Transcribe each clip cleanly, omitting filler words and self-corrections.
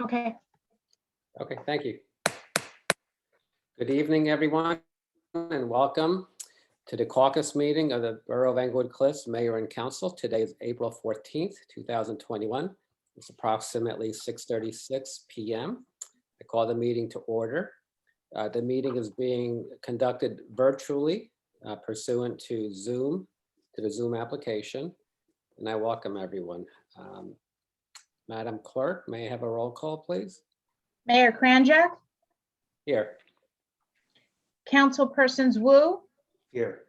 Okay. Okay, thank you. Good evening, everyone, and welcome to the caucus meeting of the Borough of Englewood Cliffs Mayor and Council. Today is April 14th, 2021. It's approximately 6:36 p.m. I call the meeting to order. The meeting is being conducted virtually pursuant to the Zoom application, and I welcome everyone. Madam Clerk, may I have a roll call, please? Mayor Kranjak, Here. Councilpersons Wu, Here.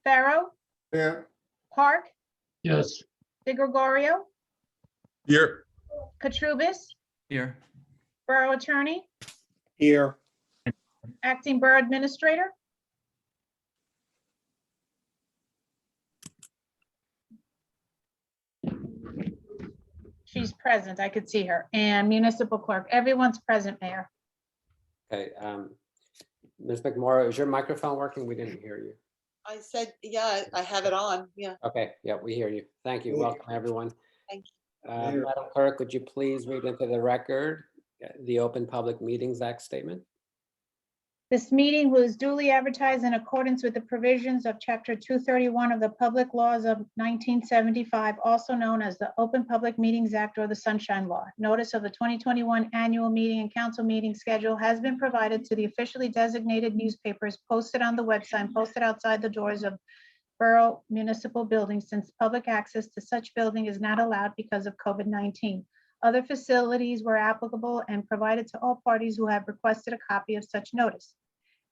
Pharaoh, Here. Park, Yes. De Gregorio, Here. Katrubis, Here. Borough Attorney, Here. Acting Borough Administrator. She's present. I could see her. And Municipal Clerk. Everyone's present, Mayor. Okay, Ms. McMorrow, is your microphone working? We didn't hear you. I said, yeah, I have it on. Yeah. Okay, yeah, we hear you. Thank you. Welcome, everyone. Thank Madam Clerk, would you please read into the record the Open Public Meetings Act statement? This meeting was duly advertised in accordance with the provisions of Chapter 231 of the Public Laws of 1975, also known as the Open Public Meetings Act or the Sunshine Law. Notice of the 2021 annual meeting and council meeting schedule has been provided to the officially designated newspapers posted on the website and posted outside the doors of borough municipal buildings, since public access to such building is not allowed because of COVID-19. Other facilities were applicable and provided to all parties who have requested a copy of such notice.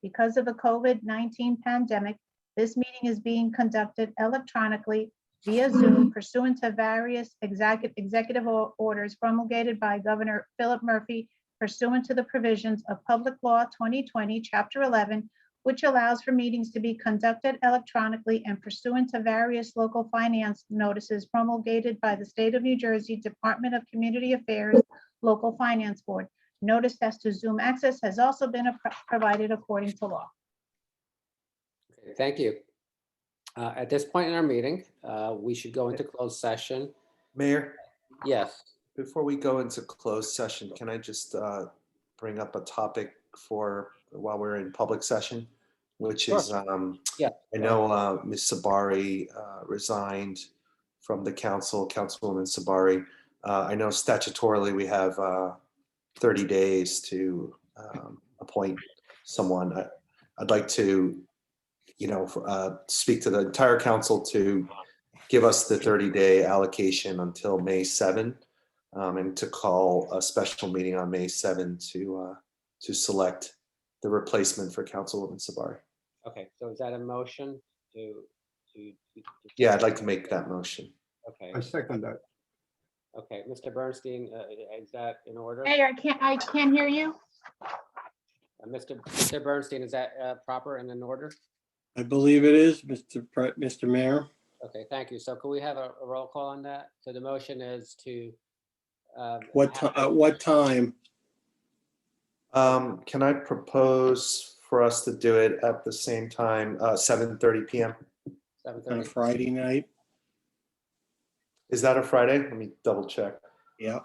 Because of the COVID-19 pandemic, this meeting is being conducted electronically via Zoom pursuant to various executive orders promulgated by Governor Philip Murphy pursuant to the provisions of Public Law 2020, Chapter 11, which allows for meetings to be conducted electronically, and pursuant to various local finance notices promulgated by the State of New Jersey Department of Community Affairs Local Finance Board. Notice as to Zoom access has also been provided according to law. Okay, thank you. At this point in our meeting, we should go into closed session. Mayor, Yes. before we go into closed session, can I just bring up a topic for while we're in public session, which is, Yeah. I know Ms. Sabari resigned from the council, Councilwoman Sabari. I know statutorily we have 30 days to appoint someone. I'd like to, speak to the entire council to give us the 30-day allocation until May 7, and to call a special meeting on May 7 to select the replacement for Councilwoman Sabari. Okay, so is that a motion to? Yeah, I'd like to make that motion. Okay. I second that. Okay, Mr. Bernstein, is that in order? Mayor, I can't hear you. Mr. Bernstein, is that proper and in order? I believe it is, Mr. Mayor. Okay, thank you. So could we have a roll call on that? So the motion is to. What time? Can I propose for us to do it at the same time, 7:30 p.m.? On a 7:30. Friday night? Is that a Friday? Let me double check. Yeah.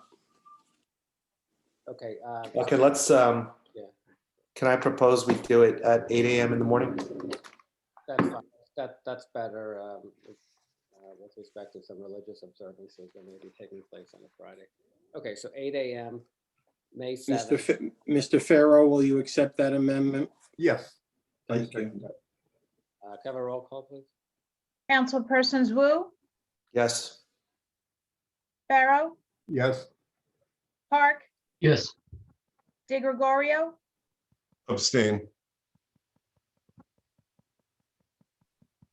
Okay. Okay, let's, can I propose we do it at 8 a.m. in the morning? That's fine. That's better with respect to some religious observances that may be taking place on a Friday. Okay, so 8 a.m., May 7th. Mr. Farrow, will you accept that amendment? Yes. I Thank you. second that. Can I have a roll call, please? Councilpersons Wu, Yes. Pharaoh, Yes. Park, Yes. De Gregorio, Abstain.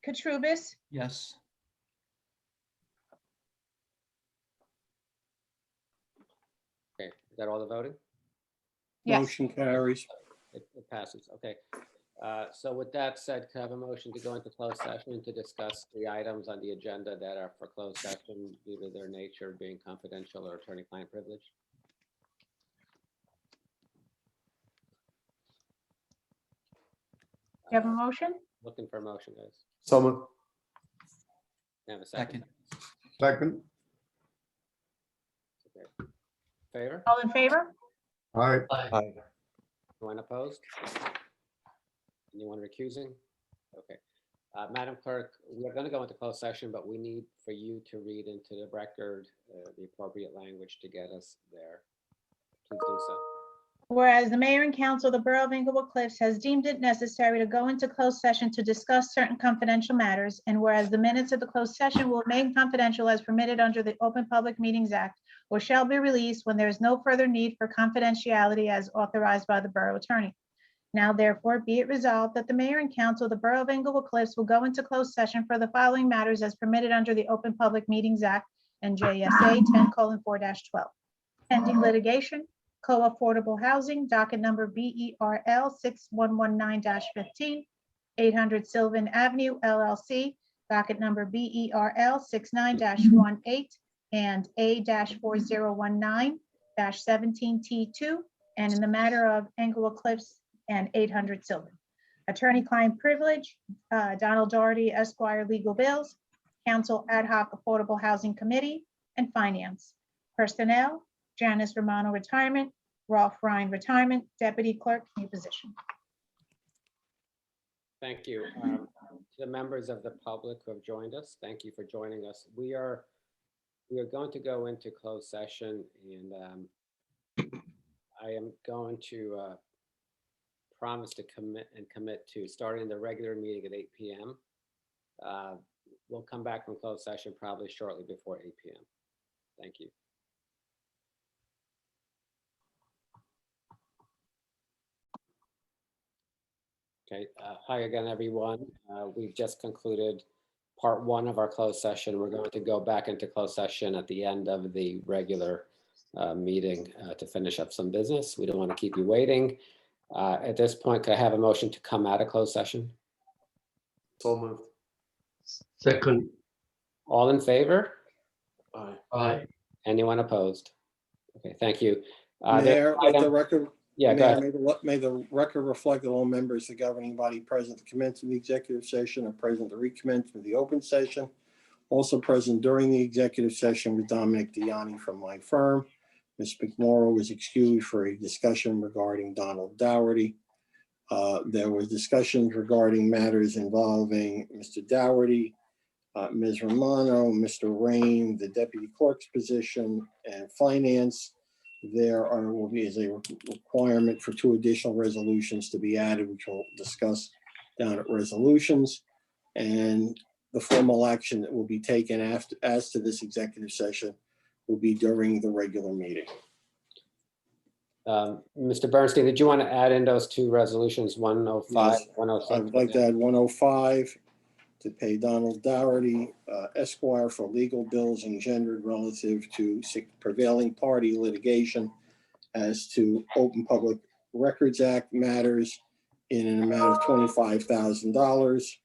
Katrubis, Yes. Okay, is that all the voting? yes. Motion carries. It passes. Okay. So with that said, can I have a motion to go into closed session to discuss the items on the agenda that are for closed session due to their nature being confidential or attorney-client privilege? You have a motion? Looking for a motion, guys. So moved. Can I have a second? Second. Okay. Favor? All in favor? Aye. Aye. Anyone opposed? Anyone recusing? Okay. Madam Clerk, we're going to go into closed session, but we need for you to read into the record the appropriate language to get us there. Please do so. Whereas the mayor and council of the Borough of Englewood Cliffs has deemed it necessary to go into closed session to discuss certain confidential matters, and whereas the minutes of the closed session will remain confidential as permitted under the Open Public Meetings Act, or shall be released when there is no further need for confidentiality as authorized by the borough attorney. Now therefore be it resolved that the mayor and council of the Borough of Englewood Cliffs will go into closed session for the following matters as permitted under the Open Public Meetings Act and JSA 10:4-12. Pending litigation, co-affordable housing, docket number BERL 6119-15, 800 Sylvan Avenue LLC, docket number BERL 69-18, and A-4019-17T2, and in the matter of Englewood Cliffs and 800 Sylvan. Attorney-client privilege, Donald Doherty Esquire legal bills, council ad hoc affordable housing committee, and finance. Personnel, Janice Romano retirement, Rolf Ryan retirement, deputy clerk, new position. Thank you. To the members of the public who have joined us, thank you for joining us. We are going to go into closed session, and I am going to promise to commit to starting the regular meeting at 8 p.m. We'll come back from closed session probably shortly before 8 p.m. Thank you. Okay, hi again, everyone. We've just concluded part one of our closed session. We're going to go back into closed session at the end of the regular meeting to finish up some business. We don't want to keep you waiting. At this point, could I have a motion to come out of closed session? So moved. Second. All in favor? Aye. Aye. Anyone opposed? Okay, thank you. Mayor, let the record, Yeah, go Mayor, ahead. may the record reflect that all members of the governing body present to commence the executive session are present to recommence with the open session. Also present during the executive session with Dominic Deani from my firm. Ms. McMorrow was excused for a discussion regarding Donald Dougherty. There was discussions regarding matters involving Mr. Dougherty, Ms. Romano, Mr. Rain, the deputy clerk's position, and finance. There will be a requirement for 2 additional resolutions to be added, which we'll discuss down at resolutions. And the formal action that will be taken after, as to this executive session, will be during the regular meeting. Mr. Bernstein, did you want to add in those 2 resolutions, 105, Yes. 106? I would like to add 105 to pay Donald Dougherty Esquire for legal bills engendered relative to prevailing party litigation as to Open Public Records Act matters in an amount of $25,000.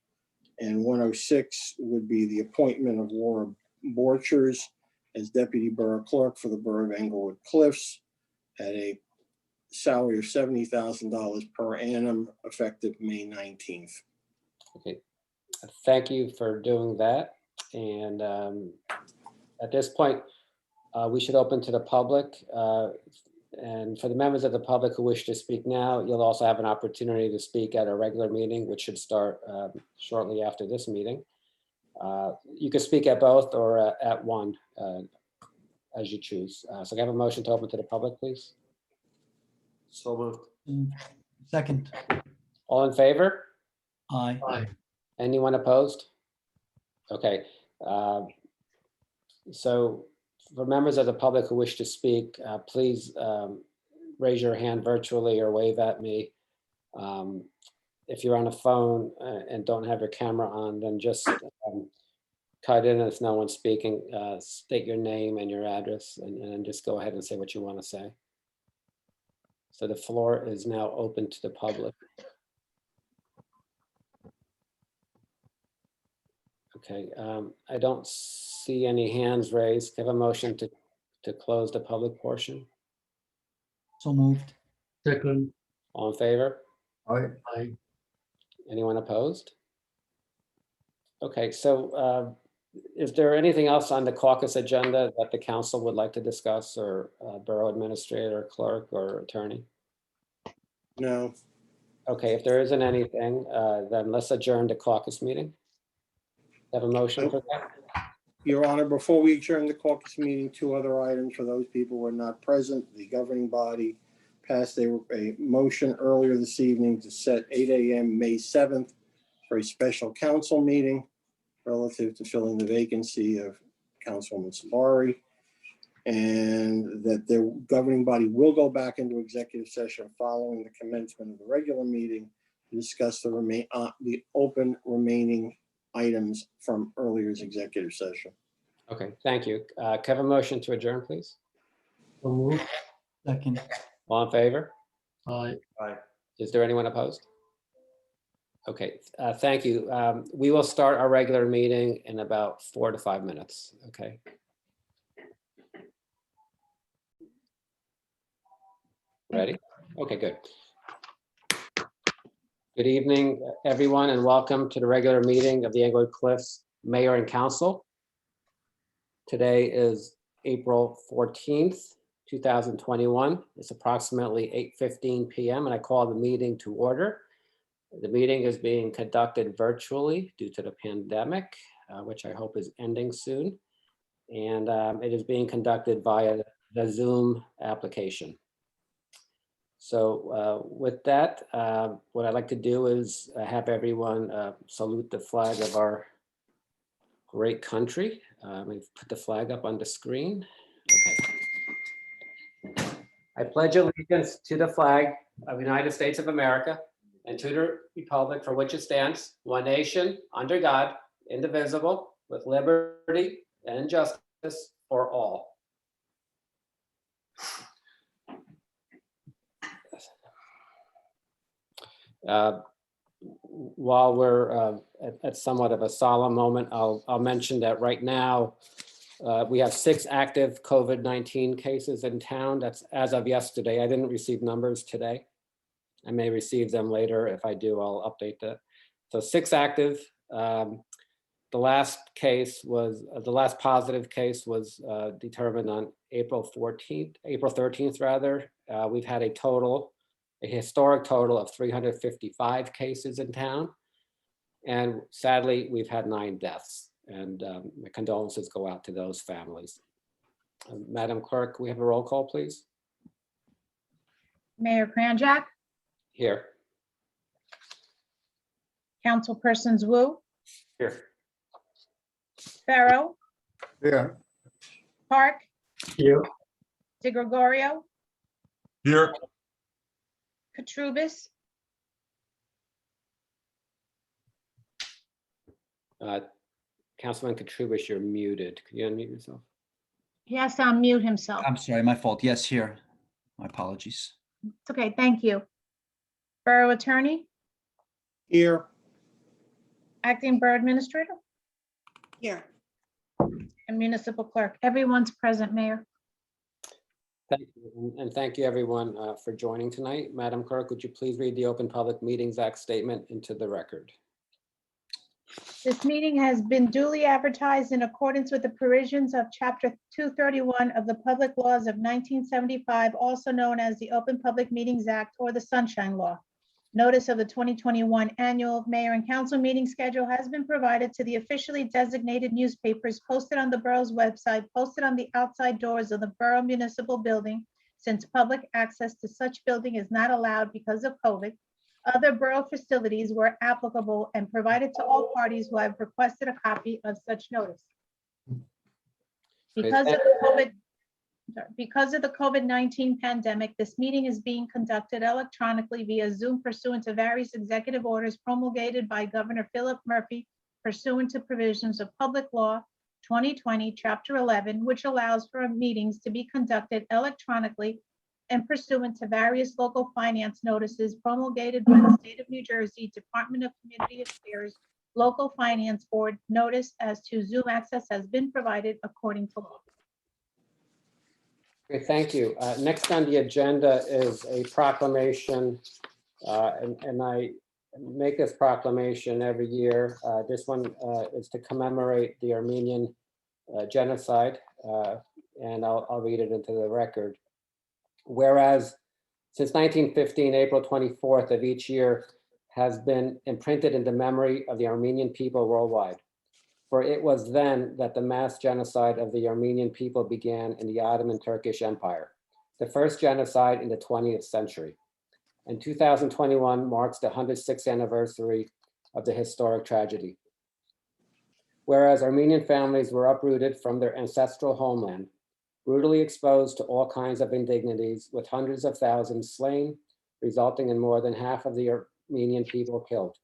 And 106 would be the appointment of Laura Borchers as Deputy Borough Clerk for the Borough of Englewood Cliffs at a salary of $70,000 per annum effective May 19th. Okay, thank you for doing that. And at this point, we should open to the public. And for the members of the public who wish to speak now, you'll also have an opportunity to speak at a regular meeting, which should start shortly after this meeting. You can speak at both or at one, as you choose. So can I have a motion to open to the public, please? So moved. Second. All in favor? Aye. Aye. Anyone opposed? Okay. So for members of the public who wish to speak, please raise your hand virtually or wave at me. If you're on a phone and don't have your camera on, then just cut in if no one's speaking, state your name and your address, and just go ahead and say what you want to say. So the floor is now open to the public. Okay, I don't see any hands raised. Can I have a motion to close the public portion? So moved. Second. All in favor? Aye. Aye. Anyone opposed? Okay, so Is there anything else on the caucus agenda that the council would like to discuss, or borough administrator, clerk, or attorney? No, Okay, if there isn't anything, then let's adjourn the caucus meeting. Have a motion for that? Your Honor, before we adjourn the caucus meeting, two other items for those people who are not present. The governing body passed a motion earlier this evening to set 8 a.m. May 7th for a special council meeting relative to filling the vacancy of Councilwoman Sabari. And that the governing body will go back into executive session following the commencement of the regular meeting to discuss the open remaining items from earlier's executive session. Okay, thank you. Can I have a motion to adjourn, please? So moved. Second. All in favor? Aye. Is there anyone opposed? Okay, thank you. We will start our regular meeting in about 4 to 5 minutes, okay? Ready? Okay, good. Good evening, everyone, and welcome to the regular meeting of the Englewood Cliffs Mayor and Council. Today is April 14th, 2021. It's approximately 8:15 p.m. and I call the meeting to order. The meeting is being conducted virtually due to the pandemic, which I hope is ending soon. And it is being conducted via the Zoom application. So with that, what I'd like to do is have everyone salute the flag of our great country. We've put the flag up on the screen. Okay. I pledge allegiance to the flag of the United States of America and to the republic for which it stands, one nation, under God, indivisible, with liberty and justice for all. While we're at somewhat of a solemn moment, I'll mention that right now we have 6 active COVID-19 cases in town. That's as of yesterday. I didn't receive numbers today. I may receive them later. If I do, I'll update that. So 6 active. The last positive case was determined on April 13th rather. We've had a historic total of 355 cases in town. And sadly, we've had 9 deaths. And my condolences go out to those families. Madam Clerk, we have a roll call, please. Mayor Kranjak, Here. Councilpersons Wu, Here. Pharaoh, Here. Park, Here. De Gregorio, Here. Katrubis, Councilman Katrubis, you're muted. Can you unmute yourself? he has to unmute himself. I'm sorry, my fault. Yes, here. My apologies. It's okay, thank you. Borough Attorney, Here, Acting Borough Administrator, Here. and Municipal Clerk. Everyone's present, Mayor. Thank you, and thank you everyone for joining tonight. Madam Clerk, would you please read the Open Public Meetings Act statement into the record? This meeting has been duly advertised in accordance with the provisions of Chapter 231 of the Public Laws of 1975, also known as the Open Public Meetings Act or the Sunshine Law. Notice of the 2021 Annual Mayor and Council Meeting Schedule has been provided to the officially designated newspapers, posted on the borough's website, posted on the outside doors of the Borough Municipal Building, since public access to such building is not allowed because of COVID. Other borough facilities were applicable and provided to all parties who have requested a copy of such notice. Because of the COVID-19 pandemic, this meeting is being conducted electronically via Zoom pursuant to various executive orders promulgated by Governor Philip Murphy pursuant to provisions of Public Law 2020, Chapter 11, which allows for meetings to be conducted electronically and pursuant to various local finance notices promulgated by the State of New Jersey Department of Community Affairs Local Finance Board. Notice as to Zoom access has been provided according to law. Okay, thank you. Next on the agenda is a proclamation, and I make this proclamation every year. This one is to commemorate the Armenian genocide, and I'll read it into the record. Whereas since 1915, April 24th of each year has been imprinted in the memory of the Armenian people worldwide. For it was then that the mass genocide of the Armenian people began in the Ottoman Turkish Empire, the first genocide in the 20th century. And 2021 marks the 106th anniversary of the historic tragedy. Whereas Armenian families were uprooted from their ancestral homeland, brutally exposed to all kinds of indignities, with hundreds of thousands slain, resulting in more than half of the Armenian people killed.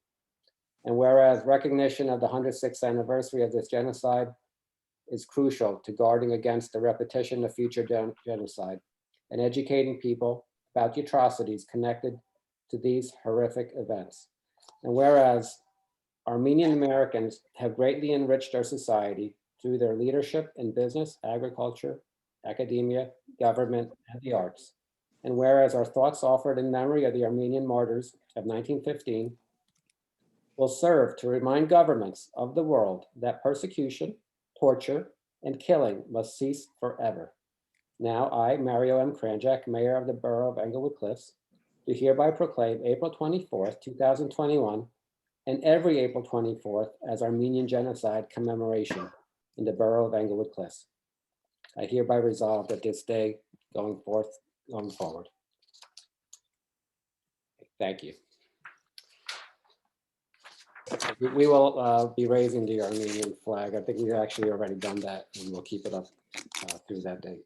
And whereas recognition of the 106th anniversary of this genocide is crucial to guarding against the repetition of future genocide and educating people about the atrocities connected to these horrific events. And whereas Armenian Americans have greatly enriched our society through their leadership in business, agriculture, academia, government, and the arts. And whereas our thoughts offered in memory of the Armenian martyrs of 1915 will serve to remind governments of the world that persecution, torture, and killing must cease forever. Now I, Mario M. Kranjak, Mayor of the Borough of Englewood Cliffs, do hereby proclaim April 24th, 2021, and every April 24th as Armenian Genocide commemoration in the Borough of Englewood Cliffs. I hereby resolve that this day going forward. Thank you. We will be raising the Armenian flag. I think we've actually already done that, and we'll keep it up through that date.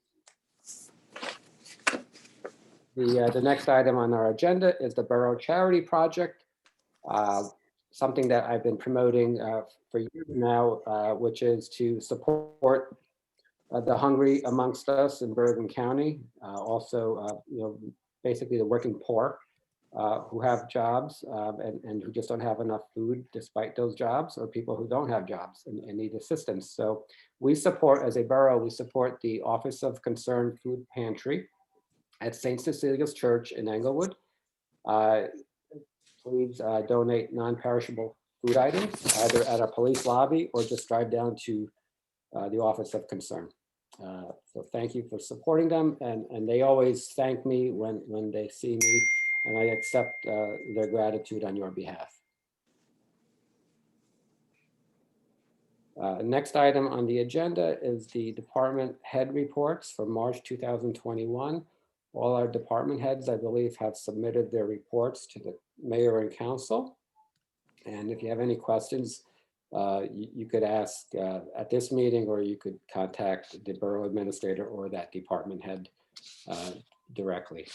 The next item on our agenda is the Borough Charity Project, something that I've been promoting for years now, which is to support the hungry amongst us in Bergen County. Also, basically the working poor who have jobs and who just don't have enough food despite those jobs, or people who don't have jobs and need assistance. So we support, as a borough, we support the Office of Concerned Food Pantry at St. Cecilia's Church in Englewood. Please donate non-perishable food items either at our police lobby or just drive down to the Office of Concern. So thank you for supporting them, and they always thank me when they see me, and I accept their gratitude on your behalf. Next item on the agenda is the department head reports for March 2021. All our department heads, I believe, have submitted their reports to the mayor and council. And if you have any questions, you could ask at this meeting, or you could contact the borough administrator or that department head directly.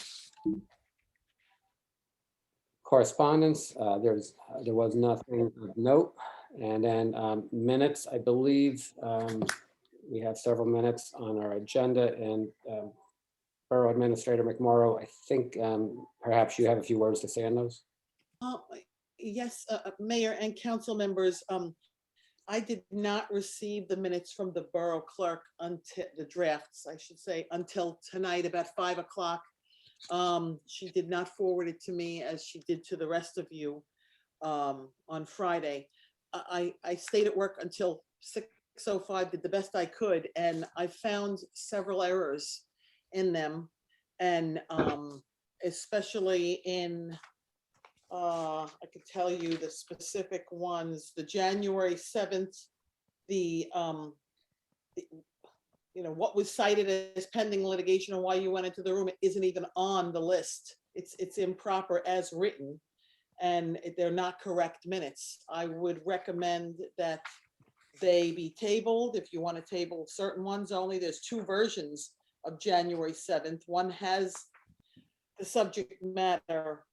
Correspondence, there was nothing of note. And then minutes, I believe we have several minutes on our agenda, and Borough Administrator McMorrow, I think perhaps you have a few words to say on those. Yes, Mayor and council members, I did not receive the minutes from the borough clerk until the drafts, I should say, until tonight about 5 o'clock. She did not forward it to me as she did to the rest of you on Friday. I stayed at work until 6:05, did the best I could, and I found several errors in them, and especially in, I could tell you the specific ones, the January 7th, what was cited as pending litigation and why you went into the room, it isn't even on the list. It's improper as written, and they're not correct minutes. I would recommend that they be tabled. If you want to table certain ones only, there's 2 versions of January 7th. One has the subject matter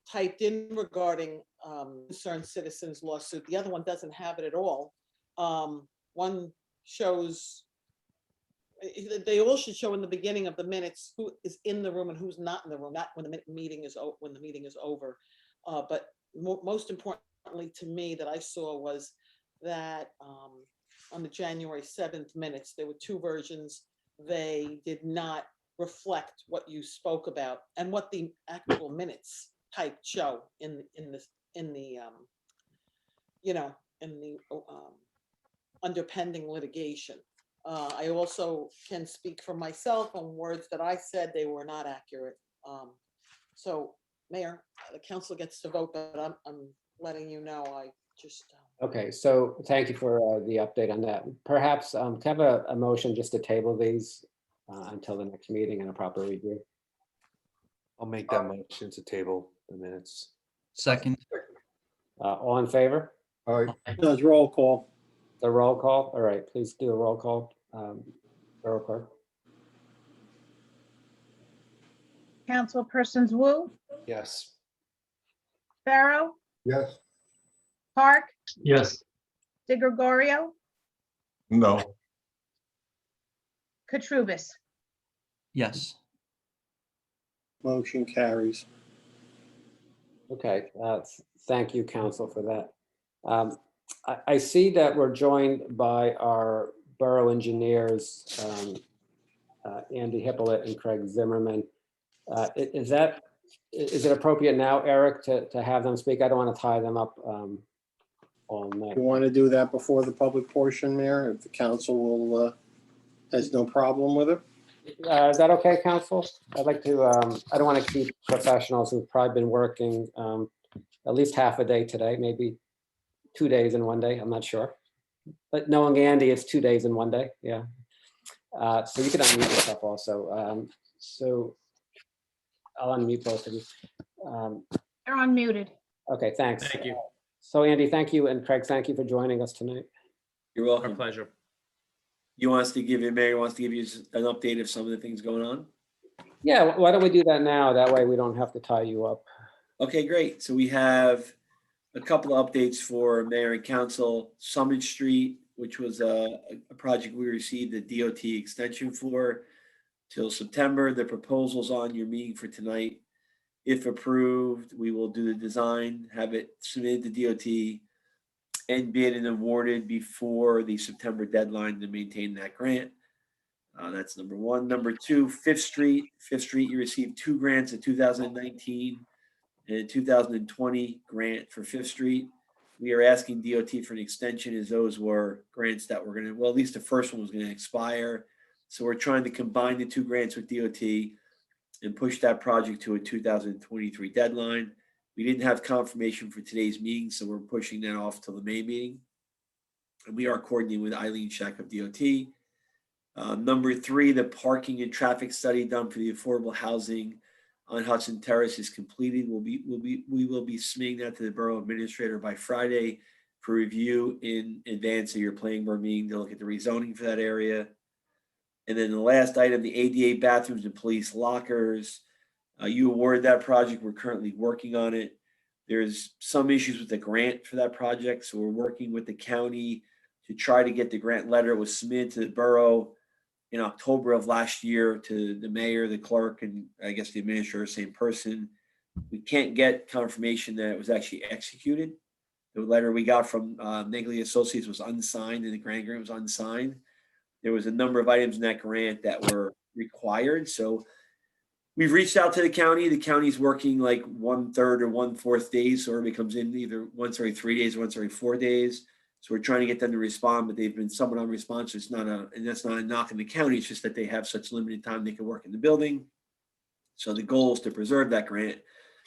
typed in regarding concerned citizens lawsuit. The other one doesn't have it at all. One shows, they all should show in the beginning of the minutes who is in the room and who's not in the room, not when the meeting is over. But most importantly to me that I saw was that on the January 7th minutes, there were 2 versions. They did not reflect what you spoke about and what the actual minutes type show in the under pending litigation. I also can speak for myself on words that I said, they were not accurate. So Mayor, the council gets to vote, but I'm letting you know, I just, Okay, so thank you for the update on that. Perhaps can I have a motion just to table these until the next meeting and a proper review? I'll make that motion to table the minutes. Second. All in favor? All right, Does roll call. The roll call? All right, please do a roll call. Borough Clerk. Councilpersons Wu, Yes. Pharaoh, yes, Park, Yes. De Gregorio, no, Katrubis. Yes. Motion carries. Okay, thank you, council, for that. I see that we're joined by our borough engineers, Andy Hippolyte and Craig Zimmerman. Is it appropriate now, Eric, to have them speak? I don't want to tie them up all night. You want to do that before the public portion, Mayor? If the council will, has no problem with it? Is that okay, council? I'd like to, I don't want to keep professionals who've probably been working at least half a day today, maybe 2 days in one day, I'm not sure. But knowing Andy, it's 2 days in one day, yeah. So you can unmute yourself also. So I'll unmute both of you. They're unmuted. Okay, thanks. Thank you. So Andy, thank you, and Craig, thank you for joining us tonight. You're Our welcome. pleasure. You want us to give you, Mayor wants to give you an update of some of the things going on? Yeah, why don't we do that now? That way we don't have to tie you up. Okay, great. So we have a couple of updates for Mayor and Council. Summit Street, which was a project we received the DOT extension for till September. The proposal's on your meeting for tonight. If approved, we will do the design, have it submitted to DOT and bid and awarded before the September deadline to maintain that grant. That's number one. Number two, Fifth Street. Fifth Street, you received 2 grants, a 2019 and a 2020 grant for Fifth Street. We are asking DOT for an extension as those were grants that were going to, well, at least the first one was going to expire. So we're trying to combine the 2 grants with DOT and push that project to a 2023 deadline. We didn't have confirmation for today's meeting, so we're pushing that off till the May meeting. And we are coordinating with Eileen Shack of DOT. Number 3, the parking and traffic study done for the affordable housing on Hudson Terrace is completed. We will be submitting that to the borough administrator by Friday for review in advance of your planning board meeting to look at the rezoning for that area. And then the last item, the ADA bathrooms and police lockers. You awarded that project. We're currently working on it. There's some issues with the grant for that project. So we're working with the county to try to get the grant letter. It was submitted to the borough in October of last year to the mayor, the clerk, and I guess the administrator, same person. We can't get confirmation that it was actually executed. The letter we got from Negley Associates was unsigned and the grant agreement was unsigned. There was a number of items in that grant that were required. So we've reached out to the county. The county's working like 1/3 or 1/4 days. So everybody comes in either once every 3 days, once every 4 days. So we're trying to get them to respond, but they've been somewhat unresponsive. And that's not a knock in the county. It's just that they have such limited time they can work in the building. So the goal is to preserve that grant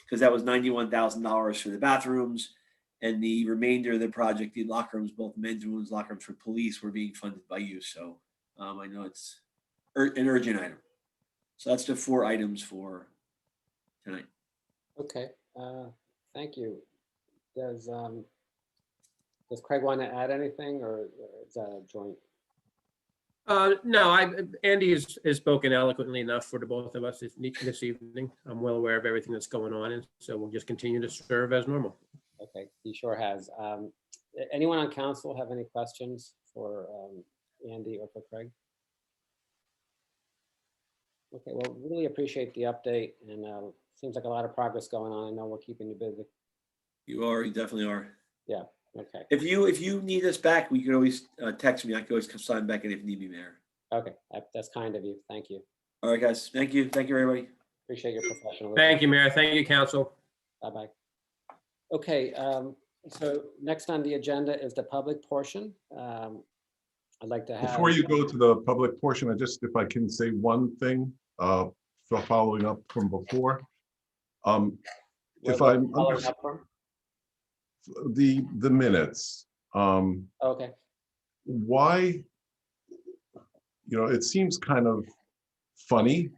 because that was $91,000 for the bathrooms. And the remainder of the project, the locker rooms, both men's and women's locker rooms for police, were being funded by you. So I know it's an urgent item. So that's the 4 items for tonight. Okay, thank you. Does Craig want to add anything, or is that a joint? No, Andy has spoken eloquently enough for the both of us this evening. I'm well aware of everything that's going on, and so we'll just continue to serve as normal. Okay, he sure has. Anyone on council have any questions for Andy or for Craig? Okay, well, really appreciate the update, and seems like a lot of progress going on. I know we're keeping you busy. You definitely are. Yeah, okay. If you need us back, we could always text me. I could always come sign back in if you need me, Mayor. Okay, that's kind of you. Thank you. All right, guys. Thank you. Thank you, everybody. Appreciate your professionalism. Thank you, Mayor. Thank you, Council. Bye-bye. Okay, so next on the agenda is the public portion. I'd like to have. Before you go to the public portion, if I can say one thing, for following up from before. If what I'm following up from? the minutes, Okay, why, it seems kind of funny.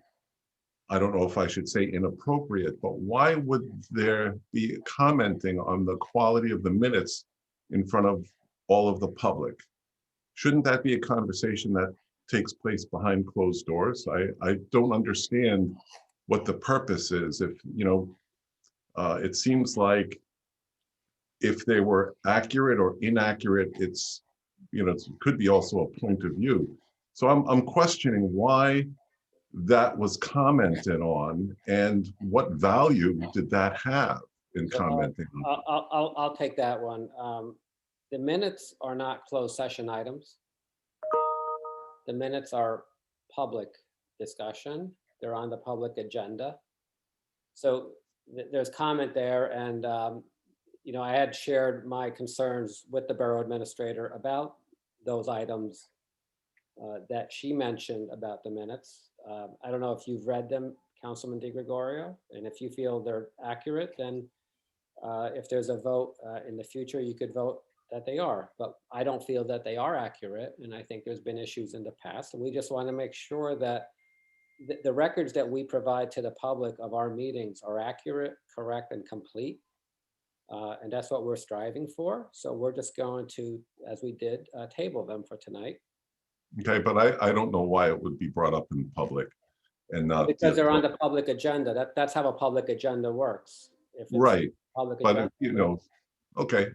I don't know if I should say inappropriate, but why would there be commenting on the quality of the minutes in front of all of the public? Shouldn't that be a conversation that takes place behind closed doors? I don't understand what the purpose is. If, it seems like if they were accurate or inaccurate, it could be also a point of view. So I'm questioning why that was commented on and what value did that have in commenting on? I'll take that one. The minutes are not closed session items. The minutes are public discussion. They're on the public agenda. So there's comment there, and I had shared my concerns with the borough administrator about those items that she mentioned about the minutes. I don't know if you've read them, Councilman DiGregorio, and if you feel they're accurate, then if there's a vote in the future, you could vote that they are, but I don't feel that they are accurate. And I think there's been issues in the past, and we just want to make sure that the records that we provide to the public of our meetings are accurate, correct, and complete. And that's what we're striving for. So we're just going to, as we did, table them for tonight. Okay, but I don't know why it would be brought up in public and not. Because they're on the public agenda. That's how a public agenda works. If it's right, public but agenda, okay.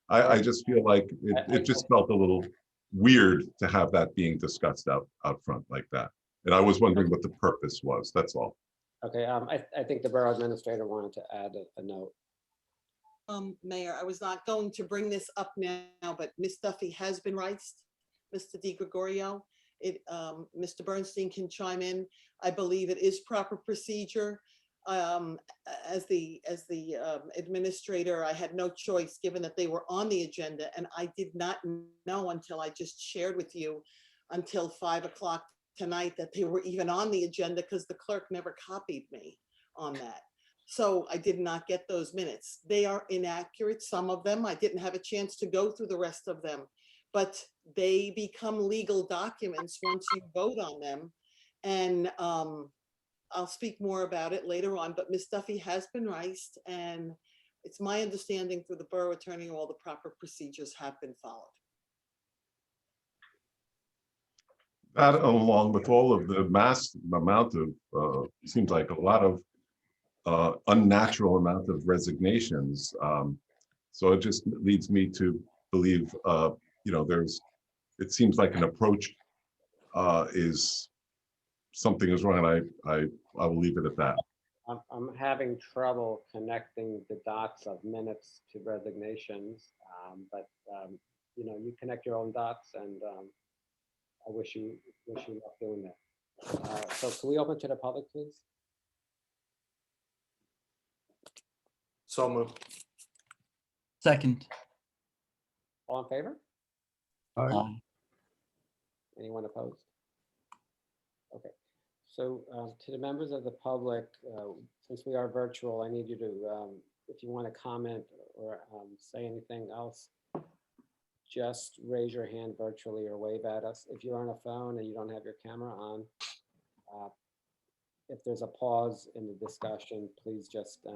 I just feel like it just felt a little weird to have that being discussed out front like that. And I was wondering what the purpose was, that's all. Okay, I think the borough administrator wanted to add a note. Mayor, I was not going to bring this up now, but Ms. Duffy has been riced, Mr. DiGregorio. Mr. Bernstein can chime in. I believe it is proper procedure. As the administrator, I had no choice given that they were on the agenda, and I did not know until I just shared with you until 5 o'clock tonight that they were even on the agenda, because the clerk never copied me on that. So I did not get those minutes. They are inaccurate, some of them. I didn't have a chance to go through the rest of them, but they become legal documents once you vote on them. And I'll speak more about it later on, but Ms. Duffy has been riced, and it's my understanding through the borough attorney, all the proper procedures have been followed. That, along with all of the mass amount of, seems like a lot of unnatural amount of resignations. So it just leads me to believe, it seems like an approach is something is wrong, and I will leave it at that. I'm having trouble connecting the dots of minutes to resignations, but you connect your own dots, and I wish you luck doing that. So can we open to the public, please? So moved. Second. All in favor? Aye. Anyone opposed? Okay. So to the members of the public, since we are virtual, I need you to, if you want to comment or say anything else, just raise your hand virtually or wave at us. If you're on a phone and you don't have your camera on, if there's a pause in the discussion, please just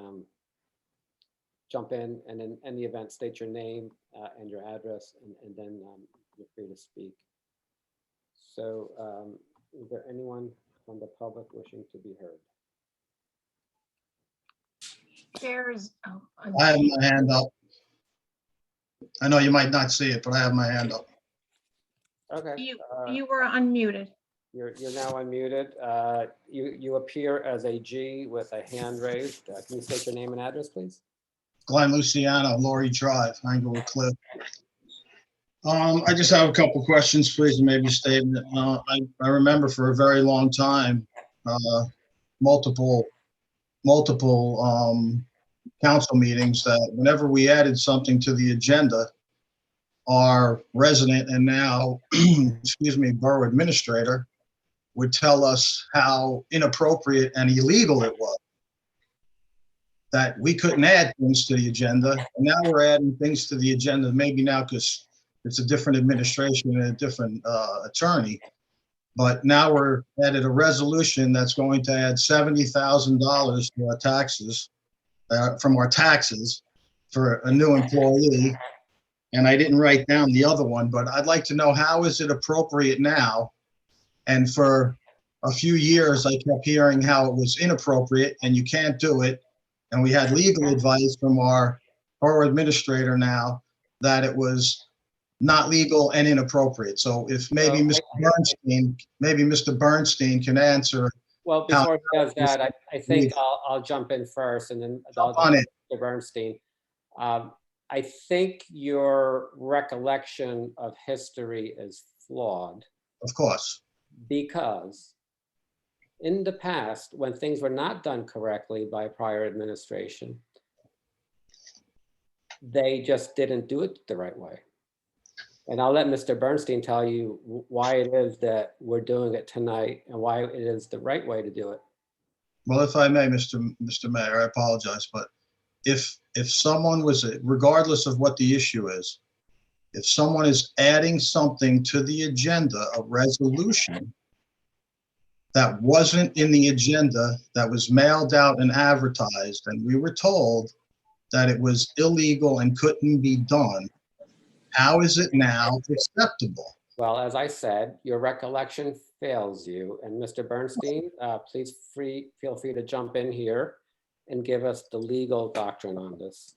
jump in, and in the event, state your name and your address, and then you're free to speak. So is there anyone from the public wishing to be heard? Chairs. I have my hand up. I know you might not see it, but I have my hand up. Okay. You were unmuted. You're now unmuted. You appear as a G with a hand raised. Can you state your name and address, please? Glenn Luciano, Laurie Drive, Englewood Cliff. I just have a couple questions, please, and maybe a statement. I remember for a very long time, multiple council meetings that whenever we added something to the agenda, our resident and now, excuse me, borough administrator would tell us how inappropriate and illegal it was. That we couldn't add things to the agenda. And now we're adding things to the agenda, maybe now because it's a different administration and a different attorney. But now we're added a resolution that's going to add $70,000 to our taxes, from our taxes for a new employee. And I didn't write down the other one, but I'd like to know, how is it appropriate now? And for a few years, I kept hearing how it was inappropriate and you can't do it. And we had legal advice from our borough administrator now that it was not legal and inappropriate. So if maybe Mr. Bernstein can answer. Well, before he does that, I think I'll jump in first and then Jump on it. Mr. Bernstein. I think your recollection of history is flawed. Of course. Because in the past, when things were not done correctly by prior administration, they just didn't do it the right way. And I'll let Mr. Bernstein tell you why it is that we're doing it tonight and why it is the right way to do it. Well, if I may, Mr. Mayor, I apologize, but if someone was, regardless of what the issue is, if someone is adding something to the agenda, a resolution that wasn't in the agenda, that was mailed out and advertised, and we were told that it was illegal and couldn't be done, how is it now acceptable? Well, as I said, your recollection fails you. And Mr. Bernstein, please feel free to jump in here and give us the legal doctrine on this.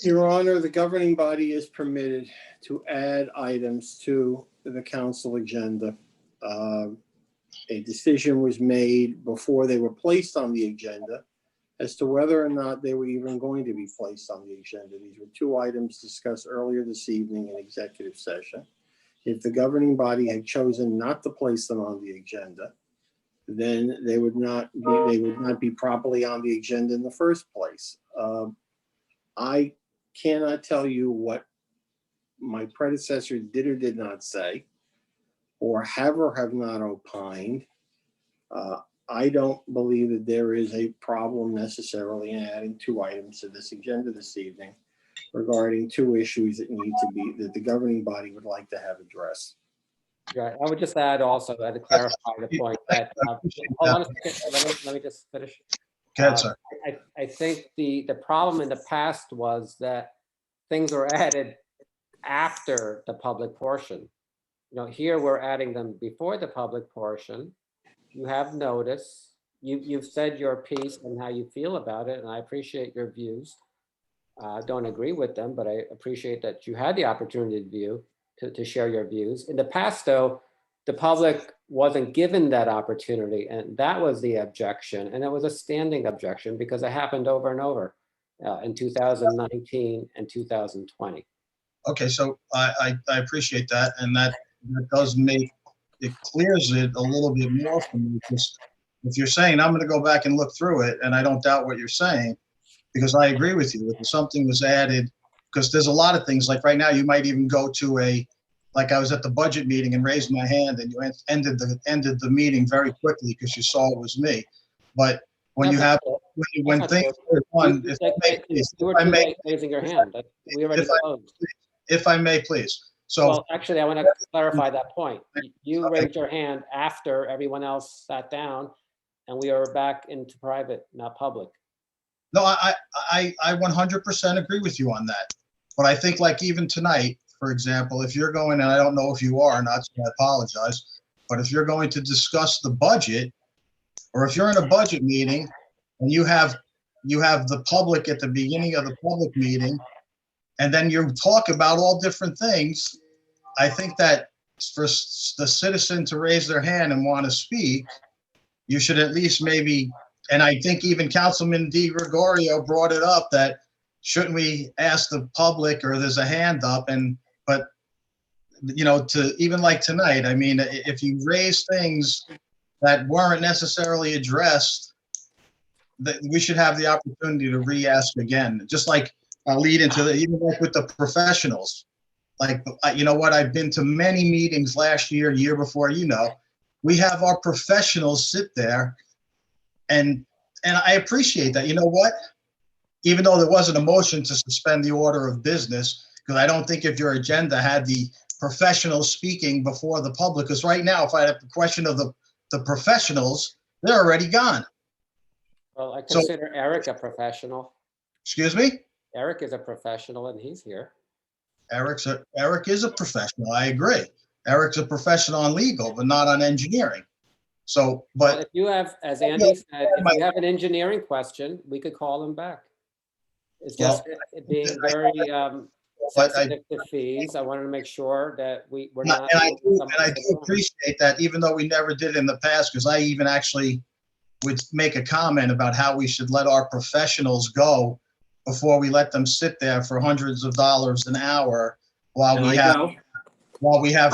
Your Honor, the governing body is permitted to add items to the council agenda. A decision was made before they were placed on the agenda as to whether or not they were even going to be placed on the agenda. These were two items discussed earlier this evening in executive session. If the governing body had chosen not to place them on the agenda, then they would not be properly on the agenda in the first place. I cannot tell you what my predecessor did or did not say, or have not opined. I don't believe that there is a problem necessarily in adding two items to this agenda this evening regarding two issues that that the governing body would like to have addressed. Right. I would just add also to clarify the point that, hold on a second, let me just finish. Go ahead, sir. I think the problem in the past was that things were added after the public portion. You know, here we're adding them before the public portion. You have notice. You've said your piece and how you feel about it, and I appreciate your views. Don't agree with them, but I appreciate that you had the opportunity to share your views. In the past, though, the public wasn't given that opportunity, and that was the objection, and it was a standing objection because it happened over and over in 2019 and 2020. Okay, so I appreciate that, and that does make it clears it a little bit more for me. Because if you're saying I'm going to go back and look through it, and I don't doubt what you're saying, because I agree with you. If something was added, because there's a lot of things, like right now, you might even go to like I was at the budget meeting and raised my hand, and you ended the meeting very quickly because you saw it was me. But when you have when things are done, if I may, raising your hand. We already closed. If I may, please. So, well, actually, I want to clarify that point. You raised your hand after everyone else sat down, and we are back into private, not public. No, I 100% agree with you on that. But I think, like, even tonight, for example, if you're going, and I don't know if you are or not, so I apologize, but if you're going to discuss the budget, or if you're in a budget meeting and you have the public at the beginning of the public meeting, and then you talk about all different things, I think that for the citizen to raise their hand and want to speak, you should at least maybe, and I think even Councilman Di Gregorio brought it up, that shouldn't we ask the public, or there's a hand up, but you know, to even like tonight, I mean, if you raise things that weren't necessarily addressed, that we should have the opportunity to re-ask again, just like lead into the, even like with the professionals. Like, you know what, I've been to many meetings last year, year before, you know, we have our professionals sit there and I appreciate that. You know what? Even though there wasn't a motion to suspend the order of business, because I don't think if your agenda had the professionals speaking before the public, because right now, if I have the question of the professionals, they're already gone. Well, I So- consider Eric a professional. Excuse me? Eric is a professional and he's here. Eric is a professional. I agree. Eric's a professional on legal, but not on engineering. So, Well, but if you have, as Andy said, if you have an engineering question, we could call him back. It's just it being very But I- sensitive to fees. I wanted to make sure that we're and not. I do appreciate that, even though we never did in the past, because I even actually would make a comment about how we should let our professionals go before we let them sit there for hundreds of dollars an hour while And we I have go,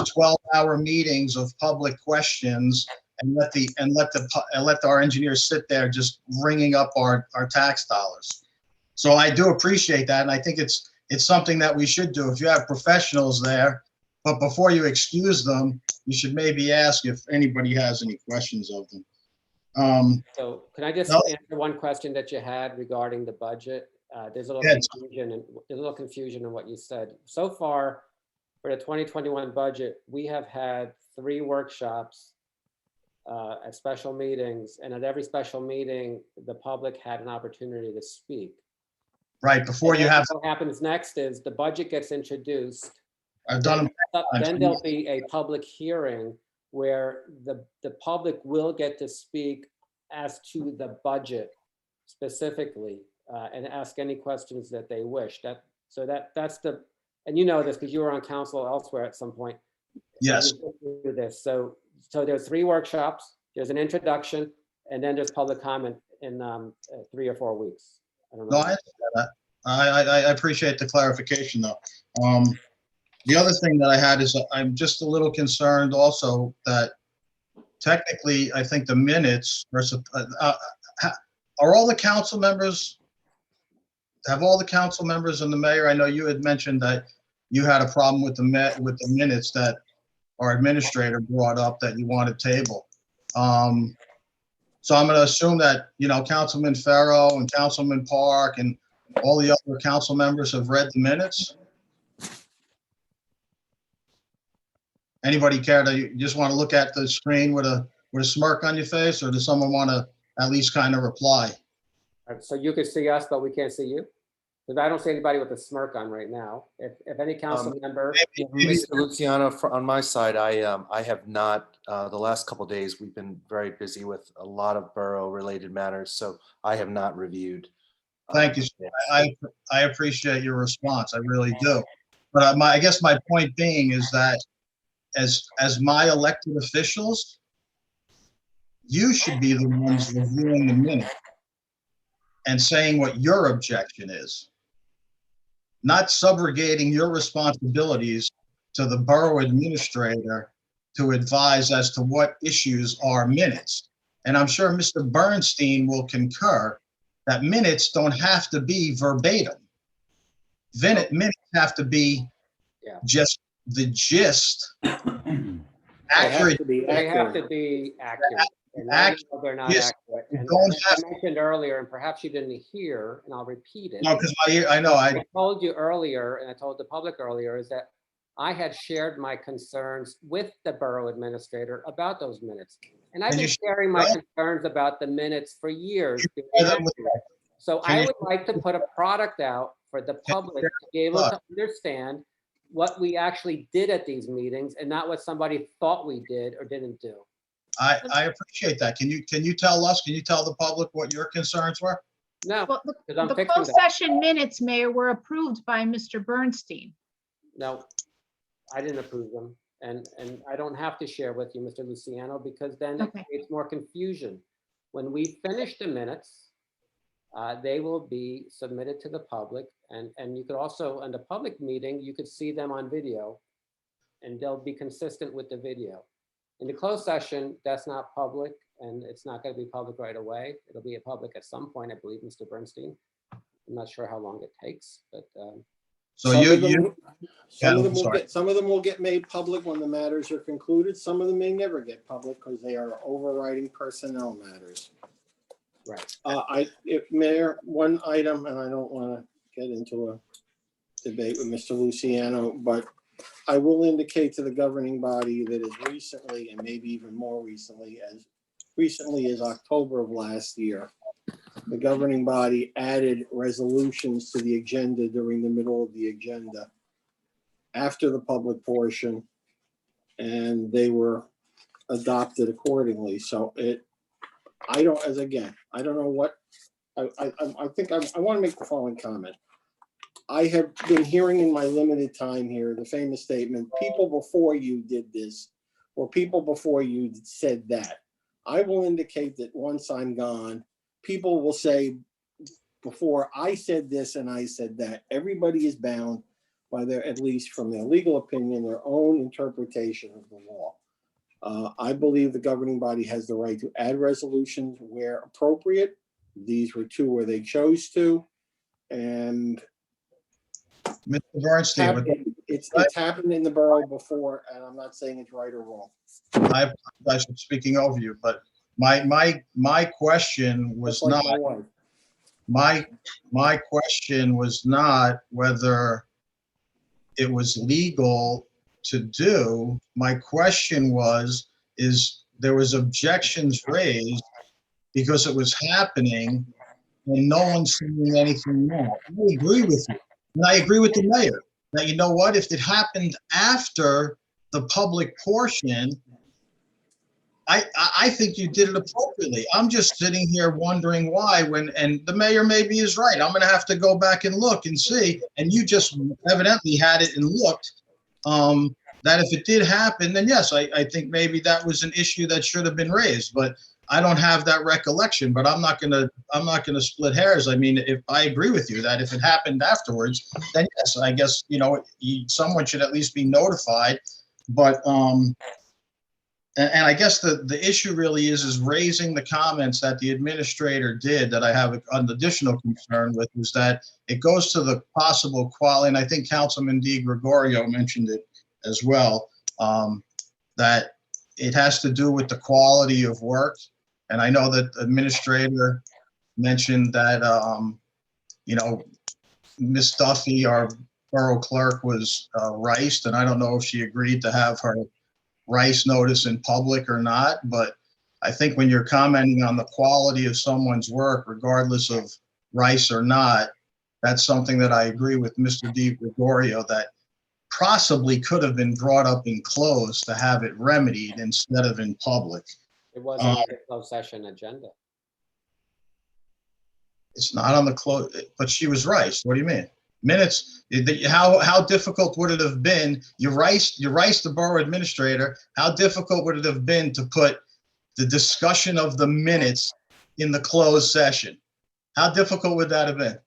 12-hour meetings of public questions and let our engineers sit there just ringing up our tax dollars. So I do appreciate that, and I think it's something that we should do. If you have professionals there, but before you excuse them, you should maybe ask if anybody has any questions of them. So can I just No. answer one question that you had regarding the budget? There's a little Yes. confusion in what you said. So far, for the 2021 budget, we have had 3 workshops at special meetings, and at every special meeting, the public had an opportunity to speak. Right, before And you then have, what happens next is the budget gets introduced. I've done them. Then there'll be a public hearing where the public will get to speak as to the budget specifically and ask any questions that they wish. That's the, and you know this because you were on council elsewhere at some point. Yes. Do this. So there's 3 workshops, there's an introduction, and then there's public comment in 3 or 4 weeks. I don't know. No, I understand that. I appreciate the clarification, though. The other thing that I had is I'm just a little concerned also that technically, I think the minutes are all the council members, have all the council members and the mayor, I know you had mentioned that you had a problem with the minutes that our administrator brought up that you wanted table. So I'm going to assume that, you know, Councilman Farrow and Councilman Park and all the other council members have read the minutes. Anybody care to, you just want to look at the screen with a smirk on your face, or does someone want to at least kind of reply? So you could see us, but we can't see you? Because I don't see anybody with a smirk on right now. If any council member, Mr. Luciano, on my side, I have not, the last couple of days, we've been very busy with a lot of borough-related matters, so I have not reviewed. Thank you. I appreciate your response. I really do. But I guess my point being is that as my elected officials, you should be the ones reviewing the minute and saying what your objection is, not subrogating your responsibilities to the borough administrator to advise as to what issues are minutes. And I'm sure Mr. Bernstein will concur that minutes don't have to be verbatim. Minutes have to be just the gist, accurate. they have to be accurate. And right now they're not Yes. accurate. And Don't as I mentioned earlier, and perhaps you didn't hear, and I'll repeat it. No, because I know, I told you earlier, and I told the public earlier, is that I had shared my concerns with the borough administrator about those minutes. And I've Can been you sharing my share concerns about the minutes for years. share them with- So Can I you- would like to put a product out for the public to be able to understand what we actually did at these meetings and not what somebody thought we did or didn't do. I appreciate that. Can you tell us, can you tell the public what your concerns were? No, Well, because I'm the fixing closed that. session minutes, Mayor, were approved by Mr. Bernstein. No, I didn't approve them. And I don't have to share with you, Mr. Luciano, because then it Okay. creates more confusion. When we finish the minutes, they will be submitted to the public. And you could also, in the public meeting, you could see them on video and they'll be consistent with the video. In the closed session, that's not public, and it's not going to be public right away. It'll be a public at some point, I believe, Mr. Bernstein. I'm not sure how long it takes, but So Some you, of them- you, Some of Yeah, them will sorry. get, some of them will get made public when the matters are concluded. Some of them may never get public because they are overriding personnel matters. right. If Mayor, one item, and I don't want to get into a debate with Mr. Luciano, but I will indicate to the governing body that as recently, and maybe even more recently as October of last year, the governing body added resolutions to the agenda during the middle of the agenda after the public portion, and they were adopted accordingly. So I don't know what, I think I want to make the following comment. I have been hearing in my limited time here, the famous statement, people before you did this, or people before you said that. I will indicate that once I'm gone, people will say, before I said this and I said that. Everybody is bound by their, at least from their legal opinion, their own interpretation of the law. I believe the governing body has the right to add resolutions where appropriate. These were two where they chose to, and Mr. Bernstein, it's happened in the borough before, and I'm not saying it's right or wrong. I apologize for speaking over you, but my question was Just like not, my wife. my question was not whether it was legal to do. My question is there was objections raised because it was happening and no one's saying anything wrong. I agree with you. And I agree with the mayor that, you know what, if it happened after the public portion, I think you did it appropriately. I'm just sitting here wondering why and the mayor maybe is right. I'm going to have to go back and look and see. And you just evidently had it and looked, that if it did happen, then yes, I think maybe that was an issue that should have been raised, but I don't have that recollection. But I'm not gonna split hairs. I mean, if I agree with you that if it happened afterwards, then yes, I guess, someone should at least be notified. But and I guess the issue really is raising the comments that the administrator did that I have an additional concern with, is that it goes to the possible quality, and I think Councilman Di Gregorio mentioned it as well, that it has to do with the quality of work. And I know that the administrator mentioned that, Ms. Duffy, our borough clerk, was riced, and I don't know if she agreed to have her rice notice in public or not, but I think when you're commenting on the quality of someone's work, regardless of rice or not, that's something that I agree with Mr. Di Gregorio, that possibly could have been brought up in closed to have it remedied instead of in public. It wasn't on the closed session agenda. It's not on the close, but she was riced. What do you mean? Minutes, how difficult would it have been? You riced the borough administrator. How difficult would it have been to put the discussion of the minutes in the closed session? How difficult would that have been?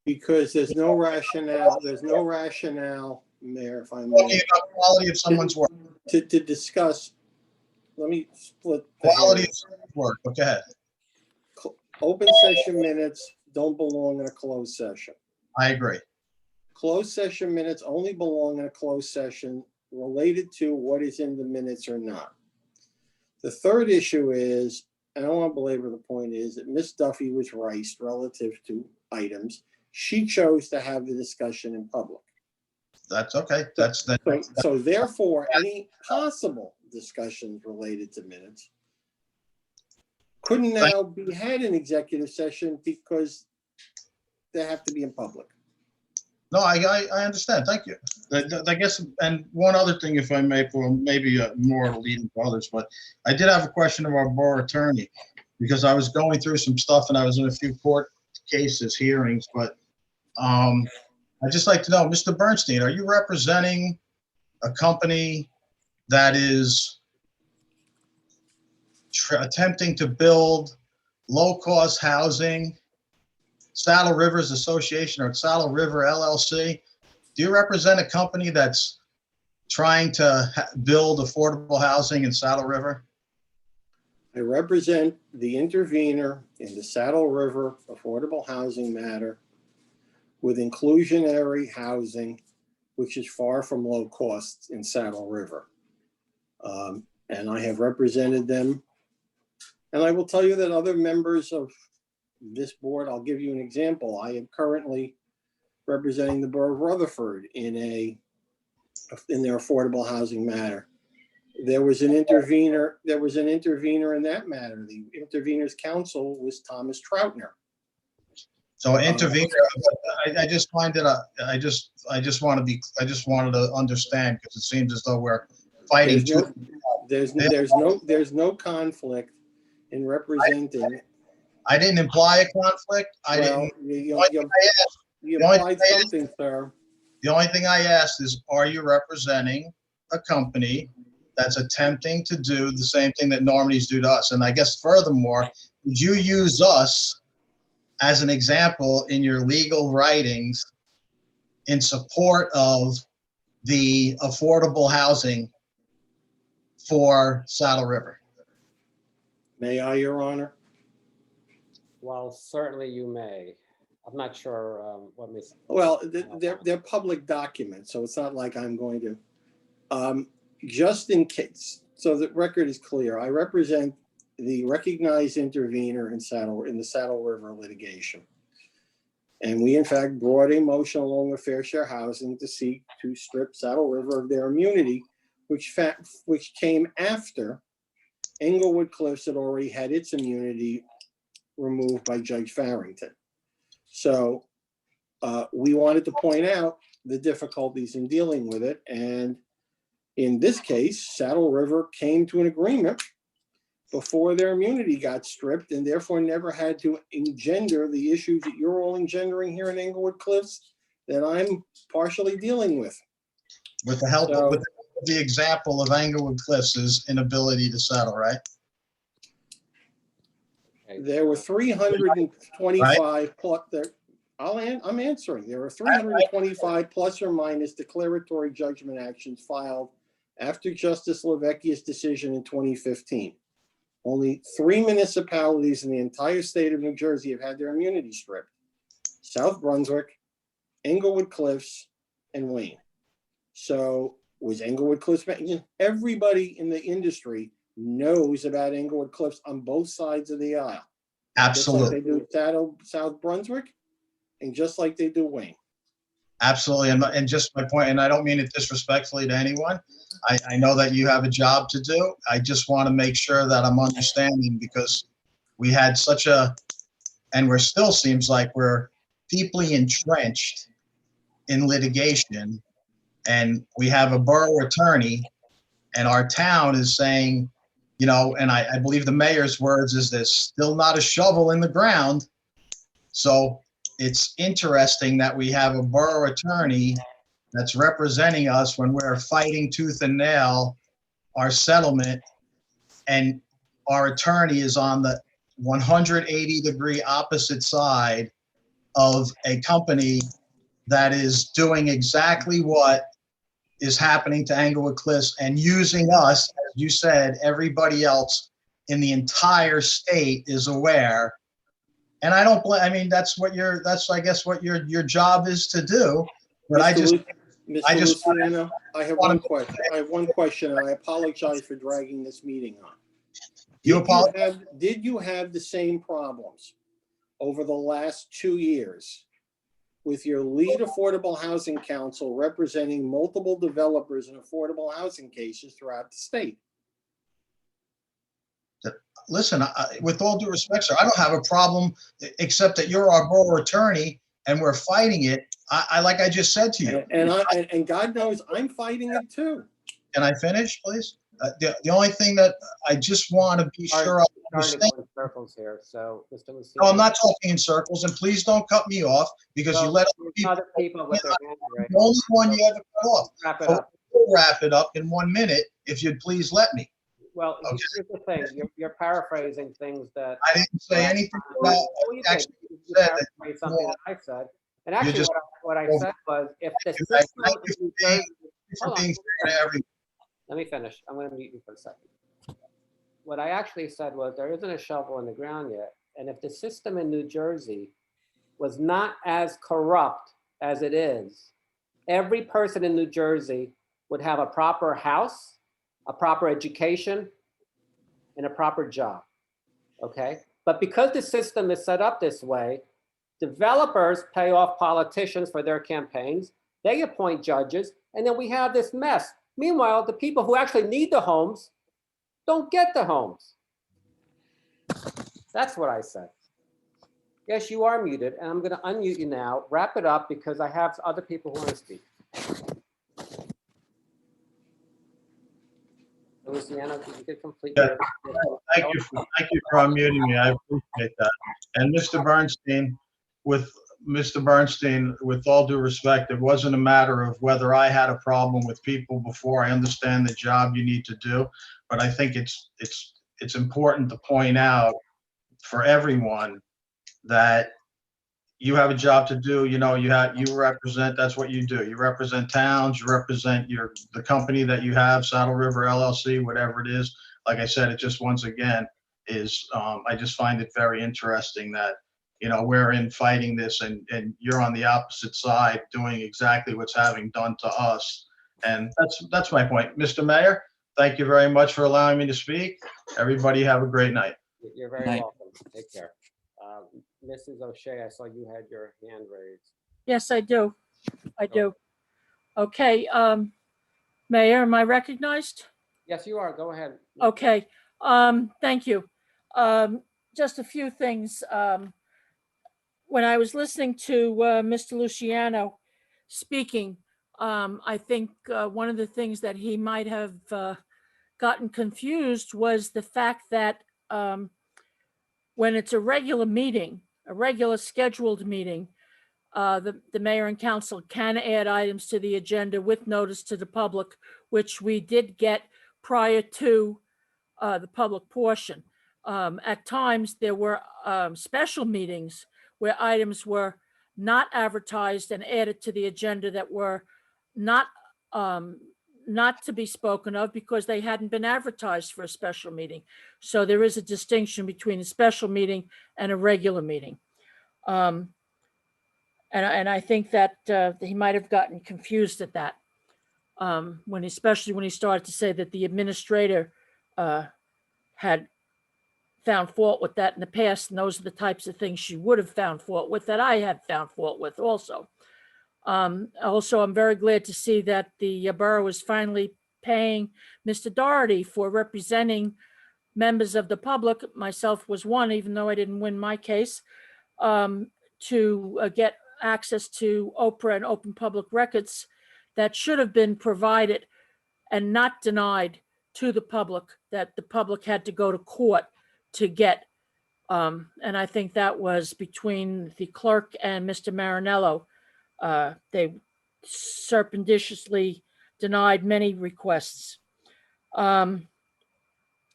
Because there's no rationale, Mayor, if I may, Quality of someone's work. to discuss, let me split. the Quality hair. of someone's work. Go ahead. Open session minutes don't belong in a closed session. I agree. Closed session minutes only belong in a closed session related to what is in the minutes or not. The third issue is, and I don't want to belabor the point, is that Ms. Duffy was riced relative to items. She chose to have the discussion in public. That's okay. So therefore, any possible discussions related to minutes couldn't now be had in executive session because they have to be in public. No, I understand. Thank you. I guess, and one other thing, if I may, for maybe more leading to others, but I did have a question of our borough attorney, because I was going through some stuff and I was in a few court cases, hearings, but I'd just like to know, Mr. Bernstein, are you representing a company that is attempting to build low-cost housing, Saddle Rivers Association or Saddle River LLC? Do you represent a company that's trying to build affordable housing in Saddle River? I represent the intervener in the Saddle River affordable housing matter with inclusionary housing, which is far from low cost in Saddle River. And I have represented them. And I will tell you that other members of this board, I'll give you an example. I am currently representing the borough of Rutherford in their affordable housing matter. There was an intervener in that matter. The intervener's counsel was Thomas Troutner. So intervener, I just find it, I just wanted to understand, because it seems as though we're fighting. There's no conflict in representing. I didn't imply a conflict. Well, you implied something, sir. The only thing I asked is, are you representing a company that's attempting to do the same thing that Normandy's do to us? And I guess furthermore, would you use us as an example in your legal writings in support of the affordable housing for Saddle River? May I, Your Honor? Well, certainly you may. I'm not sure what Ms. Well, they're public documents, so it's not like I'm going to. Just in case, so the record is clear, I represent the recognized intervener in the Saddle River litigation. And we in fact brought a motion along with Fair Share Housing to seek to strip Saddle River of their immunity, which came after Englewood Cliffs had already had its immunity removed by Judge Farrington. So we wanted to point out the difficulties in dealing with it. And in this case, Saddle River came to an agreement before their immunity got stripped, and therefore never had to engender the issues that you're all engendering here in Englewood Cliffs that I'm partially dealing with. With the help of the example of Englewood Cliffs' inability to settle, right? There were 325 plus. I'm answering. There were 325 plus or minus declaratory judgment actions filed after Justice Lavecchia's decision in 2015. Only 3 municipalities in the entire state of New Jersey have had their immunity stripped: South Brunswick, Englewood Cliffs, and Wayne. So was Englewood Cliffs? Everybody in the industry knows about Englewood Cliffs on both sides of the aisle. Absolutely. Just like they do South Brunswick, and just like they do Wayne. Absolutely. And just my point, and I don't mean it disrespectfully to anyone. I know that you have a job to do. I just want to make sure that I'm understanding, because we had such a, and we're still seems like we're deeply entrenched in litigation, and we have a borough attorney, and our town is saying, you know, and I believe the mayor's words is there's still not a shovel in the ground. So it's interesting that we have a borough attorney that's representing us when we're fighting tooth and nail our settlement, and our attorney is on the 180-degree opposite side of a company that is doing exactly what is happening to Englewood Cliffs and using us. As you said, everybody else in the entire state is aware. And I don't blame, I mean, that's I guess what your job is to do. But Mr. Luciano, I have one question. And I apologize for dragging this meeting on. Did you have the same problems over the last 2 years with your lead affordable housing counsel representing multiple developers in affordable housing cases throughout the state? Listen, with all due respect, sir, I don't have a problem, except that you're our borough attorney and we're fighting it. Like I just said to you. And God knows I'm fighting it too. Can I finish, please? The only thing that I just want to be sure I understand. Circles here, so Mr. Luciano. No, I'm not talking in circles, and please don't cut me off, because you let other people with their hands raised. the only one you ever cut off. Wrap it up. We'll wrap it up in 1 minute, if you'd please let me. Well, Okay. here's the thing, you're paraphrasing things that. I didn't say anything about Well, you actually did. You said paraphrased something that I said. And actually, just- what I said was, if the Thank system in New Jersey is for hold on. being fair to everyone. Let me finish. I'm going to mute you for a second. What I actually said was there isn't a shovel in the ground yet. And if the system in New Jersey was not as corrupt as it is, every person in New Jersey would have a proper house, a proper education, and a proper job, okay? But because the system is set up this way, developers pay off politicians for their campaigns, they appoint judges, and then we have this mess. Meanwhile, the people who actually need the homes don't get the homes. That's what I said. Yes, you are muted, and I'm going to unmute you now. Wrap it up because I have other people who want to speak. Luciano, if you could complete Yeah. your. Thank you for unmuting me. I appreciate that. And Mr. Bernstein, with all due respect, it wasn't a matter of whether I had a problem with people before. I understand the job you need to do, but I think it's important to point out for everyone that you have a job to do. You know, you represent, that's what you do. You represent towns, you represent the company that you have, Saddle River LLC, whatever it is. Like I said, it just once again is, I just find it very interesting that, you know, we're in fighting this and you're on the opposite side doing exactly what's having done to us. And that's my point. Mr. Mayor, thank you very much for allowing me to speak. Everybody have a great night. You're very Night. welcome. Take care. Mrs. O'Shea, I saw you had your hand raised. Yes, I do. I do. Okay, Mayor, am I recognized? Yes, you are. Go ahead. Okay, thank you. Just a few things. When I was listening to Mr. Luciano speaking, I think one of the things that he might have gotten confused was the fact that when it's a regular meeting, a regular scheduled meeting, the mayor and council can add items to the agenda with notice to the public, which we did get prior to the public portion. At times, there were special meetings where items were not advertised and added to the agenda that were not to be spoken of because they hadn't been advertised for a special meeting. So there is a distinction between a special meeting and a regular meeting. And I think that he might have gotten confused at that especially when he started to say that the administrator had found fault with that in the past, and those are the types of things she would have found fault with that I have found fault with also. Also, I'm very glad to see that the borough is finally paying Mr. Doherty for representing members of the public. Myself was one, even though I didn't win my case, to get access to Oprah and open public records that should have been provided and not denied to the public, that the public had to go to court to get. And I think that was between the clerk and Mr. Marinello. They surreptitiously denied many requests. And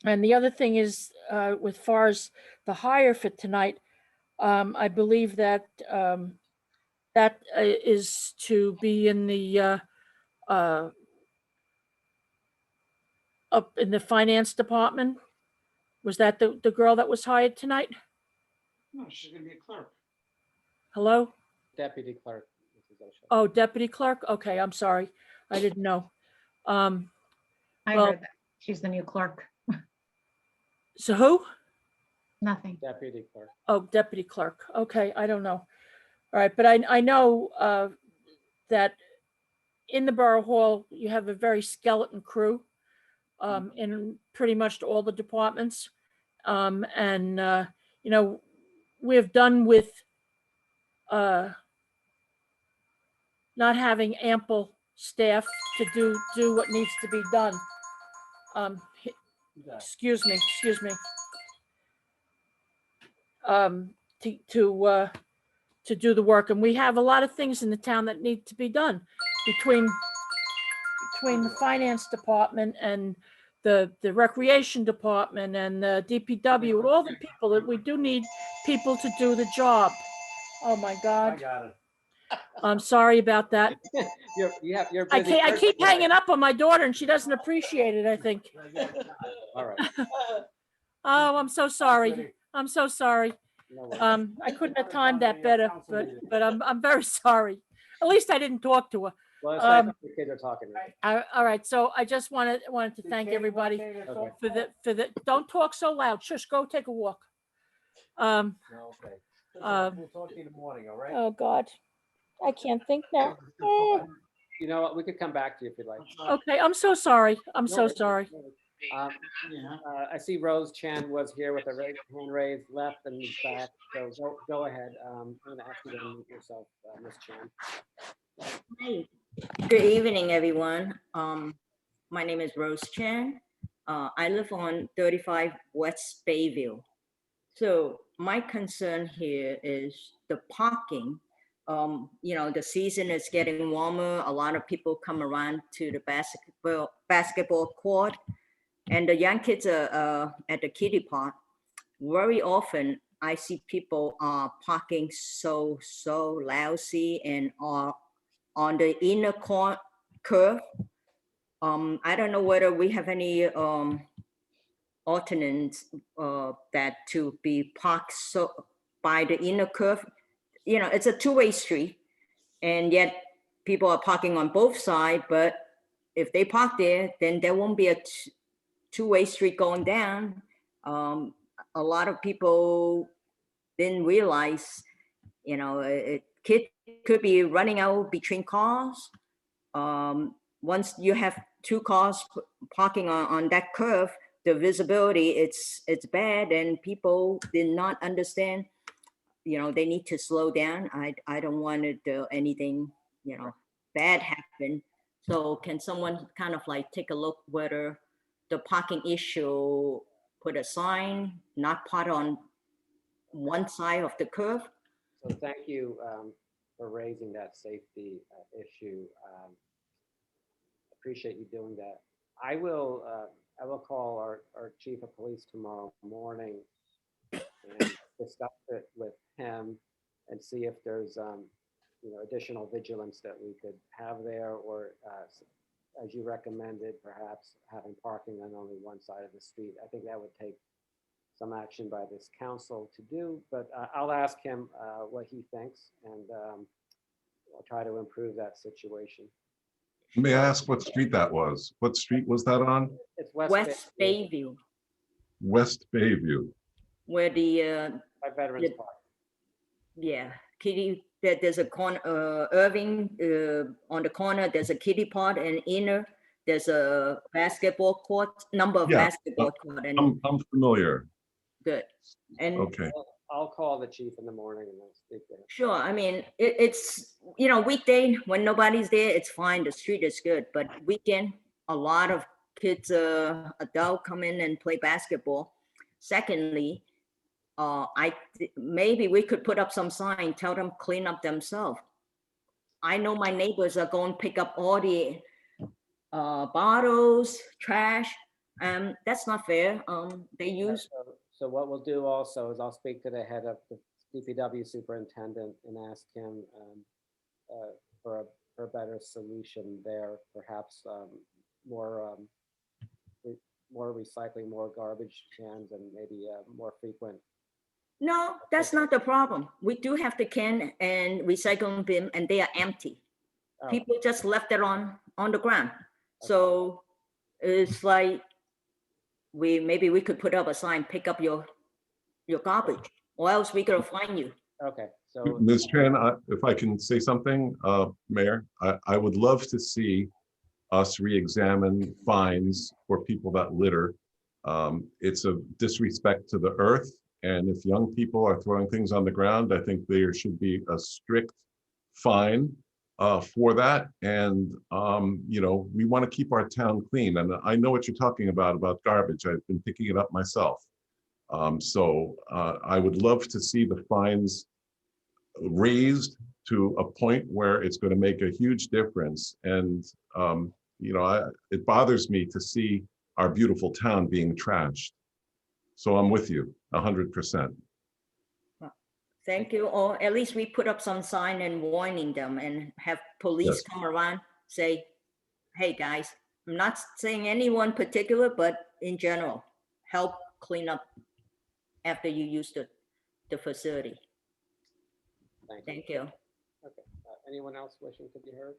the other thing is, with far as the hire for tonight, I believe that that is to be in the up in the finance department. Was that the girl that was hired tonight? No, she's gonna be a clerk. Hello? Deputy Clerk. Mrs. O'Shea. Oh, deputy clerk? Okay, I'm sorry. I didn't know. I Well- heard that. She's the new clerk. So who? Nothing. Deputy Clerk. Oh, deputy clerk. Okay, I don't know. All right, but I know that in the Borough Hall, you have a very skeleton crew in pretty much all the departments. And you know, we've done with not having ample staff to do what needs to be done. Excuse me. To do the work, and we have a lot of things in the town that need to be done between the finance department and the recreation department and the DPW, and all the people that we do need people to do the job. Oh my God. got it. I'm sorry about that. You're I busy. can't, I person, keep right? hanging up on my daughter and she doesn't appreciate it, I think. All right. Oh, I'm so sorry. I'm so sorry. No worries. I couldn't have timed that better, but I'm very sorry. At least I didn't talk to her. Well, it's nice Um, when the kids are talking. Right? All right, so I just wanted to thank everybody Okay. for the, don't talk so loud. Shush, go take a walk. Okay. We'll talk to you in the morning, all right? Oh, God. I can't think now. You know what? We could come back to you if you'd like. Okay, I'm so sorry. I'm No so worries, sorry. no worries. I see Rose Chan was here with a hand raised, left and back. So go ahead. I'm going to ask you to unmute yourself, Ms. Chan. Hi, good evening, everyone. My name is Rose Chan. I live on 35 West Bayview. So my concern here is the parking. The season is getting warmer. A lot of people come around to the basketball court, and the young kids are at the kiddie park. Very often, I see people parking so lousy and are on the inner curve. I don't know whether we have any ordinance that to be parked so by the inner curve. It's a two-way street, and yet people are parking on both sides. But if they park there, then there won't be a two-way street going down. A lot of people didn't realize, kid could be running out between cars. Once you have two cars parking on that curve, the visibility it's bad, and people did not understand. They need to slow down. I don't want anything bad happen. So can someone kind of like take a look whether the parking issue, put a sign, not park on one side of the curve? So thank you for raising that safety issue. Appreciate you doing that. I will call our chief of police tomorrow morning and discuss it with him and see if there's additional vigilance that we could have there, or as you recommended, perhaps having parking on only one side of the street. I think that would take some action by this council to do, but I'll ask him what he thinks, and I'll try to improve that situation. May I ask what street that was? What street was that on? It's West Bayview, West Bayview. where the by Veterans the- Park. yeah, kiddie, there's a corner, Irving, on the corner, there's a kiddie park, and inner, there's a basketball court, number of Yeah, basketball court, and I'm familiar. good. And Okay. I'll call the chief in the morning and I'll speak to him. sure, I mean, it's, weekday, when nobody's there, it's fine, the street is good, but weekend, a lot of kids, adult come in and play basketball. Secondly, maybe we could put up some sign, tell them clean up themselves. I know my neighbors are going to pick up all the bottles, trash, and that's not fair. They use. So what we'll do also is I'll speak to the head of the DPW superintendent and ask him for a better solution there, perhaps more recycling, more garbage cans, and maybe more frequent. No, that's not the problem. We do have the can and recycling bin, and they are empty. Oh. People just left it on the ground. So it's like maybe we could put up a sign, pick up your garbage, or else we gotta fine you. Okay, so Ms. Chan, if I can say something, Mayor, I would love to see us re-examine fines for people that litter. It's a disrespect to the earth. And if young people are throwing things on the ground, I think there should be a strict fine for that. And, we want to keep our town clean. And I know what you're talking about garbage. I've been picking it up myself. So I would love to see the fines raised to a point where it's going to make a huge difference. And, it bothers me to see our beautiful town being trashed. So I'm with you 100%. Thank you. Or at least we put up some sign and warning them and have police Yes. come around, say, hey, guys, I'm not saying anyone particular, but in general, help clean up after you use the facility. Thank you. Thank you. Okay. Anyone else wishing to be heard?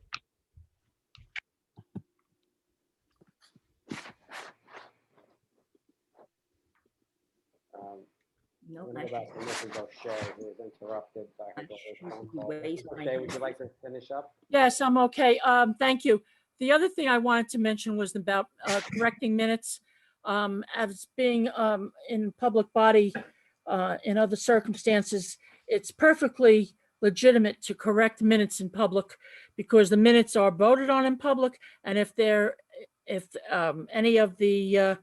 No, I'm gonna go back to Mrs. O'Shea, who was interrupted by her daughter's phone call. raised Mrs. my O'Shea, would you hand. like to finish up? Yes, I'm okay. Thank you. The other thing I wanted to mention was about correcting minutes. As being in public body in other circumstances, it's perfectly legitimate to correct minutes in public because the minutes are voted on in public. And if any of the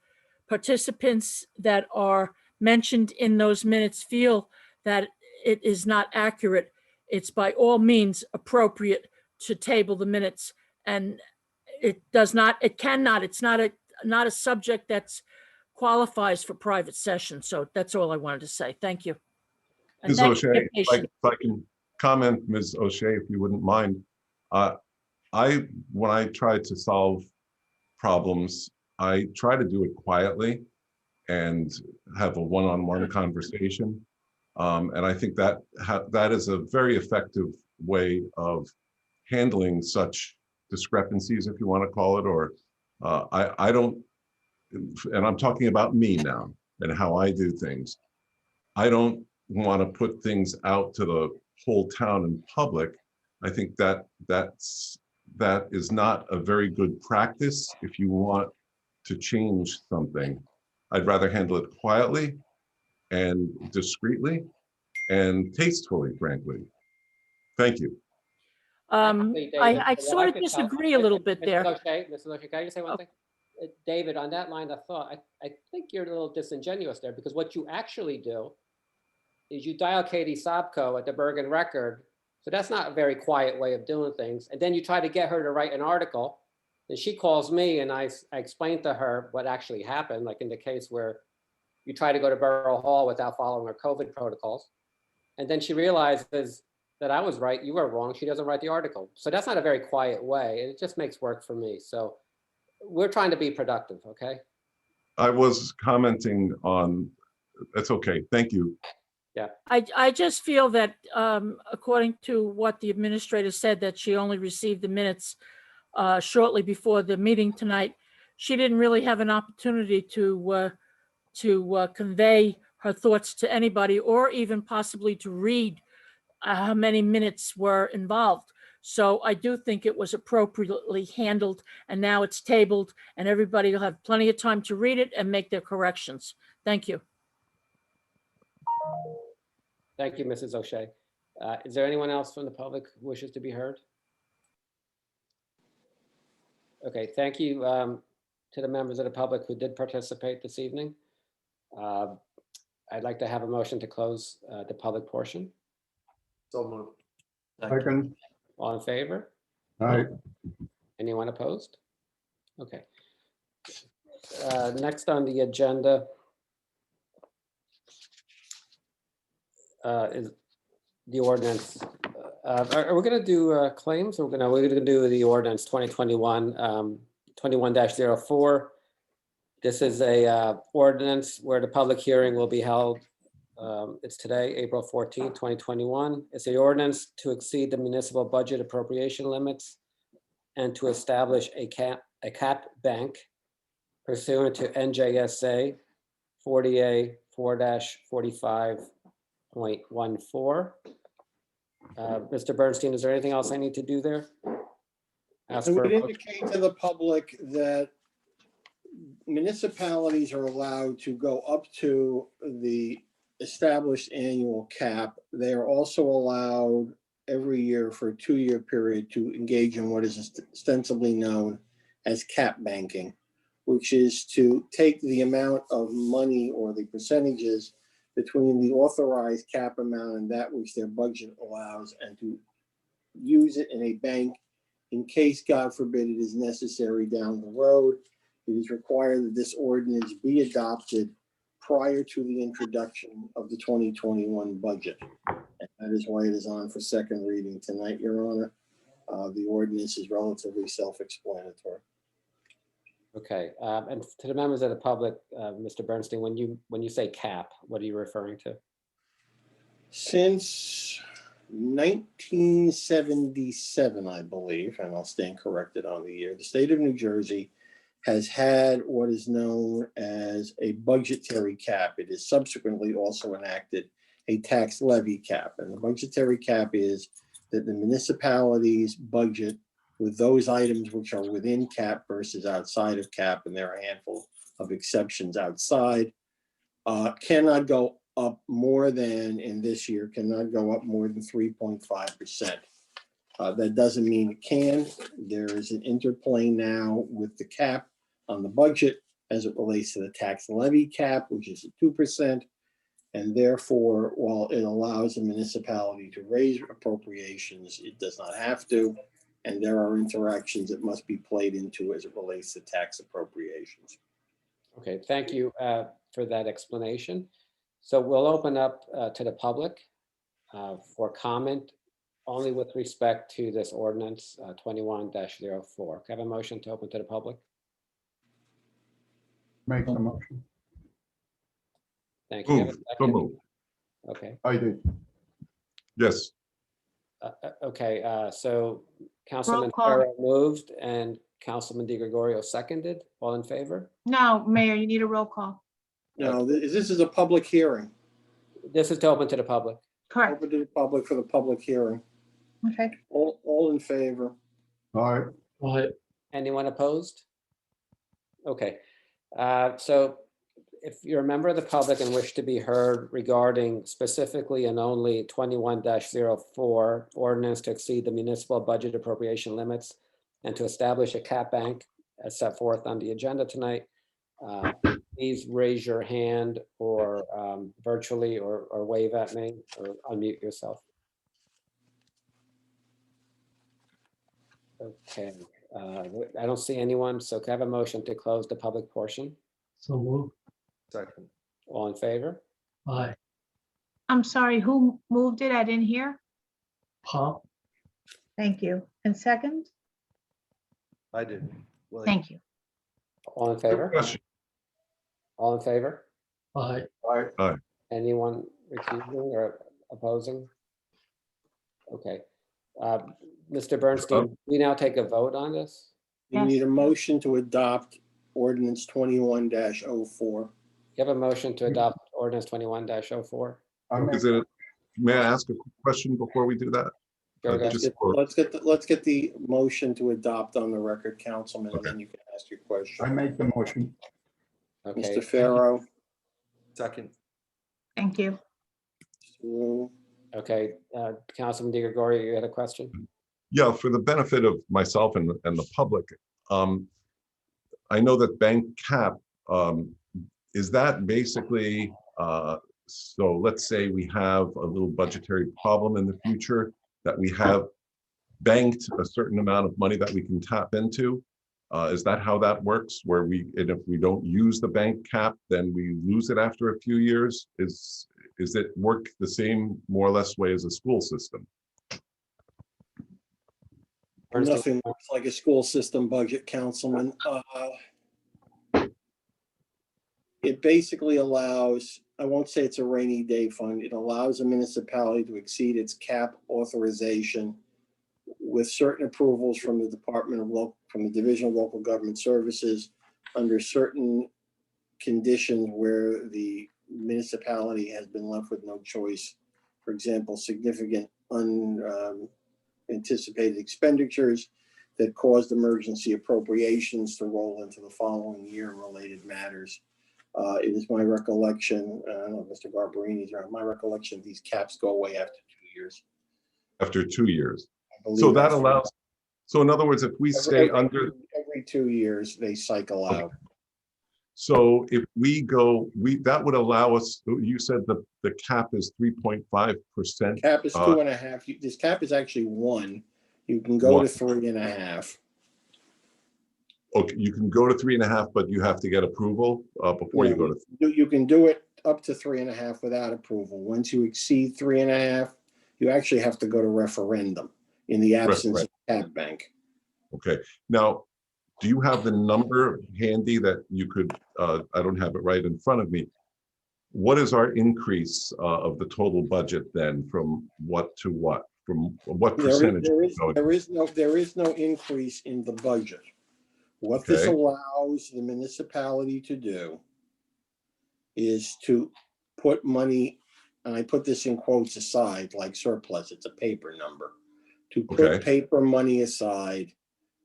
participants that are mentioned in those minutes feel that it is not accurate, it's by all means appropriate to table the minutes. And it's not a subject that's qualifies for private session. So that's all I wanted to say. Thank you. And Ms. thank you for O'Shea, your if patience. I can comment, Ms. O'Shea, if you wouldn't mind. When I try to solve problems, I try to do it quietly and have a one-on-one conversation. And I think that that is a very effective way of handling such discrepancies, if you want to call it, or I don't, and I'm talking about me now and how I do things. I don't want to put things out to the whole town in public. I think that is not a very good practice if you want to change something. I'd rather handle it quietly and discreetly and tastefully, frankly. Thank you. Actually, David, I what sort of could tell- disagree a little bit there. Mrs. O'Shea, can I just say one Oh. thing? David, on that line of thought, I think you're a little disingenuous there because what you actually do is you dial Katie Sobko at the Bergen Record. So that's not a very quiet way of doing things. And then you try to get her to write an article. And she calls me and I explain to her what actually happened, like in the case where you try to go to Borough Hall without following her COVID protocols. And then she realizes that I was right, you were wrong, she doesn't write the article. So that's not a very quiet way. It just makes work for me. So we're trying to be productive, okay? I was commenting on, that's okay, thank you. I just feel that according to what the administrator said, that she only received the minutes shortly before the meeting tonight. She didn't really have an opportunity to convey her thoughts to anybody or even possibly to read how many minutes were involved. So I do think it was appropriately handled, and now it's tabled and everybody will have plenty of time to read it and make their corrections. Thank you. Thank you, Mrs. O'Shea. Is there anyone else from the public who wishes to be heard? Okay, thank you to the members of the public who did participate this evening. I'd like to have a motion to close the public portion. So moved. Second. All in favor? Aye. Anyone opposed? Okay. Next on the agenda is the ordinance. Are we going to do claims? Or we're going to do the ordinance 2021 21-04. This is a ordinance where the public hearing will be held. It's today, April 14, 2021. It's the ordinance to exceed the municipal budget appropriation limits and to establish a cap bank pursuant to NJSA 40A4-45.14. Mr. Bernstein, is there anything else I need to do there? Ask I for a would motion. indicate to the public that municipalities are allowed to go up to the established annual cap. They are also allowed every year for a 2-year period to engage in what is ostensibly known as cap banking, which is to take the amount of money or the percentages between the authorized cap amount and that which their budget allows and to use it in a bank in case, God forbid, it is necessary down the road. It is required that this ordinance be adopted prior to the introduction of the 2021 budget. That is why it is on for second reading tonight, Your Honor. The ordinance is relatively self-explanatory. Okay, and to the members of the public, Mr. Bernstein, when you say cap, what are you referring to? Since 1977, I believe, and I'll stand corrected on the year, the state of New Jersey has had what is known as a budgetary cap. It is subsequently also enacted a tax levy cap. And the budgetary cap is that the municipalities budget with those items which are within cap versus outside of cap, and there are a handful of exceptions outside, cannot go up more than, in this year, cannot go up more than 3.5%. That doesn't mean it can. There is an interplay now with the cap on the budget as it relates to the tax levy cap, which is at 2%. And therefore, while it allows a municipality to raise appropriations, it does not have to. And there are interactions that must be played into as it relates to tax appropriations. Okay, thank you for that explanation. So we'll open up to the public for comment only with respect to this ordinance 21-04. Can I have a motion to open to the public? Make the motion. Thank you. Have a So second? moved. Okay, I did. Yes, okay, so Councilman call. Farrow moved and Councilman Di Gregorio seconded. All in favor? No, Mayor, you need a roll call. Now, this is a public hearing. This is to open to the public. Correct. Open to the public for the public hearing. Okay. All in favor? All right. Anyone opposed? Okay, so if you're a member of the public and wish to be heard regarding specifically and only 21-04 ordinance to exceed the municipal budget appropriation limits and to establish a cap bank as set forth on the agenda tonight, please raise your hand or virtually or wave at me or unmute yourself. Okay, I don't see anyone, so can I have a motion to close the public portion? So move. Second. All in favor? Aye. I'm sorry, who moved it? I didn't hear. Paul. Thank you. And second? I did. William. Thank you. All in good favor? question. All in favor? Aye. Anyone recusing or opposing? Okay. Mr. Bernstein, we now take a vote on this? You Yes. need a motion to adopt ordinance 21-04. You have a motion to adopt ordinance 21-04? Is it, may I ask a question before we do that? Go ahead. Just for- Let's get the motion to adopt on the record, Councilman, and Okay. then you can ask your question. I make the motion. Okay, Mr. Farrow. Second. Thank you. Mr. Wu, okay. Councilman Di Gregorio, you had a question? Yeah, for the benefit of myself and the public, I know that bank cap, is that basically, so let's say we have a little budgetary problem in the future, that we have banked a certain amount of money that we can tap into? Is that how that works, where and if we don't use the bank cap, then we lose it after a few years? Is it work the same, more or less, way as a school system? Bernstein? Nothing looks like a school system budget, Councilman. It basically allows, I won't say it's a rainy day fund, it allows a municipality to exceed its cap authorization with certain approvals from the from the Division of Local Government Services under certain conditions where the municipality has been left with no choice. For example, significant unanticipated expenditures that caused emergency appropriations to roll into the following year and related matters. It is my recollection, I don't know if Mr. Barberini's around, my recollection, these caps go away after 2 years. After 2 years? I believe So that that's- allows, so in other words, if we stay under, Every 2 years, they cycle out. so if we go, that would allow us, you said the cap is 3.5%. Cap is 2.5. This cap is actually 1. You can go to 3.5. Okay, you can go to 3.5, but you have to get approval before you go to. You can do it up to 3.5 without approval. Once you exceed 3.5, You actually have to go to referendum in the absence of cap bank. Okay, now, do you have the number handy that you could, I don't have it right in front of me. What is our increase of the total budget then from what to what? From what percentage? There is no increase in the budget. What this Okay. allows the municipality to do is to put money, and I put this in quotes aside, like surplus, it's a paper number, to put Okay. paper money aside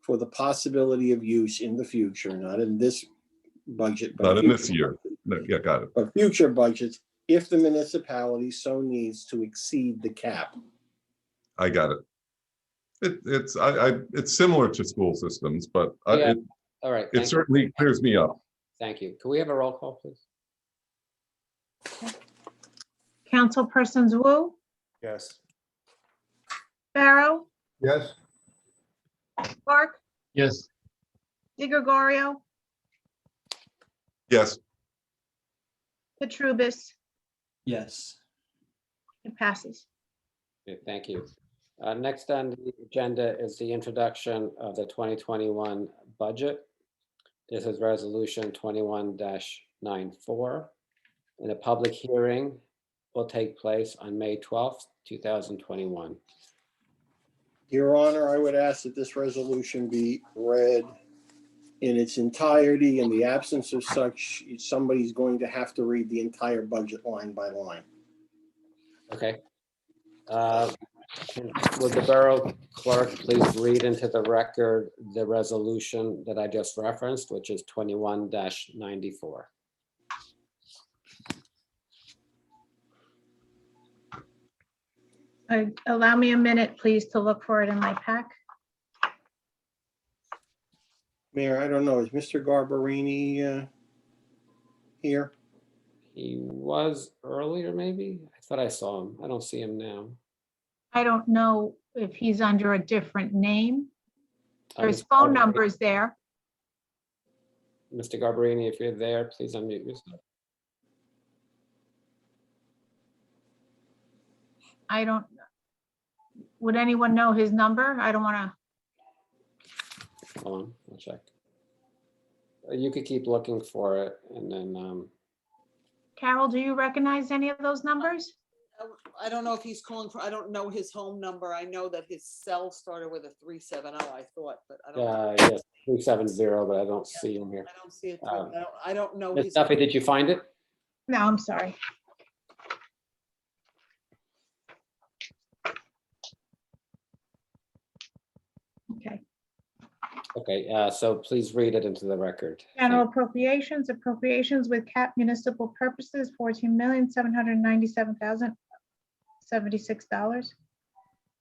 for the possibility of use in the future, not in this budget, but Not in this future year. No, yeah, got it. but future budgets, if the municipality so needs to exceed the cap. I got it. It's similar to school systems, but Yeah. All right. it thank you. certainly clears me up. Thank you. Can we have a roll call, please? Councilpersons Wu, Yes. Pharaoh, Yes. Clark, Yes. De Gregorio, Yes, Petrubis. Yes. It passes. Okay, thank you. Next on the agenda is the introduction of the 2021 budget. This is resolution 21-94. And a public hearing will take place on May 12th, 2021. Your Honor, I would ask that this resolution be read in its entirety. In the absence of such, somebody's going to have to read the entire budget line by line. Okay. Would the borough clerk please read into the record the resolution that I just referenced, which is 21-94? Allow me a minute, please, to look for it in my pack. Mayor, I don't know, is Mr. Garbarini here? He was earlier, maybe? I thought I saw him. I don't see him now. I don't know if he's under a different name. His Mr. phone Garbarini- number is there. Mr. Garbarini, if you're there, please unmute yourself. I don't, would anyone know his number? I don't want to, Hold on, I'll check. You could keep looking for it and then, Carol, do you recognize any of those numbers? I don't know if he's calling for, I don't know his home number. I know that his cell started with a 370, I thought, but I don't. yes, 370, but I don't see him here. I don't see it. Um, I don't know. Ms. his- Duffy, did you find it? No, I'm sorry. Okay. Okay, so please read it into the record. General appropriations with cap municipal purposes, $14,797,076.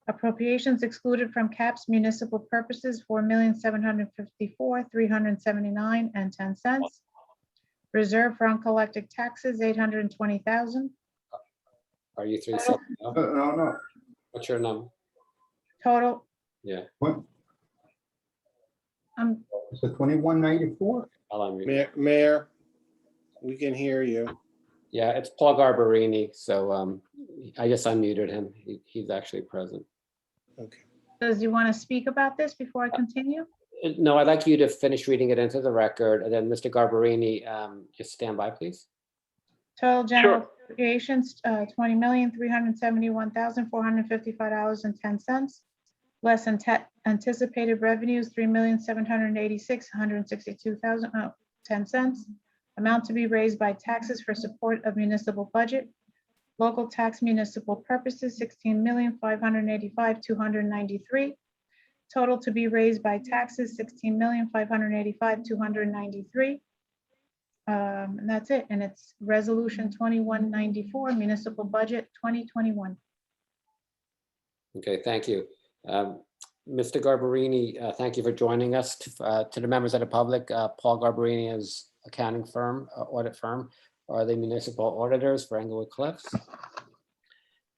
Appropriations excluded from caps municipal purposes, $4,754,379.10. Reserve for uncollected taxes, $820,000. Are you 370? No. What's your number? Total, Yeah, Is it 2194? I'll unmute. Mayor, we can hear you. Yeah, it's Paul Garbarini, so I just unmuted him. He's actually present. Okay. does you want to speak about this before I continue? No, I'd like you to finish reading it into the record, and then Mr. Garbarini, just stand by, please. Total general appropriations, $20,371,455.10. Less than anticipated revenues, $3,786,162.10. Amount to be raised by taxes for support of municipal budget. Local tax municipal purposes, $16,585,293. Total to be raised by taxes, $16,585,293. And that's it. And it's resolution 2194, municipal budget 2021. Okay, thank you. Mr. Garbarini, thank you for joining us. To the members of the public, Paul Garbarini is accounting firm, audit firm, are the municipal auditors for Englewood Cliffs.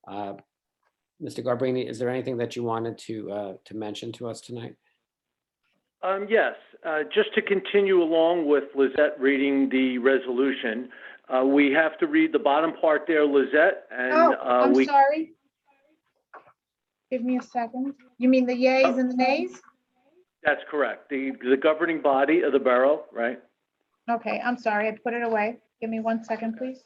Mr. Garbarini, is there anything that you wanted to mention to us tonight? Yes, just to continue along with Lizette reading the resolution, we have to read the bottom part there, Lizette, and Oh, I'm sorry. Give me a second. You mean the yays and the nays? That's correct. The governing body of the borough, right? Okay, I'm sorry, I put it away. Give me 1 second, please.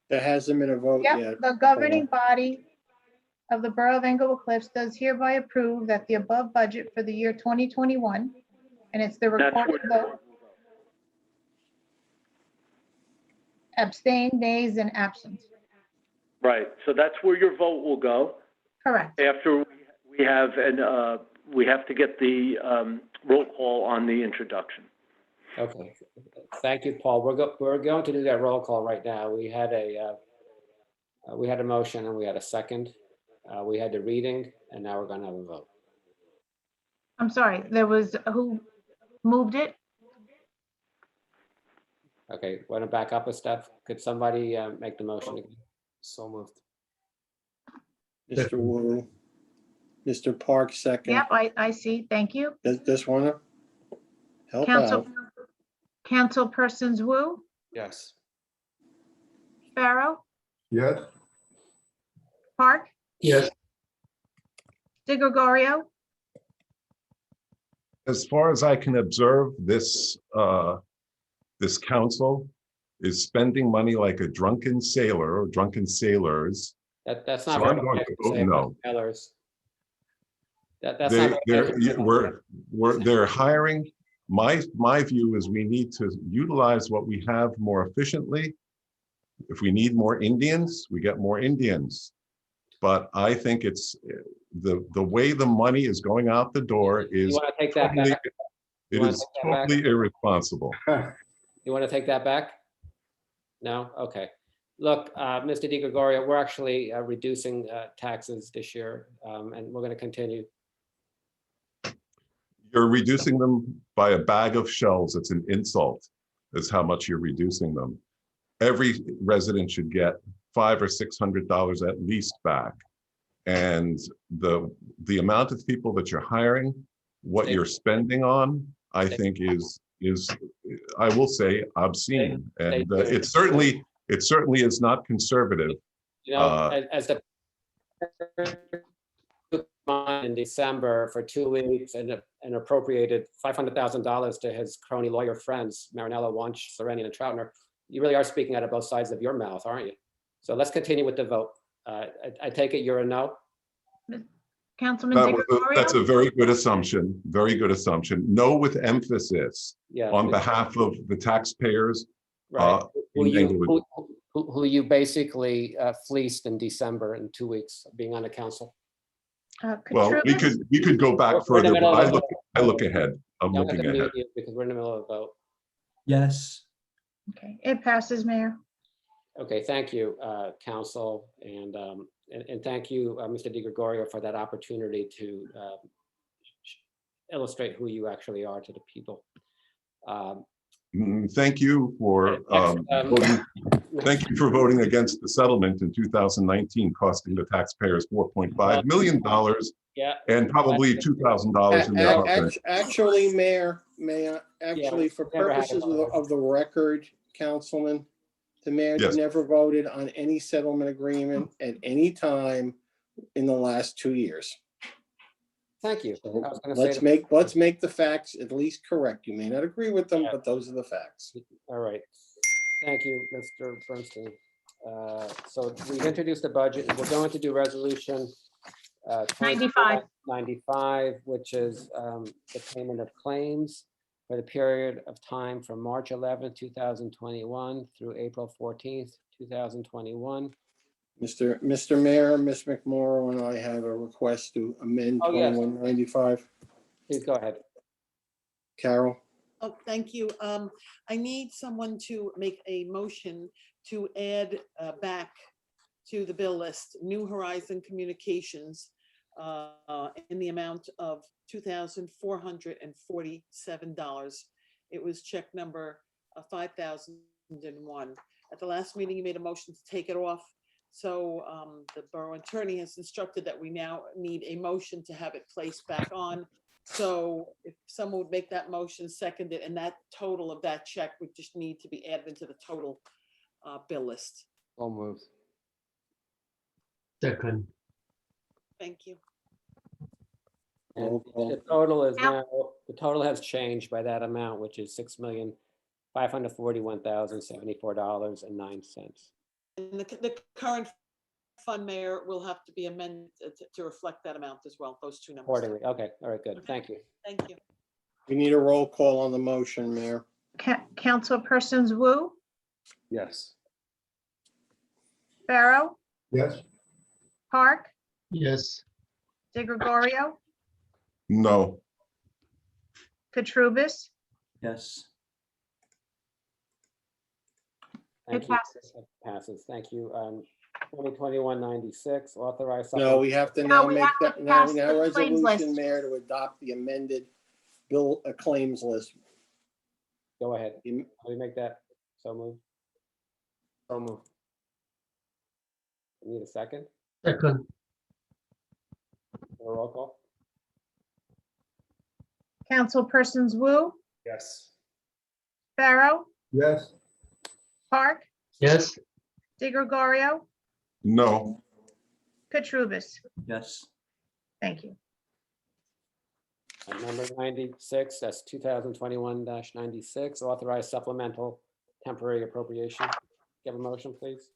There hasn't been a vote yet. Yep, the governing body of the Borough of Englewood Cliffs does hereby approve that the above budget for the year 2021, and it's the That's recorded where, vote, abstain, nays, and absent. right. So that's where your vote will go. Correct. After we have, we have to get the roll call on the introduction. Okay, thank you, Paul. We're going to do that roll call right now. We had a motion and we had a second. We had the reading and now we're gonna have a vote. I'm sorry, there was, who moved it? Okay, want to back up a step? Could somebody make the motion again? So moved. Mr. Wu. Mr. Park, second. Yep, I see, thank you. Just want to help Council, out. Councilpersons Wu, Yes. Pharaoh, Yes. Park, Yes. De Gregorio, As far as I can observe, this council is spending money like a drunken sailor or drunken sailors. That's So not. I'm what going I to have vote say about no. Sellers. That's They, not. what I have to say about they're hiring. My view is we need to utilize what we have more efficiently. If we need more Indians, we get more Indians. But I think it's the way the money is going out the door You is want to take that totally, back? it wanna is take that back? totally irresponsible. You want to take that back? No? Okay. Look, Mr. Di Gregorio, we're actually reducing taxes this year, and we're going to continue. You're reducing them by a bag of shells. It's an insult, is how much you're reducing them. Every resident should get $500 or $600 at least back. And the amount of people that you're hiring, what you're spending on, I think is I will say obscene. And it certainly is not conservative. You know, as the in December for 2 weeks and appropriated $500,000 to his crony lawyer friends, Marinello, Wunsch, Serenian, and Troutner, you really are speaking out of both sides of your mouth, aren't you? So let's continue with the vote. I take it you're a no? Councilman De That's a Gregorio, very good assumption, very good assumption. No with emphasis Yeah. on behalf of the taxpayers. Right. in Englewood. Who you basically fleeced in December in 2 weeks of being on the council. Well, we could go back We're in the further, middle but of I look ahead. I'm Yeah, I'm looking gonna ahead. mute you because we're in the middle of a vote. Yes. okay, it passes, Mayor. Okay, thank you, council, and thank you, Mr. Di Gregorio, for that opportunity to illustrate who you actually are to the people. Thank you for voting. Thank you for voting against the settlement in 2019, costing the taxpayers $4.5 million Yeah. and probably $2,000 in their pocket. Actually, Mayor, actually, for never had a purposes vote. of the record, Councilman, the mayor Yes. never voted on any settlement agreement at any time in the last 2 years. Thank you. I was gonna say Let's make the facts at least correct. You may not agree with them, Yeah. but those are the facts. All right. Thank you, Mr. Bernstein. So we've introduced the budget. We're going to do resolution 95, which is the payment of claims for the period of time from March 11th, 2021 through April 14th, 2021. Mr. Mayor, Ms. McMorro and I have a request to amend Oh, yes. 2195. Please go ahead. Carol? Oh, thank you. I need someone to make a motion to add back to the bill list, New Horizon Communications in the amount of $2,447. It was check number 5001. At the last meeting, you made a motion to take it off. So the borough attorney has instructed that we now need a motion to have it placed back on. So if someone would make that motion, second it, and that total of that check would just need to be added into the total bill list. All moved. Second. Thank you. And Roll call. the total is now, the total has changed by that amount, which is $6,541,074.09. And the current fund, Mayor, will have to be amended to reflect that amount as well, those two numbers. Accordingly, okay, all right, good, thank you. Thank you. We need a roll call on the motion, Mayor. Councilpersons Wu, Yes. Pharaoh, Yes. Park, Yes. De Gregorio, No, Katrubis. Yes. Thank It you. passes. It passes, thank you. 2021-96, authorized. No, we have to No, now we make have to that, now pass the claims resolution, list. Mayor, to adopt the amended bill claims list. Go ahead, You- can we make that so moved? So moved. Need a second? Second. A roll call? Councilpersons Wu, Yes. Pharaoh, Yes. Park, Yes. De Gregorio, no, Katrubis. Yes. Thank you. Number 96, that's 2021-96, authorized supplemental temporary appropriation. Give a motion, please.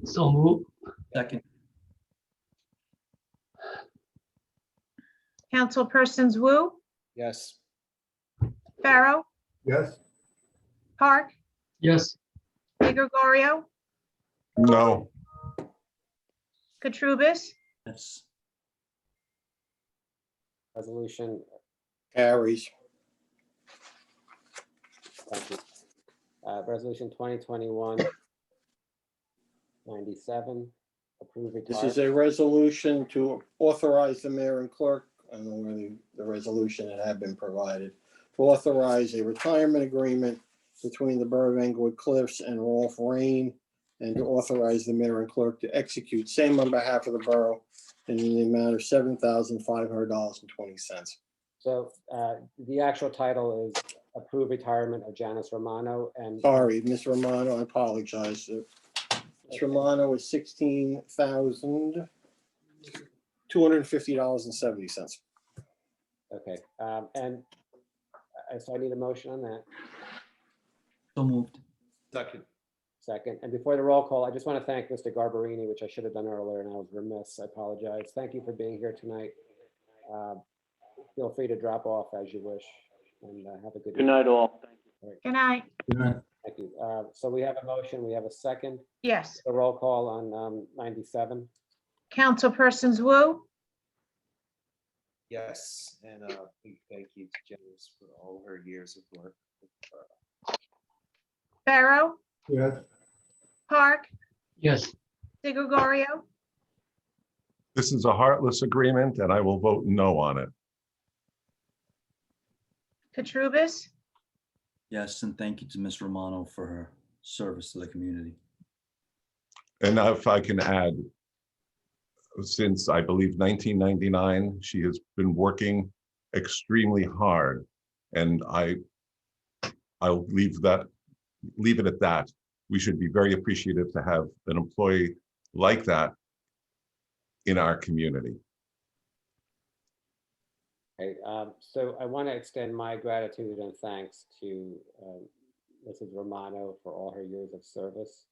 So move. Second. Councilpersons Wu, Yes. Pharaoh, Yes. Park, Yes. De Gregorio, no, Katrubis. Yes. Resolution, Carries. thank you. Resolution 2021-97, approve This retirement. is a resolution to authorize the mayor and clerk, I don't know where the resolution that had been provided, to authorize a retirement agreement between the Borough of Englewood Cliffs and Rolf Rain, and to authorize the mayor and clerk to execute same on behalf of the borough in the amount of $7,500.20. So the actual title is approve retirement of Janice Romano and. Sorry, Ms. Romano, I apologize. Ms. Romano is $16,250.70. Okay, and so I need a motion on that. So moved. Second. Second, and before the roll call, I just want to thank Mr. Garbarini, which I should have done earlier, and I was remiss. I apologize. Thank you for being here tonight. Feel free to drop off as you wish, and have a good. Good night, all. Thank you. Good night. Thank you. So we have a motion, we have a second. Yes. The roll call on 97. Councilpersons Wu, Yes, and big thank you to Janice for all her years of work. Pharaoh, Yes. Park, Yes. De Gregorio, this is a heartless agreement and I will vote no on it. Katrubis. Yes, and thank you to Ms. Romano for her service to the community. And now if I can add, since I believe 1999, she has been working extremely hard. And I'll leave it at that. We should be very appreciative to have an employee like that in our community. Okay, so I want to extend my gratitude and thanks to Mrs. Romano for all her years of service.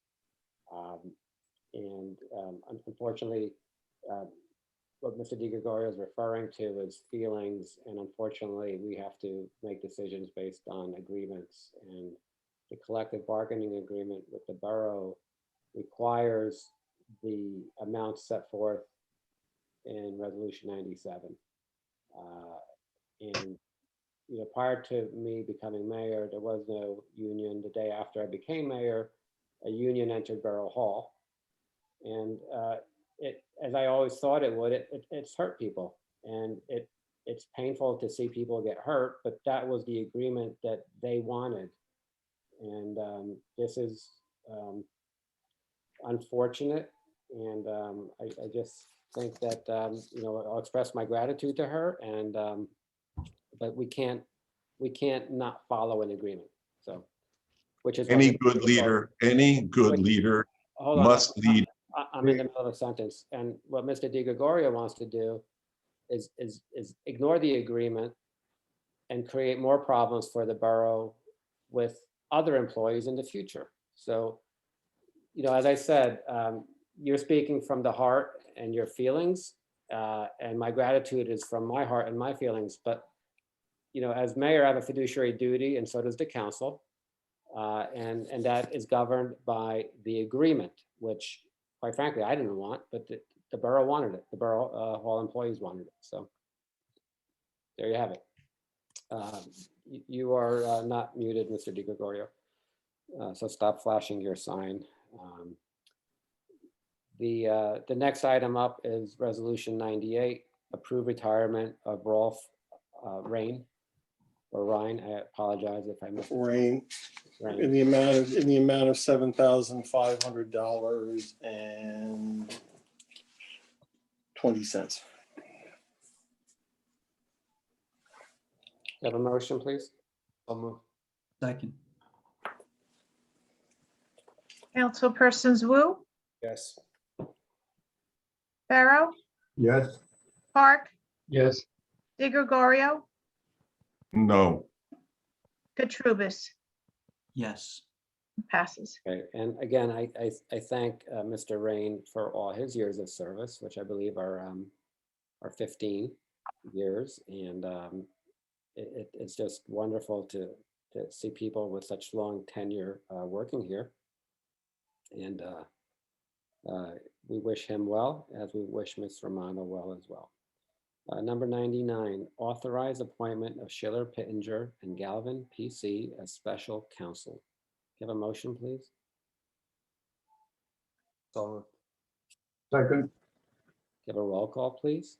Unfortunately, what Mr. Di Gregorio is referring to is feelings, and unfortunately, we have to make decisions based on agreements. And the collective bargaining agreement with the borough requires the amounts set forth in Resolution 97. And prior to me becoming mayor, there was no union. The day after I became mayor, a union entered Borough Hall, and as I always thought it would, it's hurt people, and it's painful to see people get hurt. But that was the agreement that they wanted, and this is unfortunate. And I just think that I'll express my gratitude to her, and but we can't not follow an agreement. So, which is Any good leader Wait, must lead. I'm in the middle of a sentence, and what Mr. Di Gregorio wants to do is ignore the agreement and create more problems for the borough with other employees in the future. So, as I said, you're speaking from the heart and your feelings, and my gratitude is from my heart and my feelings. But, as mayor, I have a fiduciary duty, and so does the council. And that is governed by the agreement, which, quite frankly, I didn't want, but the borough wanted it. The borough hall employees wanted it. So there you have it. You are not muted, Mr. Di Gregorio. So stop flashing your sign. The next item up is Resolution 98, approve retirement of Rolf Rain, or Ryan. I apologize if I missed. Rain, Rain. in the amount of $7,500.20. Have a motion, please? Second. Councilpersons Wu, Yes. Pharaoh, Yes. Park, Yes. Di Gregorio, No, Katrubis. Yes. Passes. Okay, and again, I thank Mr. Rain for all his years of service, which I believe are 15 years, and it's just wonderful to see people with such long tenure working here, and we wish him well, as we wish Ms. Romano well as well. Number 99, authorize appointment of Schiller Pittenger and Galvin PC as special counsel. Give a motion, please. Second. Give a roll call, please.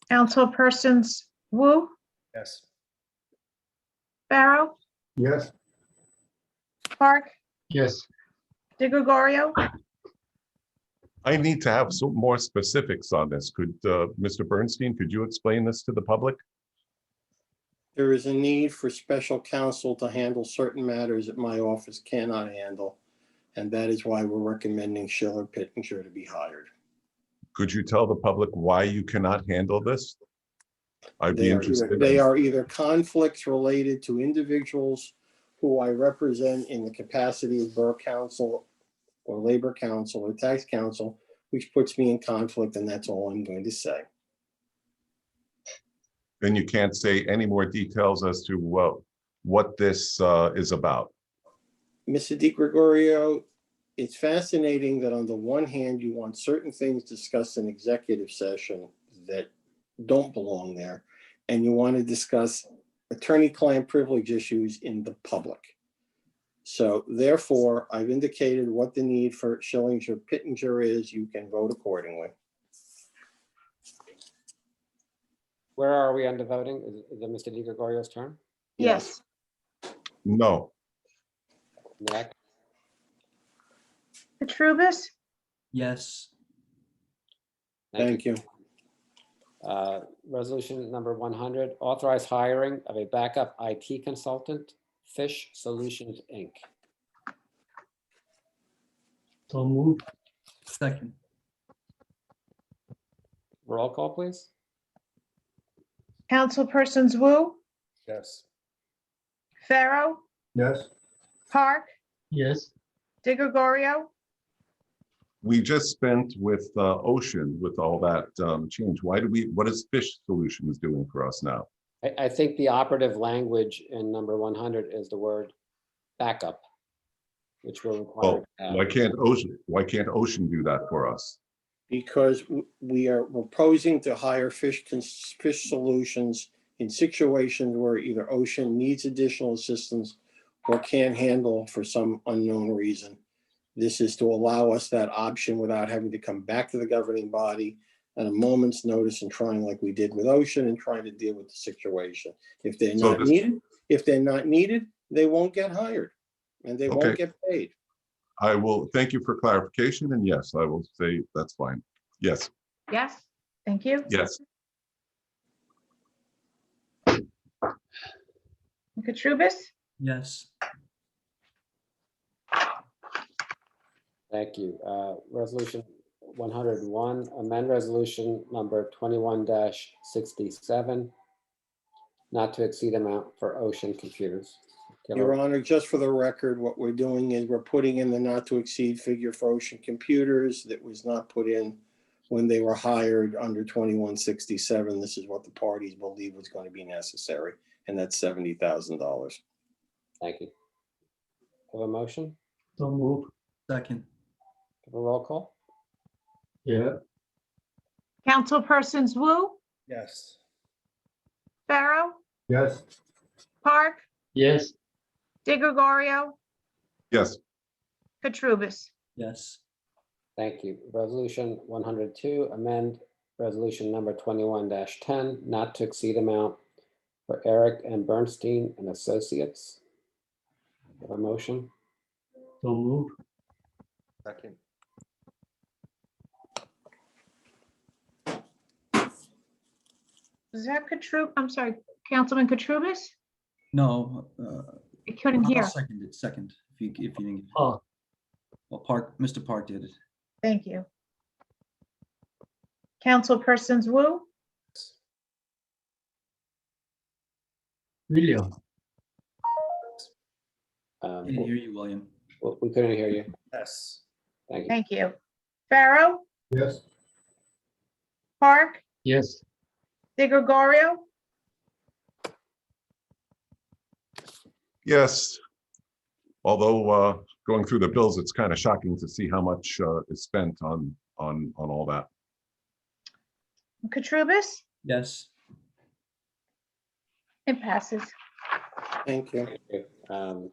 Councilpersons Wu, Yes. Pharaoh, Yes. Park, Yes. Di Gregorio, I need to have some more specifics on this. Could, Mr. Bernstein, could you explain this to the public? There is a need for special counsel to handle certain matters that my office cannot handle. And that is why we're recommending Schiller Pittenger to be hired. Could you tell the public why you cannot handle this? I'd be interested. They are either conflicts related to individuals who I represent in the capacity of borough council or labor council or tax council, which puts me in conflict, and that's all I'm going to say. Then you can't say any more details as to what this is about. Mr. Di Gregorio, it's fascinating that on the one hand, you want certain things discussed in executive session that don't belong there, and you want to discuss attorney-client privilege issues in the public. So therefore, I've indicated what the need for Schillinger Pittenger is. You can vote accordingly. Where are we on the voting? Is it Mr. Di Gregorio's turn? yes. No, Next. Katrubis, Yes. Thank you. Resolution number 100, authorize hiring of a backup IT consultant, Fish Solutions, Inc. So moved. Second. Roll call, please. Councilpersons Wu, Yes. Pharaoh, Yes. Park, Yes. Di Gregorio, we just spent with Ocean with all that change. What is Fish Solutions doing for us now? I think the operative language in number 100 is the word backup, which will require. Well, why can't Ocean do that for us? Because we are proposing to hire Fish Solutions in situations where either Ocean needs additional assistance or can't handle for some unknown reason. This is to allow us that option without having to come back to the governing body at a moment's notice and trying like we did with Ocean and trying to deal with the situation. If they're not needed, they won't get hired and they won't get paid. I will thank you for clarification, and yes, I will say that's fine. Yes, yes. Thank you. yes, Katrubis, Yes. Thank you. Resolution 101, amend resolution number 21-67, not to exceed amount for Ocean Computers. Can I- Your Honor, just for the record, what we're doing is we're putting in the not to exceed figure for Ocean Computers that was not put in when they were hired under 2167. This is what the parties believe was going to be necessary, and that's $70,000. Thank you. Have a motion? So move. Second. Have a roll call? Yeah. Councilpersons Wu, Yes. Pharaoh, Yes. Park, Yes. De Gregorio, Yes, Katrubis. Yes. Thank you. Resolution 102, amend resolution number 21-10, not to exceed amount for Eric and Bernstein and Associates. Have a motion? So move. Second. Is that I'm sorry, Councilman Katrubis? No. I couldn't I'll hear. second it. Second, if you didn't. Oh. Well, Mr. Park did it. Thank you. Councilpersons Wu, William. Um, Didn't hear you, William. We couldn't hear you. Yes. Thank you. thank you. Pharaoh, Yes. Park, Yes. De Gregorio, yes. Although going through the bills, it's kind of shocking to see how much is spent on all that. Katrubis. Yes. It passes. Thank you. Thank you.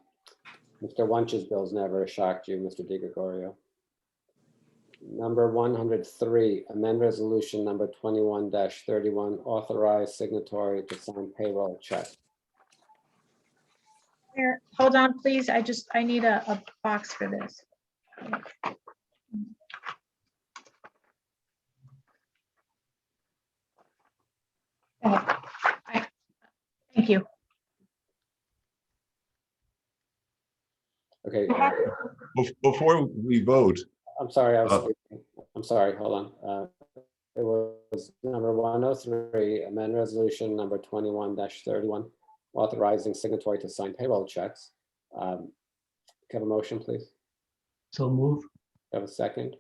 Mr. Wunsch's bills never shocked you, Mr. De Gregorio. Number 103, amend resolution number 21-31, authorize signatory to sign payroll check. Here, hold on, please. I need a box for this. Thank you. Okay, Before we vote, I'm sorry, I'm sorry, hold on. It was number 103, amend resolution number 21-31, authorizing signatory to sign payroll checks. Can I have a motion, please? So move. Have a second?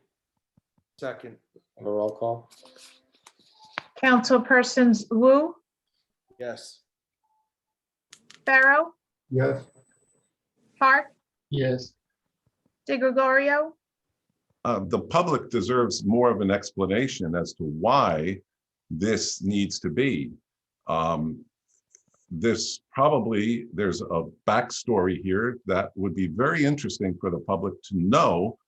Second. Have a roll call? Councilpersons Wu, Yes. Pharaoh, Yes. Park, Yes. De Gregorio, the public deserves more of an explanation as to why this needs to be. There's a backstory here that would be very interesting for the public to know.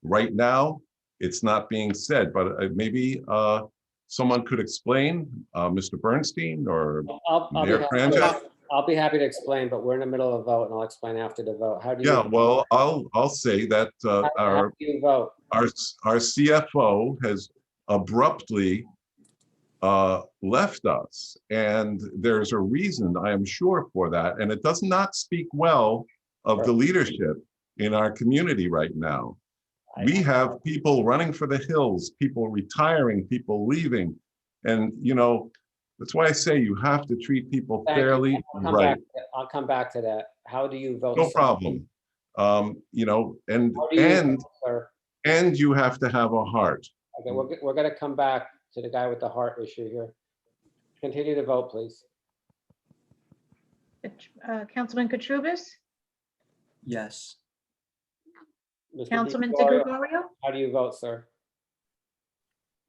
Right now, it's not being said, but maybe someone could explain, Mr. Bernstein or Mayor Kranjak. I'll be happy to explain, but we're in the middle of a vote and I'll explain after the vote. How do you? Yeah, well, I'll say that how do you vote? our CFO has abruptly left us, and there's a reason, I am sure, for that, and it does not speak well of the leadership in our community right now. We have people running for the hills, people retiring, people leaving, and that's why I say you have to treat people fairly, right? I'll come back to that. How do you vote? No sir? problem. And you have to have a heart. Okay, we're going to come back to the guy with the heart issue here. Continue to vote, please. Councilman Katrubis, Yes. Mr. Councilman De Gregorio. How do you vote, sir?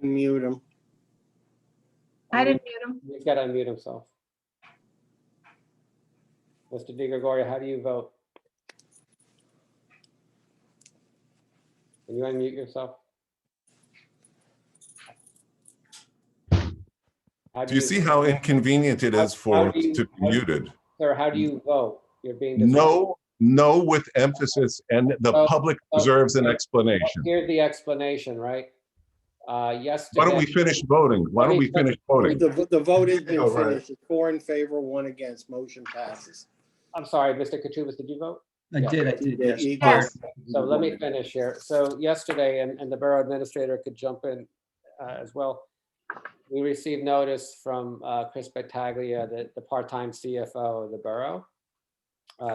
Mute him. I didn't mute him. He's got to unmute himself. Mr. De Gregorio, how do you vote? Can you unmute yourself? Do you see how inconvenient it is to be muted? Sir, how do you vote? You're being No with emphasis, and the public deserves an explanation. Here's the explanation, right? Yes. Why don't we finish voting? Why don't we finish voting? The vote has been Oh, right. finished. It's 4 in favor, 1 against. Motion passes. I'm sorry, Mr. Katrubis, did you vote? I Yeah. did, I did. Yes. Yes. Yes. So let me finish here. So yesterday, and the borough administrator could jump in as well. We received notice from Chris Battaglia, the part-time CFO of the borough,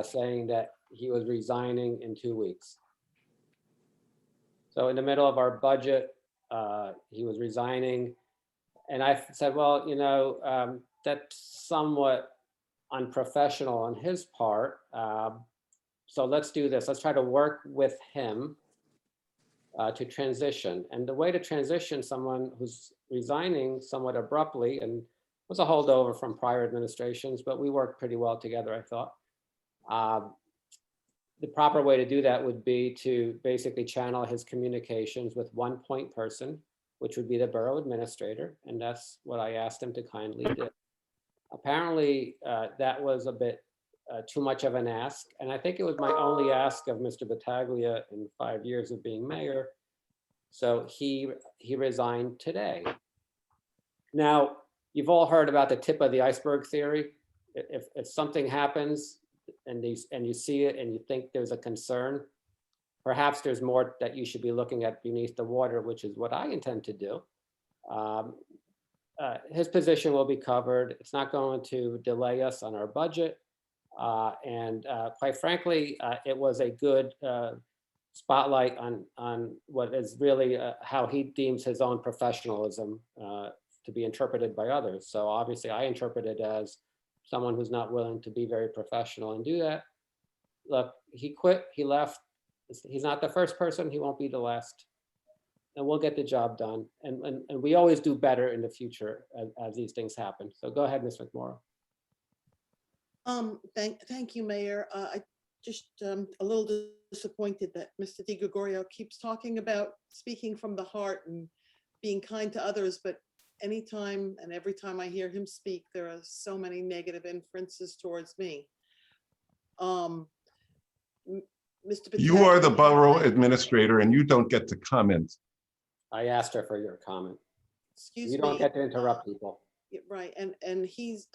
saying that he was resigning in 2 weeks. So in the middle of our budget, he was resigning. And I said, well, you know, that's somewhat unprofessional on his part. So let's do this. Let's try to work with him to transition. And the way to transition someone who's resigning somewhat abruptly, and was a holdover from prior administrations, but we worked pretty well together, I thought. The proper way to do that would be to basically channel his communications with one point person, which would be the borough administrator. And that's what I asked him to kindly do. Apparently, that was a bit too much of an ask. And I think it was my only ask of Mr. Battaglia in 5 years of being mayor. So he resigned today. Now, you've all heard about the tip of the iceberg theory. If something happens and you see it and you think there's a concern, perhaps there's more that you should be looking at beneath the water, which is what I intend to do. His position will be covered. It's not going to delay us on our budget. And quite frankly, it was a good spotlight on what is really how he deems his own professionalism to be interpreted by others. So obviously I interpret it as someone who's not willing to be very professional and do that. Look, he quit, he left. He's not the first person, he won't be the last. And we'll get the job done. And we always do better in the future as these things happen. So go ahead, Ms. McMorrow. Thank you, Mayor. I just a little disappointed that Mr. Di Gregorio keeps talking about speaking from the heart and being kind to others, but anytime and every time I hear him speak, there are so many negative inferences towards me. Mr. You are the Battaglia- borough administrator and you don't get to comment. I asked her for your comment. Excuse You me. don't get to interrupt people. Yeah, right, and he's,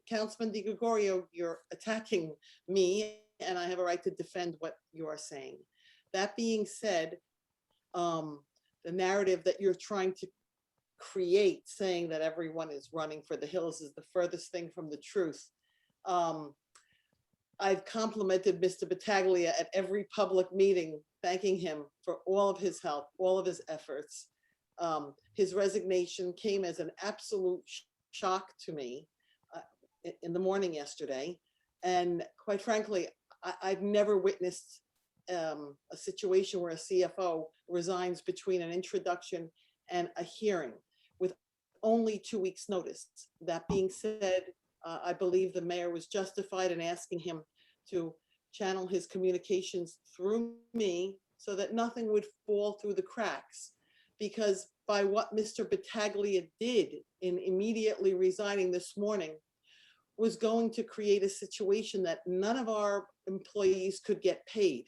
Councilman Di Gregorio, you're attacking me, and I have a right to defend what you are saying. That being said, the narrative that you're trying to create, saying that everyone is running for the hills, is the furthest thing from the truth. I've complimented Mr. Battaglia at every public meeting, thanking him for all of his help, all of his efforts. His resignation came as an absolute shock to me in the morning yesterday. And quite frankly, I've never witnessed a situation where a CFO resigns between an introduction and a hearing with only 2 weeks notice. That being said, I believe the mayor was justified in asking him to channel his communications through me so that nothing would fall through the cracks. Because by what Mr. Battaglia did in immediately resigning this morning was going to create a situation that none of our employees could get paid.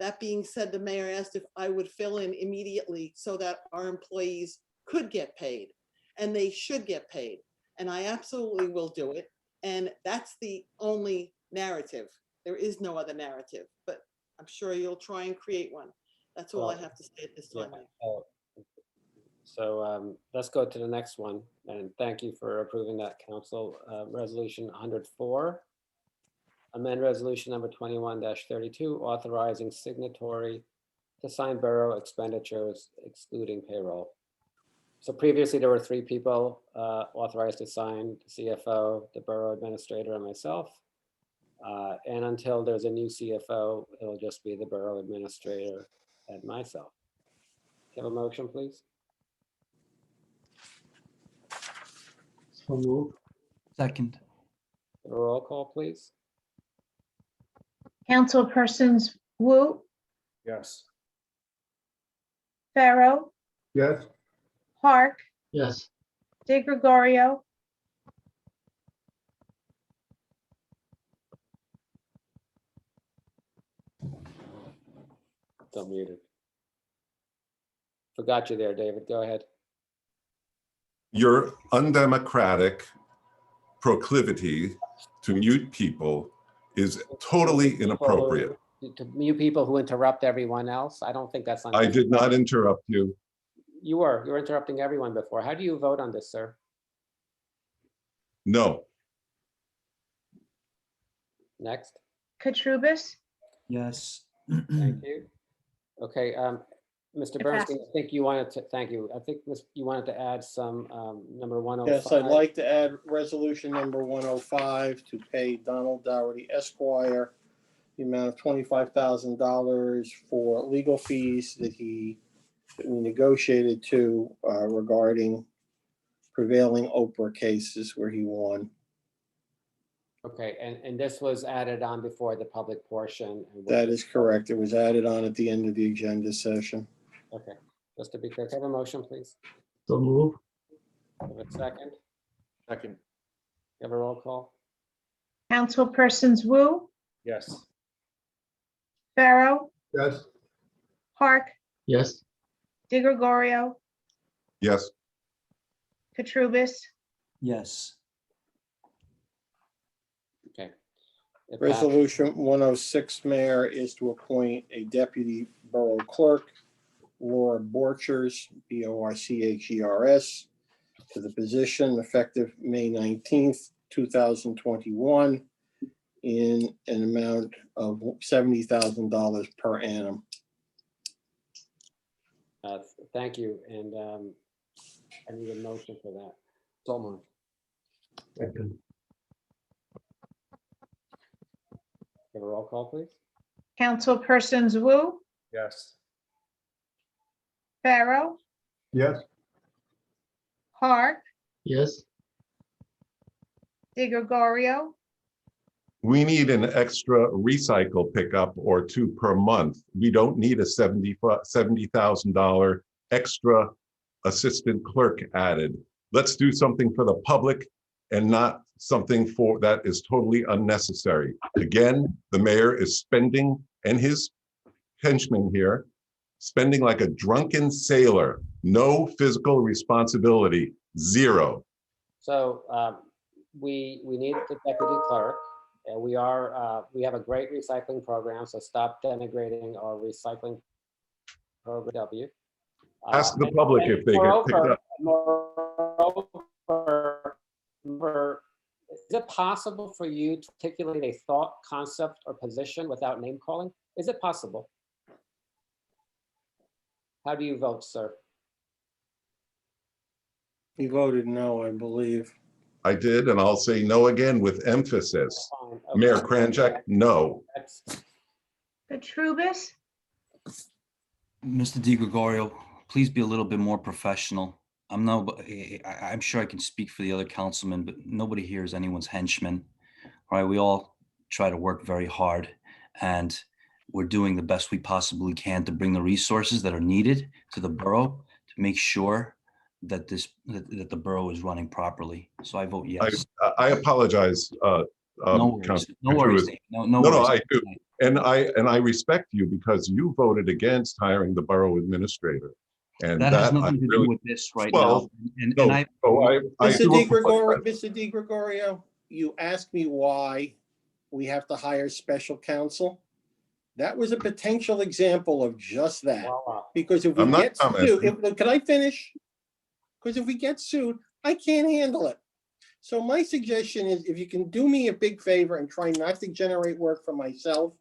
That being said, the mayor asked if I would fill in immediately so that our employees could get paid, and they should get paid. And I absolutely will do it. And that's the only narrative. There is no other narrative, but I'm sure you'll try and create one. That's all I have to say at this time. Mayor. So let's go to the next one. And thank you for approving that, Council. Resolution 104. Amend resolution number 21-32, authorizing signatory to sign borough expenditures excluding payroll. So previously there were 3 people authorized to sign: the CFO, the borough administrator, and myself. And until there's a new CFO, it'll just be the borough administrator and myself. Have a motion, please? So moved. Second. A roll call, please. Councilpersons Wu, Yes. Pharaoh, Yes. Park, Yes. Di Gregorio, Still muted. Forgot you there, David. Go ahead. Your undemocratic proclivity to mute people is totally inappropriate. To you people who interrupt everyone else, I don't think that's. I did not interrupt you. You were interrupting everyone before. How do you vote on this, sir? No. Next. Katrubis, Yes. Thank you. Okay, Mr. It Bernstein, passes. I think you wanted to, thank you. I think you wanted to add some, number 105. Yes, I'd like to add resolution number 105 to pay Donald Dougherty Esquire the amount of $25,000 for legal fees that we negotiated to regarding prevailing Oprah cases where he won. Okay, and this was added on before the public portion. That is correct. It was added on at the end of the agenda session. Okay, just to be clear, can I have a motion, please? So move. Have a second? Second. Have a roll call? Councilpersons Wu, Yes. Pharaoh, Yes. Park, Yes. De Gregorio, Yes. Katrubis, Yes. Okay. It passed. Resolution 106, Mayor, is to appoint a deputy borough clerk, Laura Borchers, Borchers, to the position effective May 19th, 2021, in an amount of $70,000 per annum. Thank you, and I need a motion for that. So moved. Have a roll call, please? Councilpersons Wu, Yes. Pharaoh, Yes. Park, Yes. De Gregorio, We need an extra recycle pickup or two per month. We don't need a $70,000 extra assistant clerk added. Let's do something for the public and not something that is totally unnecessary. Again, the mayor is spending, and his henchmen here, spending like a drunken sailor. No physical responsibility, zero. So we need the deputy clerk. And we have a great recycling program, so stop denigrating our recycling program. W. Ask the public if they get picked up. Moreover, is it possible for you to articulate a thought, concept, or position without name calling? Is it possible? How do you vote, sir? He voted no, I believe. I did, and I'll say no again with emphasis. Fine, okay. Mayor Kranjak, no. Katrubis, Mr. Di Gregorio, please be a little bit more professional. I'm sure I can speak for the other councilmen, but nobody here is anyone's henchman. All right, we all try to work very hard, and we're doing the best we possibly can to bring the resources that are needed to the borough to make sure that that the borough is running properly. So I vote yes. I apologize. No worries. Councilor No worries. Petruis. No No, worries. I do. And I respect you because you voted against hiring the borough administrator. And That has nothing I to really, do with this right well, now. no, I Mr. do Mr. Di Gregorio, you asked me why we have to hire special counsel. That was a potential example of just that. Voila. Because if we I'm not get sued, commenting. can I finish? Because if we get sued, I can't handle it. So my suggestion is if you can do me a big favor and try not to generate work for myself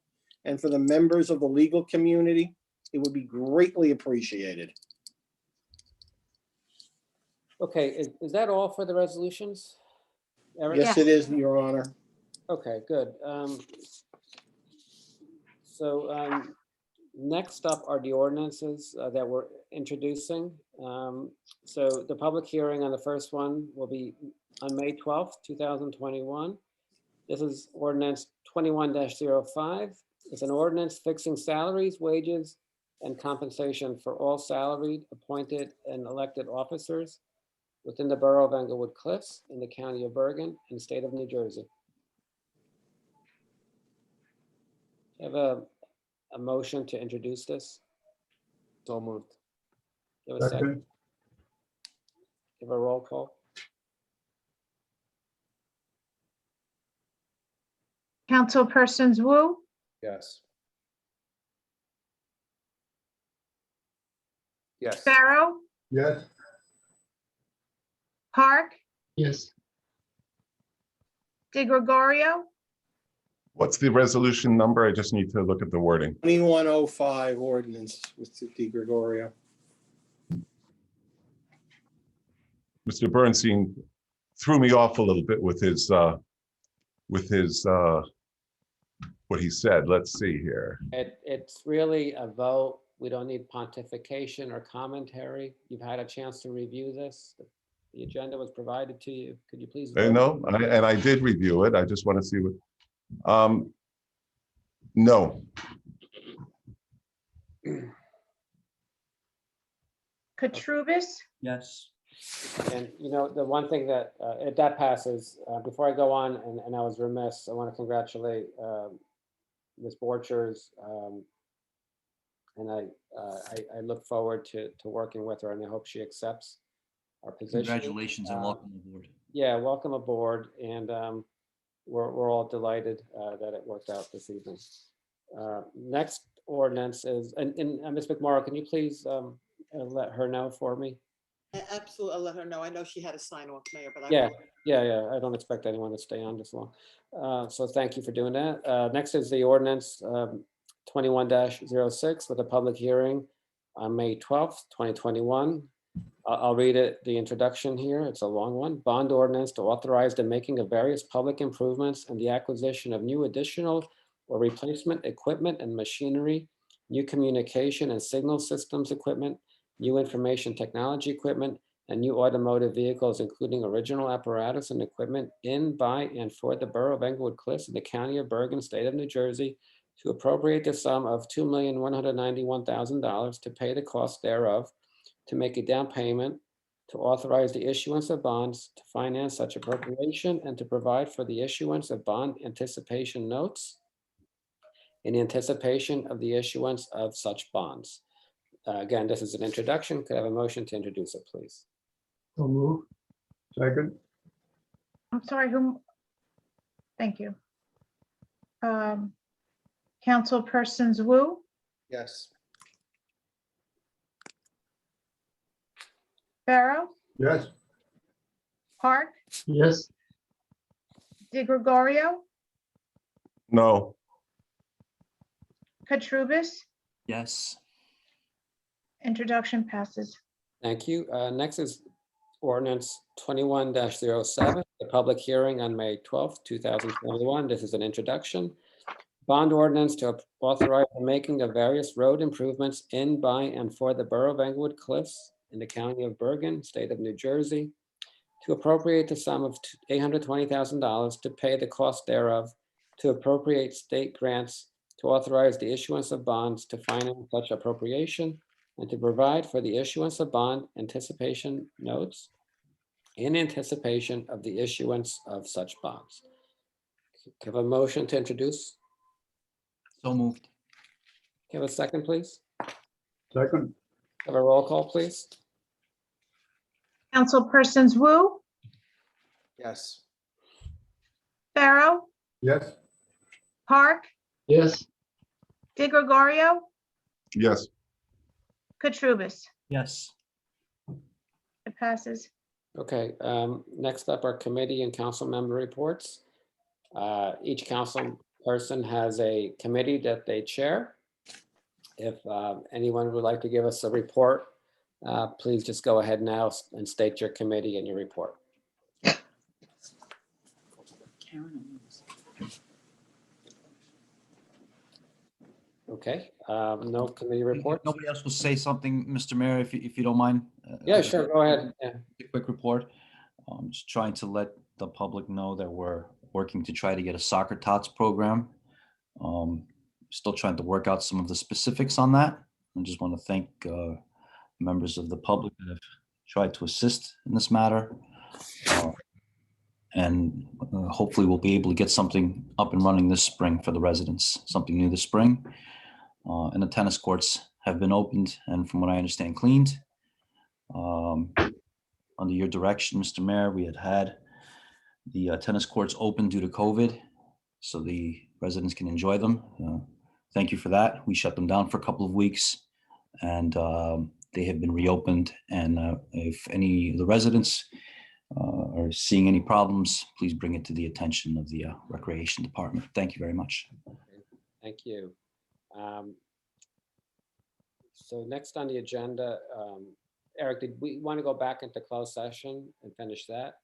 and for the members of the legal community, it would be greatly appreciated. Okay, is that all for the resolutions? Eric? Yes, it is, Your Honor. Okay, good. So next up are the ordinances that we're introducing. So the public hearing on the first one will be on May 12th, 2021. This is ordinance 21-05. It's an ordinance fixing salaries, wages, and compensation for all salaried, appointed, and elected officers within the borough of Englewood Cliffs in the county of Bergen and state of New Jersey. I have a motion to introduce this. So moved. Give a second. Give a roll call. Councilpersons Wu, Yes. Yes. Pharaoh, Yes. Park, Yes. De Gregorio, What's the resolution number? I just need to look at the wording. 2105 ordinance with De Gregorio. Mr. Bernstein threw me off a little bit with his what he said. Let's see here. It's really a vote. We don't need pontification or commentary. You've had a chance to review this. The agenda was provided to you. Could you please vote? No, and I did review it. I just want to see what, no. Katrubis, Yes. And you know, the one thing that, if that passes, before I go on, and I was remiss, I want to congratulate Ms. Borchers. And I look forward to working with her, and I hope she accepts our position. Congratulations and welcome aboard. Yeah, welcome aboard, and we're all delighted that it worked out this evening. Next ordinance is, and Ms. McMorrow, can you please let her know for me? Absolutely, I'll let her know. I know she had a sign off, Mayor, but I Yeah, will. yeah. I don't expect anyone to stay on this long. So thank you for doing that. Next is the ordinance 21-06 with a public hearing on May 12th, 2021. I'll read it, the introduction here. It's a long one. Bond ordinance to authorize the making of various public improvements and the acquisition of new additional or replacement equipment and machinery, new communication and signal systems equipment, new information technology equipment, and new automotive vehicles, including original apparatus and equipment in, by, and for the Borough of Englewood Cliffs in the County of Bergen, State of New Jersey, to appropriate the sum of $2,191,000 to pay the cost thereof, to make a down payment, to authorize the issuance of bonds, to finance such appropriation, and to provide for the issuance of bond anticipation notes in anticipation of the issuance of such bonds. Again, this is an introduction. Could I have a motion to introduce it, please? So move. Second. I'm sorry, whom? Thank you. Councilpersons Wu, Yes. Pharaoh, Yes. Park, Yes. De Gregorio, No. Katrubis, Yes. introduction passes. Thank you. Next is ordinance 21-07, the public hearing on May 12th, 2021. This is an introduction. Bond ordinance to authorize the making of various road improvements in, by, and for the Borough of Englewood Cliffs in the County of Bergen, State of New Jersey, to appropriate the sum of $820,000 to pay the cost thereof, to appropriate state grants, to authorize the issuance of bonds to finance such appropriation, and to provide for the issuance of bond anticipation notes in anticipation of the issuance of such bonds. Have a motion to introduce? So moved. Have a second, please? Second. Have a roll call, please? Councilpersons Wu, Yes. Pharaoh, Yes. Park, Yes. De Gregorio, Yes. Katrubis. Yes. It passes. Okay, next up are committee and council member reports. Each council person has a committee that they chair. If anyone would like to give us a report, please just go ahead now and state your committee and your report. Okay, no committee reports? Nobody else will say something, Mr. Mayor, if you don't mind? Yeah, sure, go ahead. Yeah. A quick report. Just trying to let the public know that we're working to try to get a soccer tots program. Still trying to work out some of the specifics on that. I just want to thank members of the public that have tried to assist in this matter. And hopefully we'll be able to get something up and running this spring for the residents, something new this spring. And the tennis courts have been opened and from what I understand, cleaned. Under your direction, Mr. Mayor, we had the tennis courts open due to COVID. so the residents can enjoy them. Thank you for that. We shut them down for a couple of weeks, and they have been reopened. And if any of the residents are seeing any problems, please bring it to the attention of the Recreation Department. Thank you very much. Thank you. So next on the agenda, Eric, did we want to go back into closed session and finish that?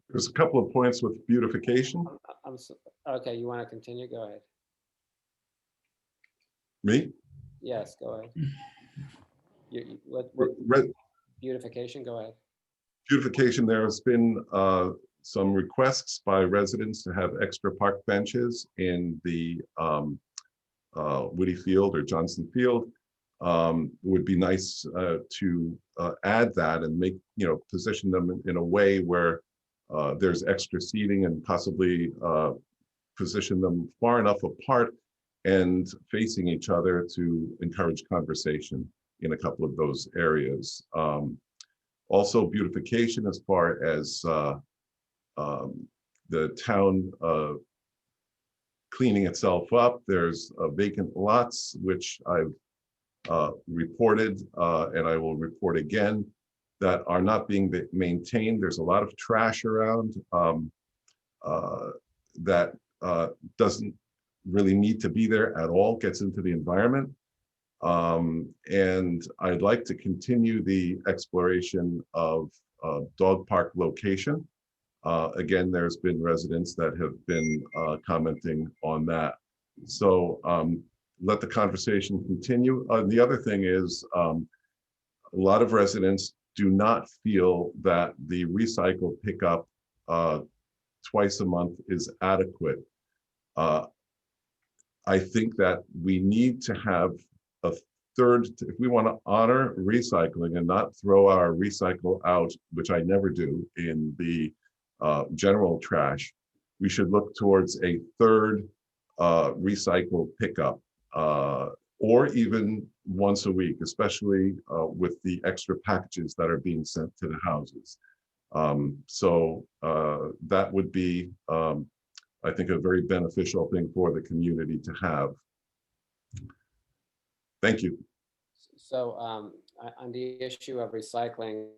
There's a couple of points with beautification. Okay, you want to continue? Go ahead. Me? Yes, go ahead. What beautification? Go ahead. Beautification, there has been some requests by residents to have extra park benches in the Woody Field or Johnson Field. Would be nice to add that and make, position them in a way where there's extra seating and possibly position them far enough apart and facing each other to encourage conversation in a couple of those areas. Also beautification as far as the town cleaning itself up. There's vacant lots, which I've reported, and I will report again, that are not being maintained. There's a lot of trash around that doesn't really need to be there at all, gets into the environment. And I'd like to continue the exploration of dog park location. Again, there's been residents that have been commenting on that. So let the conversation continue. The other thing is a lot of residents do not feel that the recycle pickup twice a month is adequate. I think that we need to have a third, if we want to honor recycling and not throw our recycle out, which I never do, in the general trash, we should look towards a third recycle pickup, or even once a week, especially with the extra packages that are being sent to the houses. So that would be, I think, a very beneficial thing for the community to have. Thank you. So on the issue of recycling,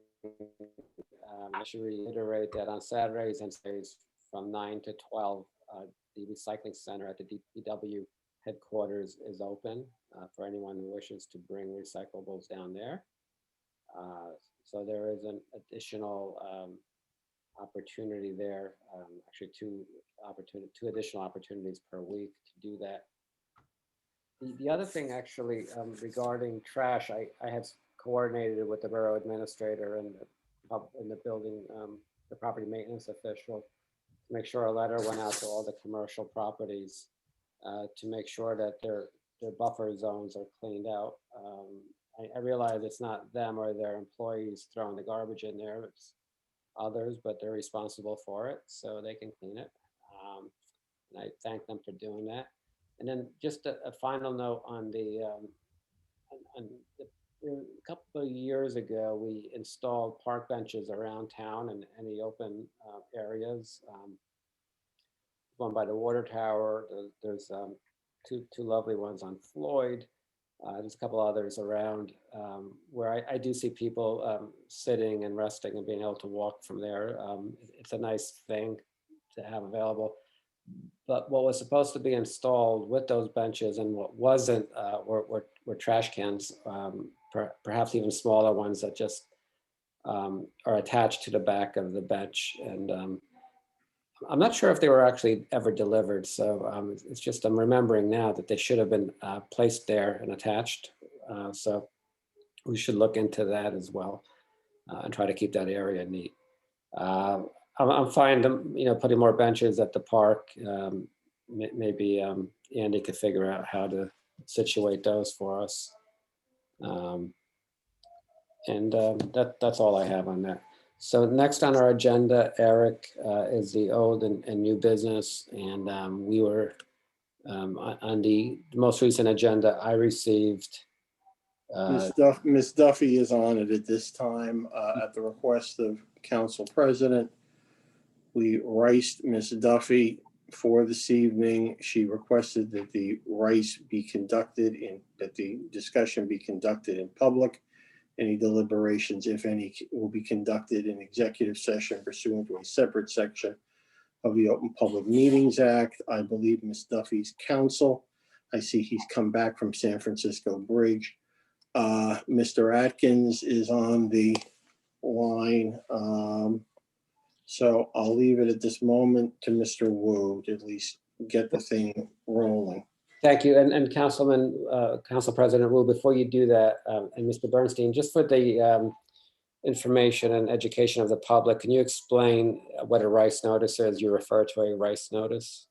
I should reiterate that on Saturdays and Sundays from 9 to 12, the recycling center at the DPW headquarters is open for anyone who wishes to bring recyclables down there. So there is an additional opportunity there, actually two additional opportunities per week to do that. The other thing actually regarding trash, I have coordinated with the borough administrator and the building, the property maintenance official to make sure a letter went out to all the commercial properties to make sure that their buffer zones are cleaned out. I realize it's not them or their employees throwing the garbage in there, it's others, but they're responsible for it, so they can clean it. And I thank them for doing that. And then just a final note on a couple of years ago, we installed park benches around town and any open areas. One by the water tower. There's two lovely ones on Floyd. There's a couple others around where I do see people sitting and resting and being able to walk from there. It's a nice thing to have available. But what was supposed to be installed with those benches and what wasn't were trash cans, perhaps even smaller ones that just are attached to the back of the bench. And I'm not sure if they were actually ever delivered. So it's just I'm remembering now that they should have been placed there and attached. So we should look into that as well and try to keep that area neat. I'm fine, putting more benches at the park. Maybe Andy could figure out how to situate those for us. That's all I have on that. So next on our agenda, Eric, is the old and new business. And we were on the most recent agenda I received. Ms. Duffy is on it at this time at the request of Council President. We riced Ms. Duffy for this evening. She requested that the discussion be conducted in public. Any deliberations, if any, will be conducted in executive session pursuant to a separate section of the Open Public Meetings Act. I believe Ms. Duffy's counsel. I see he's come back from San Francisco Bridge. Mr. Atkins is on the line. So I'll leave it at this moment to Mr. Wu to at least get the thing rolling. Thank you. And Council President Wu, before you do that, and Mr. Bernstein, just for the information and education of the public, can you explain what a rice notice is? You refer to a rice notice.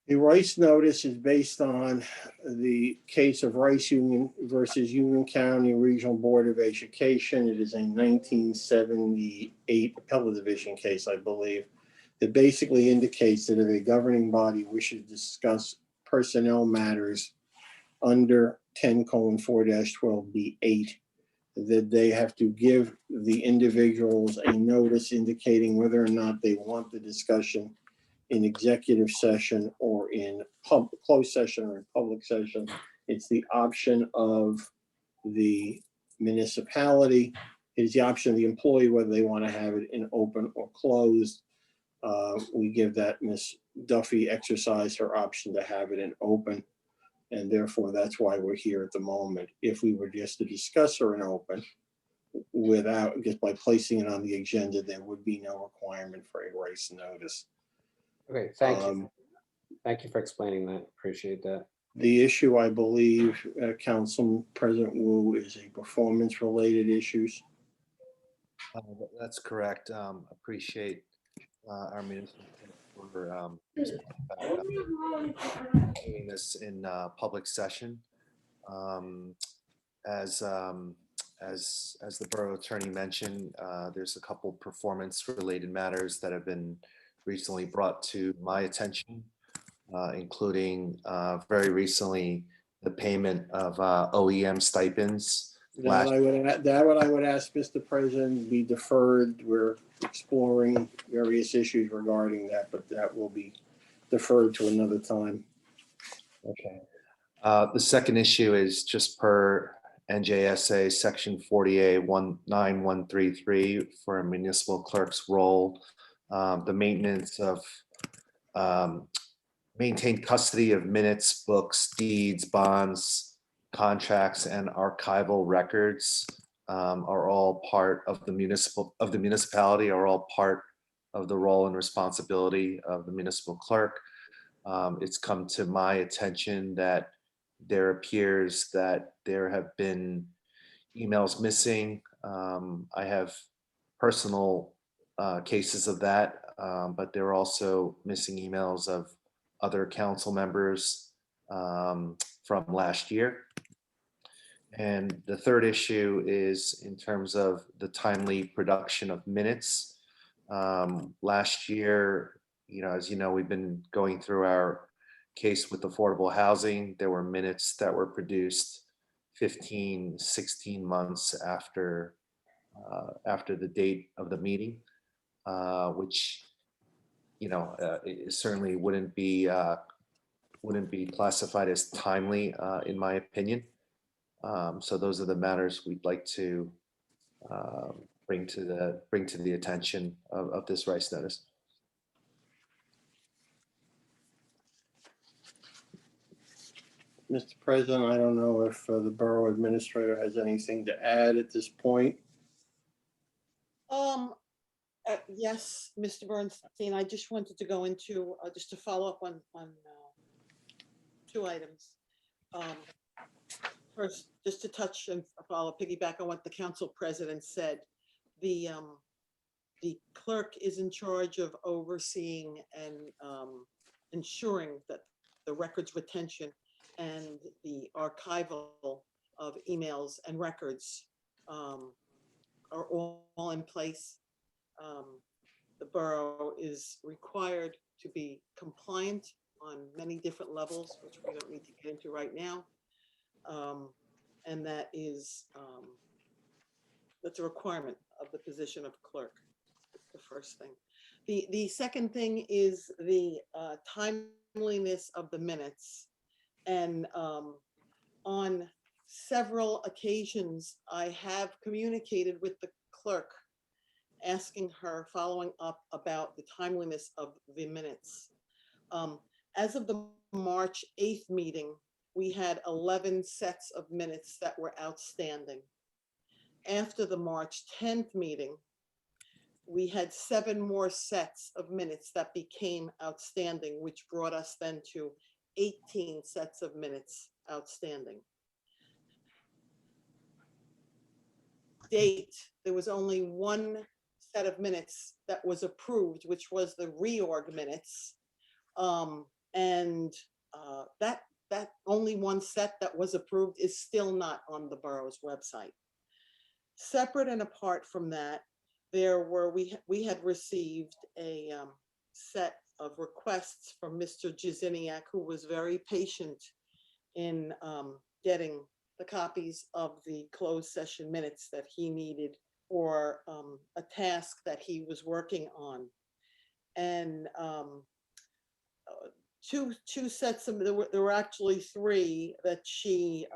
The Rice notice is based on the case of Rice Union versus Union County Regional Board of Education. It is a 1978 appellate division case, I believe, that basically indicates that if a governing body wishes to discuss personnel matters under 10:4-12B8, that they have to give the individuals a notice indicating whether or not they want the discussion in executive session or in closed session or in public session. It's the option of the municipality. It's the option of the employee whether they want to have it in open or closed. We give that Ms. Duffy exercise her option to have it in open. And therefore, that's why we're here at the moment. If we were just to discuss her in open without, just by placing it on the agenda, there would be no requirement for a rice notice. Okay, thank you. Thank you for explaining that. Appreciate that. The issue, I believe, Council President Wu, is a performance-related issues. That's correct. Appreciate our minister for doing this in public session. As the borough attorney mentioned, there's a couple performance-related matters that have been recently brought to my attention, including very recently the payment of OEM stipends. That I would ask Mr. President be deferred. We're exploring various issues regarding that, but that will be deferred to another time. Okay. The second issue is just per NJSA section 48-19133 for a municipal clerk's role. The maintenance of maintained custody of minutes, books, deeds, bonds, contracts, and archival records are all part of the municipality, are all part of the role and responsibility of the municipal clerk. It's come to my attention that there appears that there have been emails missing. I have personal cases of that, but there are also missing emails of other council members from last year. And the third issue is in terms of the timely production of minutes. Last year, as you know, we've been going through our case with affordable housing. There were minutes that were produced 15, 16 months after the date of the meeting, which it certainly wouldn't be classified as timely, in my opinion. So those are the matters we'd like to bring to the attention of this rice notice. Mr. President, I don't know if the borough administrator has anything to add at this point. Yes, Mr. Bernstein, I just wanted to go into, just to follow up on two items. First, just to touch and piggyback on what the council president said. The clerk is in charge of overseeing and ensuring that the records retention and the archival of emails and records are all in place. The borough is required to be compliant on many different levels, which we don't need to get into right now. And that is, that's a requirement of the position of clerk. That's the first thing. The second thing is the timeliness of the minutes. And on several occasions, I have communicated with the clerk, asking her, following up about the timeliness of the minutes. As of the March 8th meeting, we had 11 sets of minutes that were outstanding. After the March 10th meeting, we had 7 more sets of minutes that became outstanding, which brought us then to 18 sets of minutes outstanding. Date, there was only 1 set of minutes that was approved, which was the reorg minutes. That only 1 set that was approved is still not on the borough's website. Separate and apart from that, we had received a set of requests from Mr. Jaziniak, who was very patient in getting the copies of the closed session minutes that he needed for a task that he was working on. And two sets of, there were actually 3 that she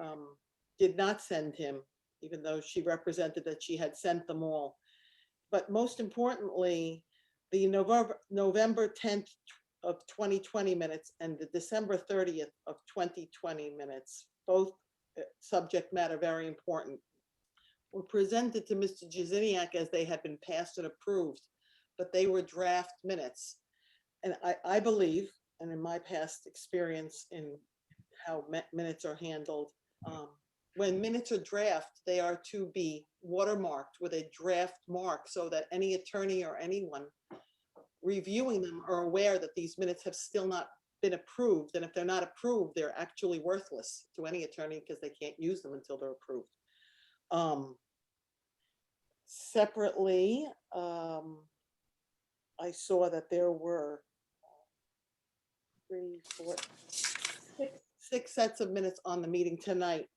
did not send him, even though she represented that she had sent them all. But most importantly, the November 10th of 2020 minutes and the December 30th of 2020 minutes, both subject matter very important, were presented to Mr. Jaziniak as they had been passed and approved, but they were draft minutes. And I believe, and in my past experience in how minutes are handled, when minutes are draft, they are to be watermarked with a draft mark so that any attorney or anyone reviewing them are aware that these minutes have still not been approved. And if they're not approved, they're actually worthless to any attorney because they can't use them until they're approved. Separately, I saw that there were 6 sets of minutes on the meeting tonight,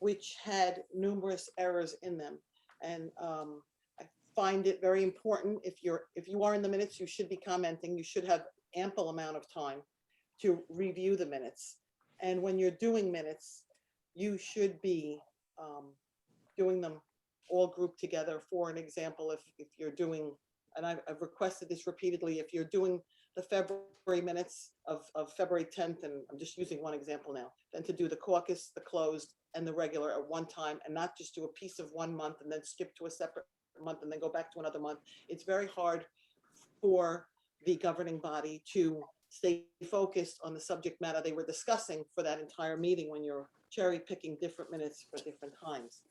which had numerous errors in them. And I find it very important, if you are in the minutes, you should be commenting. You should have ample amount of time to review the minutes. And when you're doing minutes, you should be doing them all grouped together. For an example, if you're doing, and I've requested this repeatedly, if you're doing the February minutes of February 10th, and I'm just using one example now, then to do the caucus, the closed, and the regular at one time, and not just do a piece of 1 month and then skip to a separate month and then go back to another month. It's very hard for the governing body to stay focused on the subject matter they were discussing for that entire meeting when you're cherry picking different minutes for different times.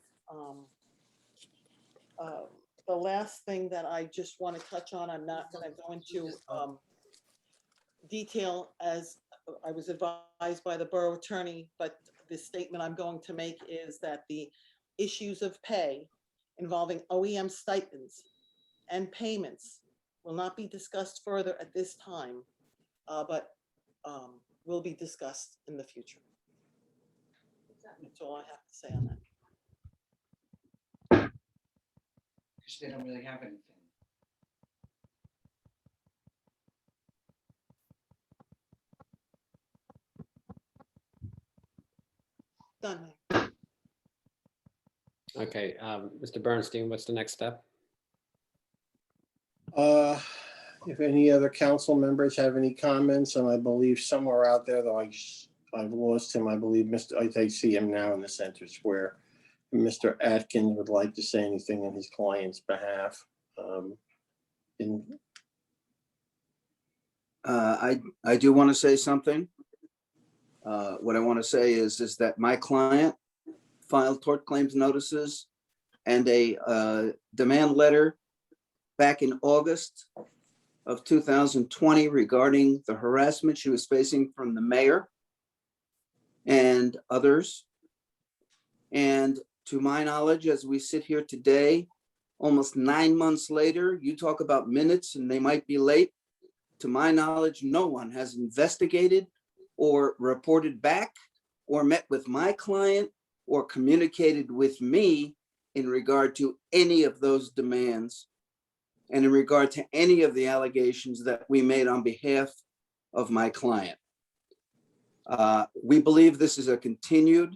The last thing that I just want to touch on, I'm not going to go into detail as I was advised by the borough attorney, but the statement I'm going to make is that the issues of pay involving OEM stipends and payments will not be discussed further at this time, but will be discussed in the future. That's all I have to say on that. Because they don't really have anything. Done. Okay, Mr. Bernstein, what's the next step? If any other council members have any comments, and I believe somewhere out there, though I've lost him, I believe I see him now in the center square. Mr. Atkins would like to say anything on his client's behalf. I do want to say something. What I want to say is that my client filed tort claims notices and a demand letter back in August of 2020 regarding the harassment she was facing from the mayor and others. And to my knowledge, as we sit here today, almost 9 months later, you talk about minutes and they might be late. To my knowledge, no one has investigated or reported back or met with my client or communicated with me in regard to any of those demands. and in regard to any of the allegations that we made on behalf of my client. We believe this is a continued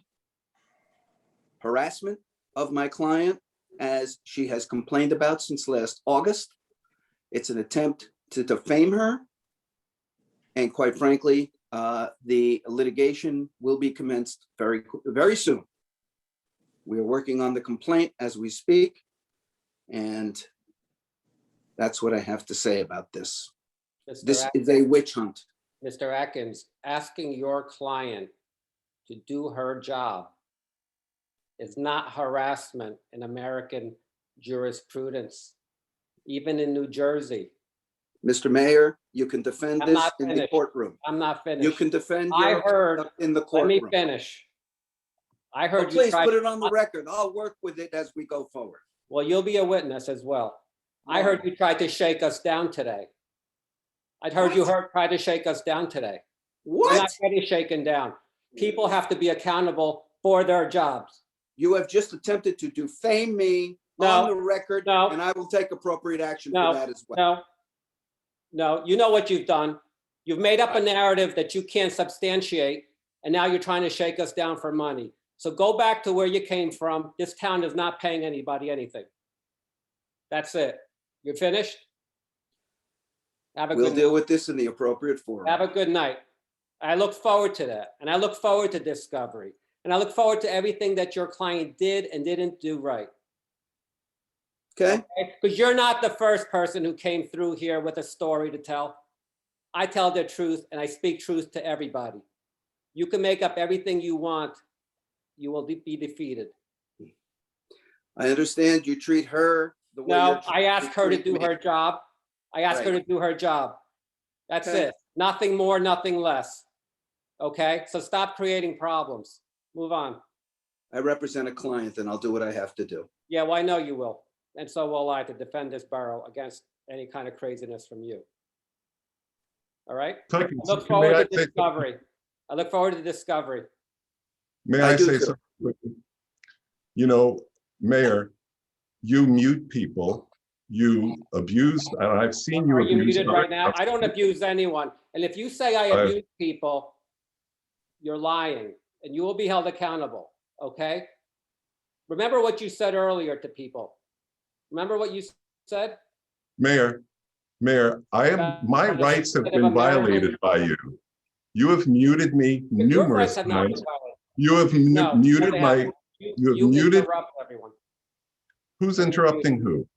harassment of my client, as she has complained about since last August. It's an attempt to defame her. And quite frankly, the litigation will be commenced very, very soon. We are working on the complaint as we speak. And that's what I have to say about this. This is a witch hunt. Mr. Atkins, asking your client to do her job is not harassment in American jurisprudence, even in New Jersey. Mr. Mayor, you can defend I'm this not in the finished. courtroom. I'm not finished. You can defend I your heard, conduct in the let courtroom. me finish. I Well, heard you please tried. put it on the record. I'll work with it as we go forward. Well, you'll be a witness as well. I heard you tried to shake us down today. I heard you tried to shake us down today. We're not getting shaken down. People have to be accountable for their jobs. You have just attempted to defame me on the record, and I will take appropriate action for that as well. No, you know what you've done. You've made up a narrative that you can't substantiate, and now you're trying to shake us down for money. So go back to where you came from. This town is not paying anybody anything. That's it. You're finished? We'll deal with this in the appropriate forum. Have a good night. I look forward to that. And I look forward to discovery. And I look forward to everything that your client did and didn't do right. Okay? Because you're not the first person who came through here with a story to tell. I tell the truth and I speak truth to everybody. You can make up everything you want. You will be defeated. I understand you treat her the way No, I asked her to do her job. I asked her Right. to do her job. That's Okay. it. Nothing more, nothing less. Okay, so stop creating problems. Move on. I represent a client and I'll do what I have to do. Yeah, well, I know you will. And so will I, to defend this borough against any kind of craziness from you. All right? I look forward to discovery. I look forward to discovery. May I do say too. something quickly? You know, Mayor, you mute people, you abuse, and I've seen you Are you abuse. muted other right now? I don't council- abuse anyone. And if you say I abuse people, you're lying and you will be held accountable, okay? Remember what you said earlier to people. Remember what you said? Mayor, my rights have been violated by you. You have muted me Your numerous rights have not been times. violated. You have No, muted they my, haven't. you have You muted, interrupt everyone. who's interrupting who?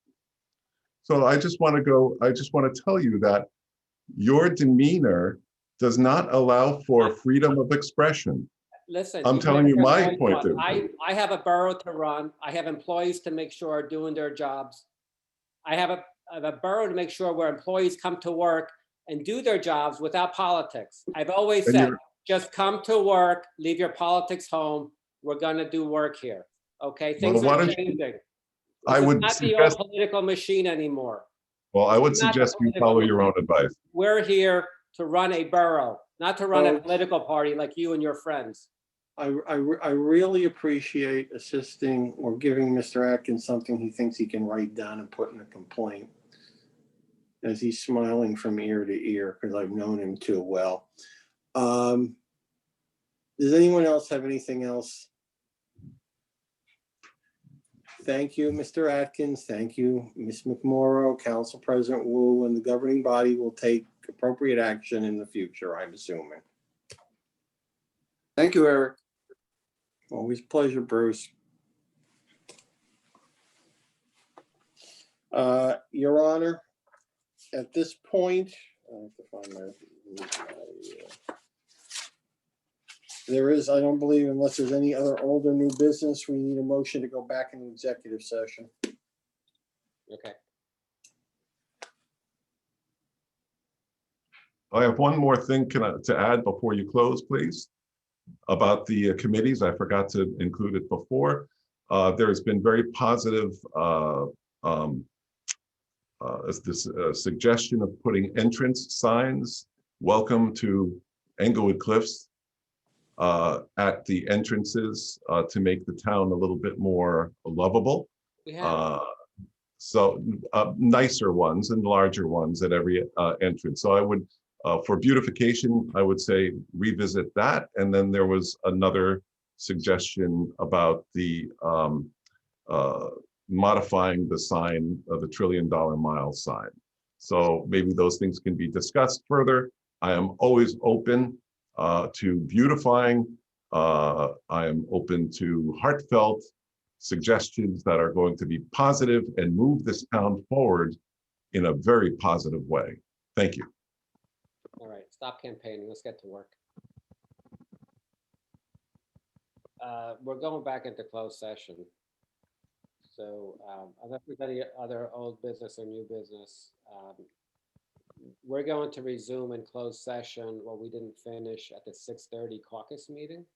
So I just want to tell you that your demeanor does not allow for freedom of expression. Listen. I'm telling you my can point of I view. have a borough to run. I have employees to make sure are doing their jobs. I have a borough to make sure where employees come to work and do their jobs without politics. I've always And said, you're- just come to work, leave your politics home. We're gonna do work here, okay? Well, Things why are don't you- changing. I This is would not the old suggest, political machine anymore. well, I would It's not the suggest you political follow your own machine. advice. We're here to run a borough, not to run a Folks. political party like you and your friends. I really appreciate assisting or giving Mr. Atkins something he thinks he can write down and put in a complaint, as he's smiling from ear to ear because I've known him too well. Does anyone else have anything else? Thank you, Mr. Atkins. Thank you, Ms. McMorrow, Council President Wu, and the governing body will take appropriate action in the future, I'm assuming. Thank you, Eric. Always a pleasure, Bruce. Your Honor, at this point, I have to find there is, I don't believe, unless there's any other old or new business, we need a motion to go back into executive session. Okay. I have one more thing to add before you close, please, about the committees. I forgot to include it before. There's been very positive suggestion of putting entrance signs, welcome to Englewood Cliffs, at the entrances to make the town a little bit more lovable. We have. So nicer ones and larger ones at every entrance. So I would, for beautification, I would say revisit that. And then there was another suggestion about the modifying the sign of the $1 trillion mile sign. So maybe those things can be discussed further. I am always open to beautifying. I am open to heartfelt suggestions that are going to be positive and move this town forward in a very positive way. Thank you. All right, stop campaigning. Let's get to work. We're going back into closed session. So unless there's any other old business or new business, we're going to resume in closed session what we didn't finish at the 6:30 caucus meeting.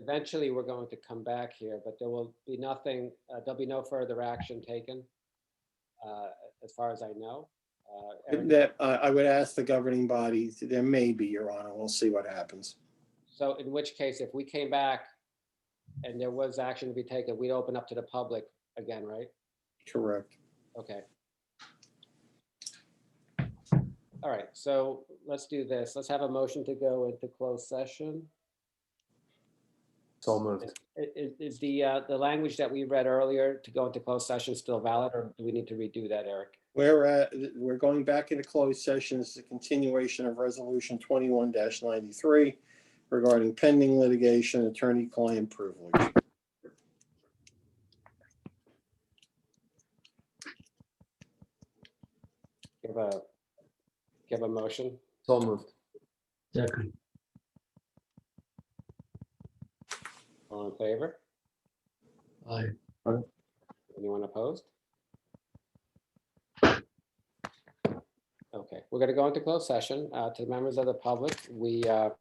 Eventually, we're going to come back here, but there will be nothing, there'll be no further action taken, as far as I know. Eric? That I would ask the governing body, there may be, Your Honor, we'll see what happens. So in which case, if we came back and there was action to be taken, we'd open up to the public again, right? Correct. Okay. All right, so let's do this. Let's have a motion to go into closed session. So moved. Is the language that we read earlier to go into closed session still valid, or do we need to redo that, Eric? We're going back into closed session. It's a continuation of resolution 21-93 regarding pending litigation, attorney-client privilege. Give a motion. So moved. Second. All in favor? Aye. Anyone opposed? Okay, we're going to go into closed session. To the members of the public, we're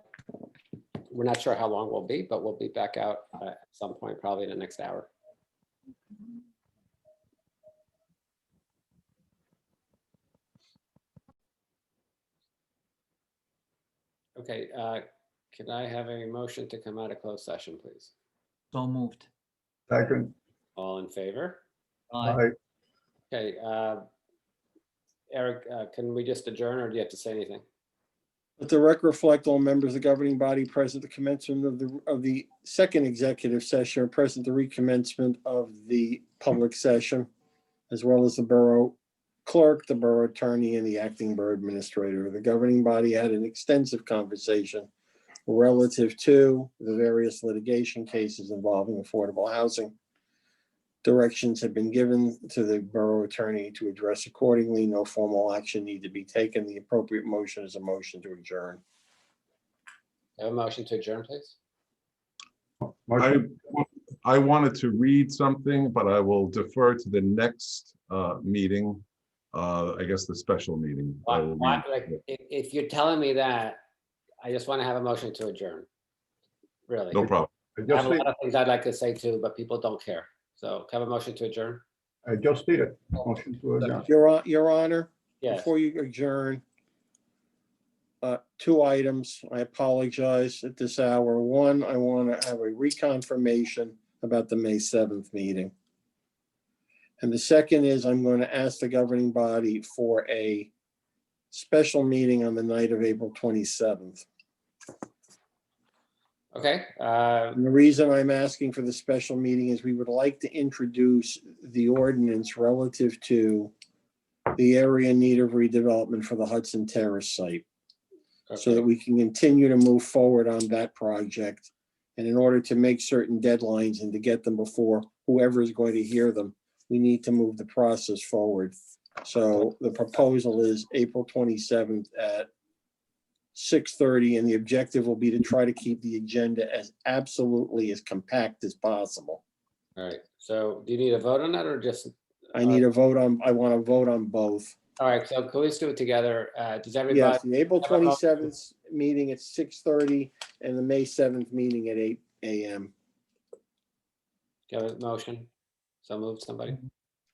not sure how long we'll be, but we'll be back out at some point, probably in the next hour. Okay, can I have a motion to come out of closed session, please? So moved. Second. All in favor? Aye. Okay, Eric, can we just adjourn, or do you have to say anything? Let the record reflect all members of the governing body present at the commencement of the second executive session are present at the recommencement of the public session, as well as the borough clerk, the borough attorney, and the acting borough administrator. The governing body had an extensive conversation relative to the various litigation cases involving affordable housing. Directions have been given to the borough attorney to address accordingly. No formal action need to be taken. The appropriate motion is a motion to adjourn. Have a motion to adjourn, please? I wanted to read something, but I will defer to the next meeting. I guess the special meeting. If you're telling me that, I just want to have a motion to adjourn. Really. No problem. I have a lot of things I'd like to say too, but people don't care. So can I have a motion to adjourn? I just did it. Motion to adjourn. Your Honor, Yes. before you adjourn, two items. I apologize at this hour. One, I want to have a reconfirmation about the May 7th meeting. And the second is I'm going to ask the governing body for a special meeting on the night of April 27th. Okay. And the reason I'm asking for the special meeting is we would like to introduce the ordinance relative to the area in need of redevelopment for the Hudson Terrace site, so that we can continue to move forward on that project. And in order to make certain deadlines and to get them before whoever is going to hear them, we need to move the process forward. So the proposal is April 27th at 6:30, and the objective will be to try to keep the agenda as absolutely as compact as possible. All right. So do you need a vote on that, or just? I need a vote on, I want to vote on both. All right. So can we just do it together? Does everybody? Yes, the April 27th meeting at 6:30 and the May 7th meeting at 8 a.m. Give a motion. So moved, somebody?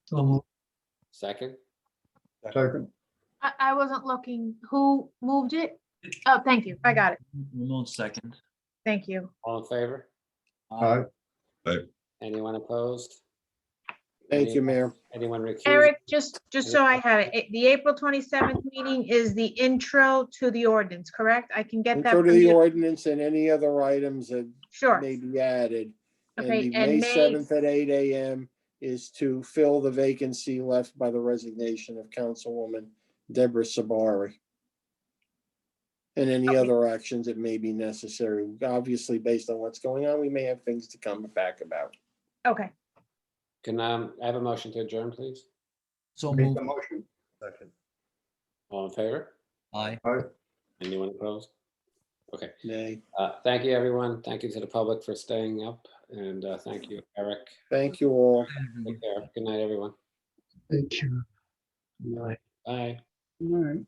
So moved. Second? Second. I wasn't looking. Who moved it? Oh, thank you. I got it. Ramon second. Thank you. All in favor? Aye. Anyone opposed? Thank you, Mayor. Anyone recused? Eric, just so I have it, the April 27th meeting is the intro to the ordinance, correct? I can get that Intro to from the you. ordinance and any other items that Sure. may be added. And Okay, the and May May- 7th at 8 a.m. is to fill the vacancy left by the resignation of Councilwoman Deborah Sabari. And any Okay. other actions that may be necessary. Obviously, based on what's going on, we may have things to come back about. Okay. Can I have a motion to adjourn, please? So Make moved. the motion. Second. All in favor? Aye. Anyone opposed? Okay. Nay. Thank you, everyone. Thank you to the public for staying up, and thank you, Eric. Thank you all. Take care. Good night, everyone. Thank you. Bye. All right.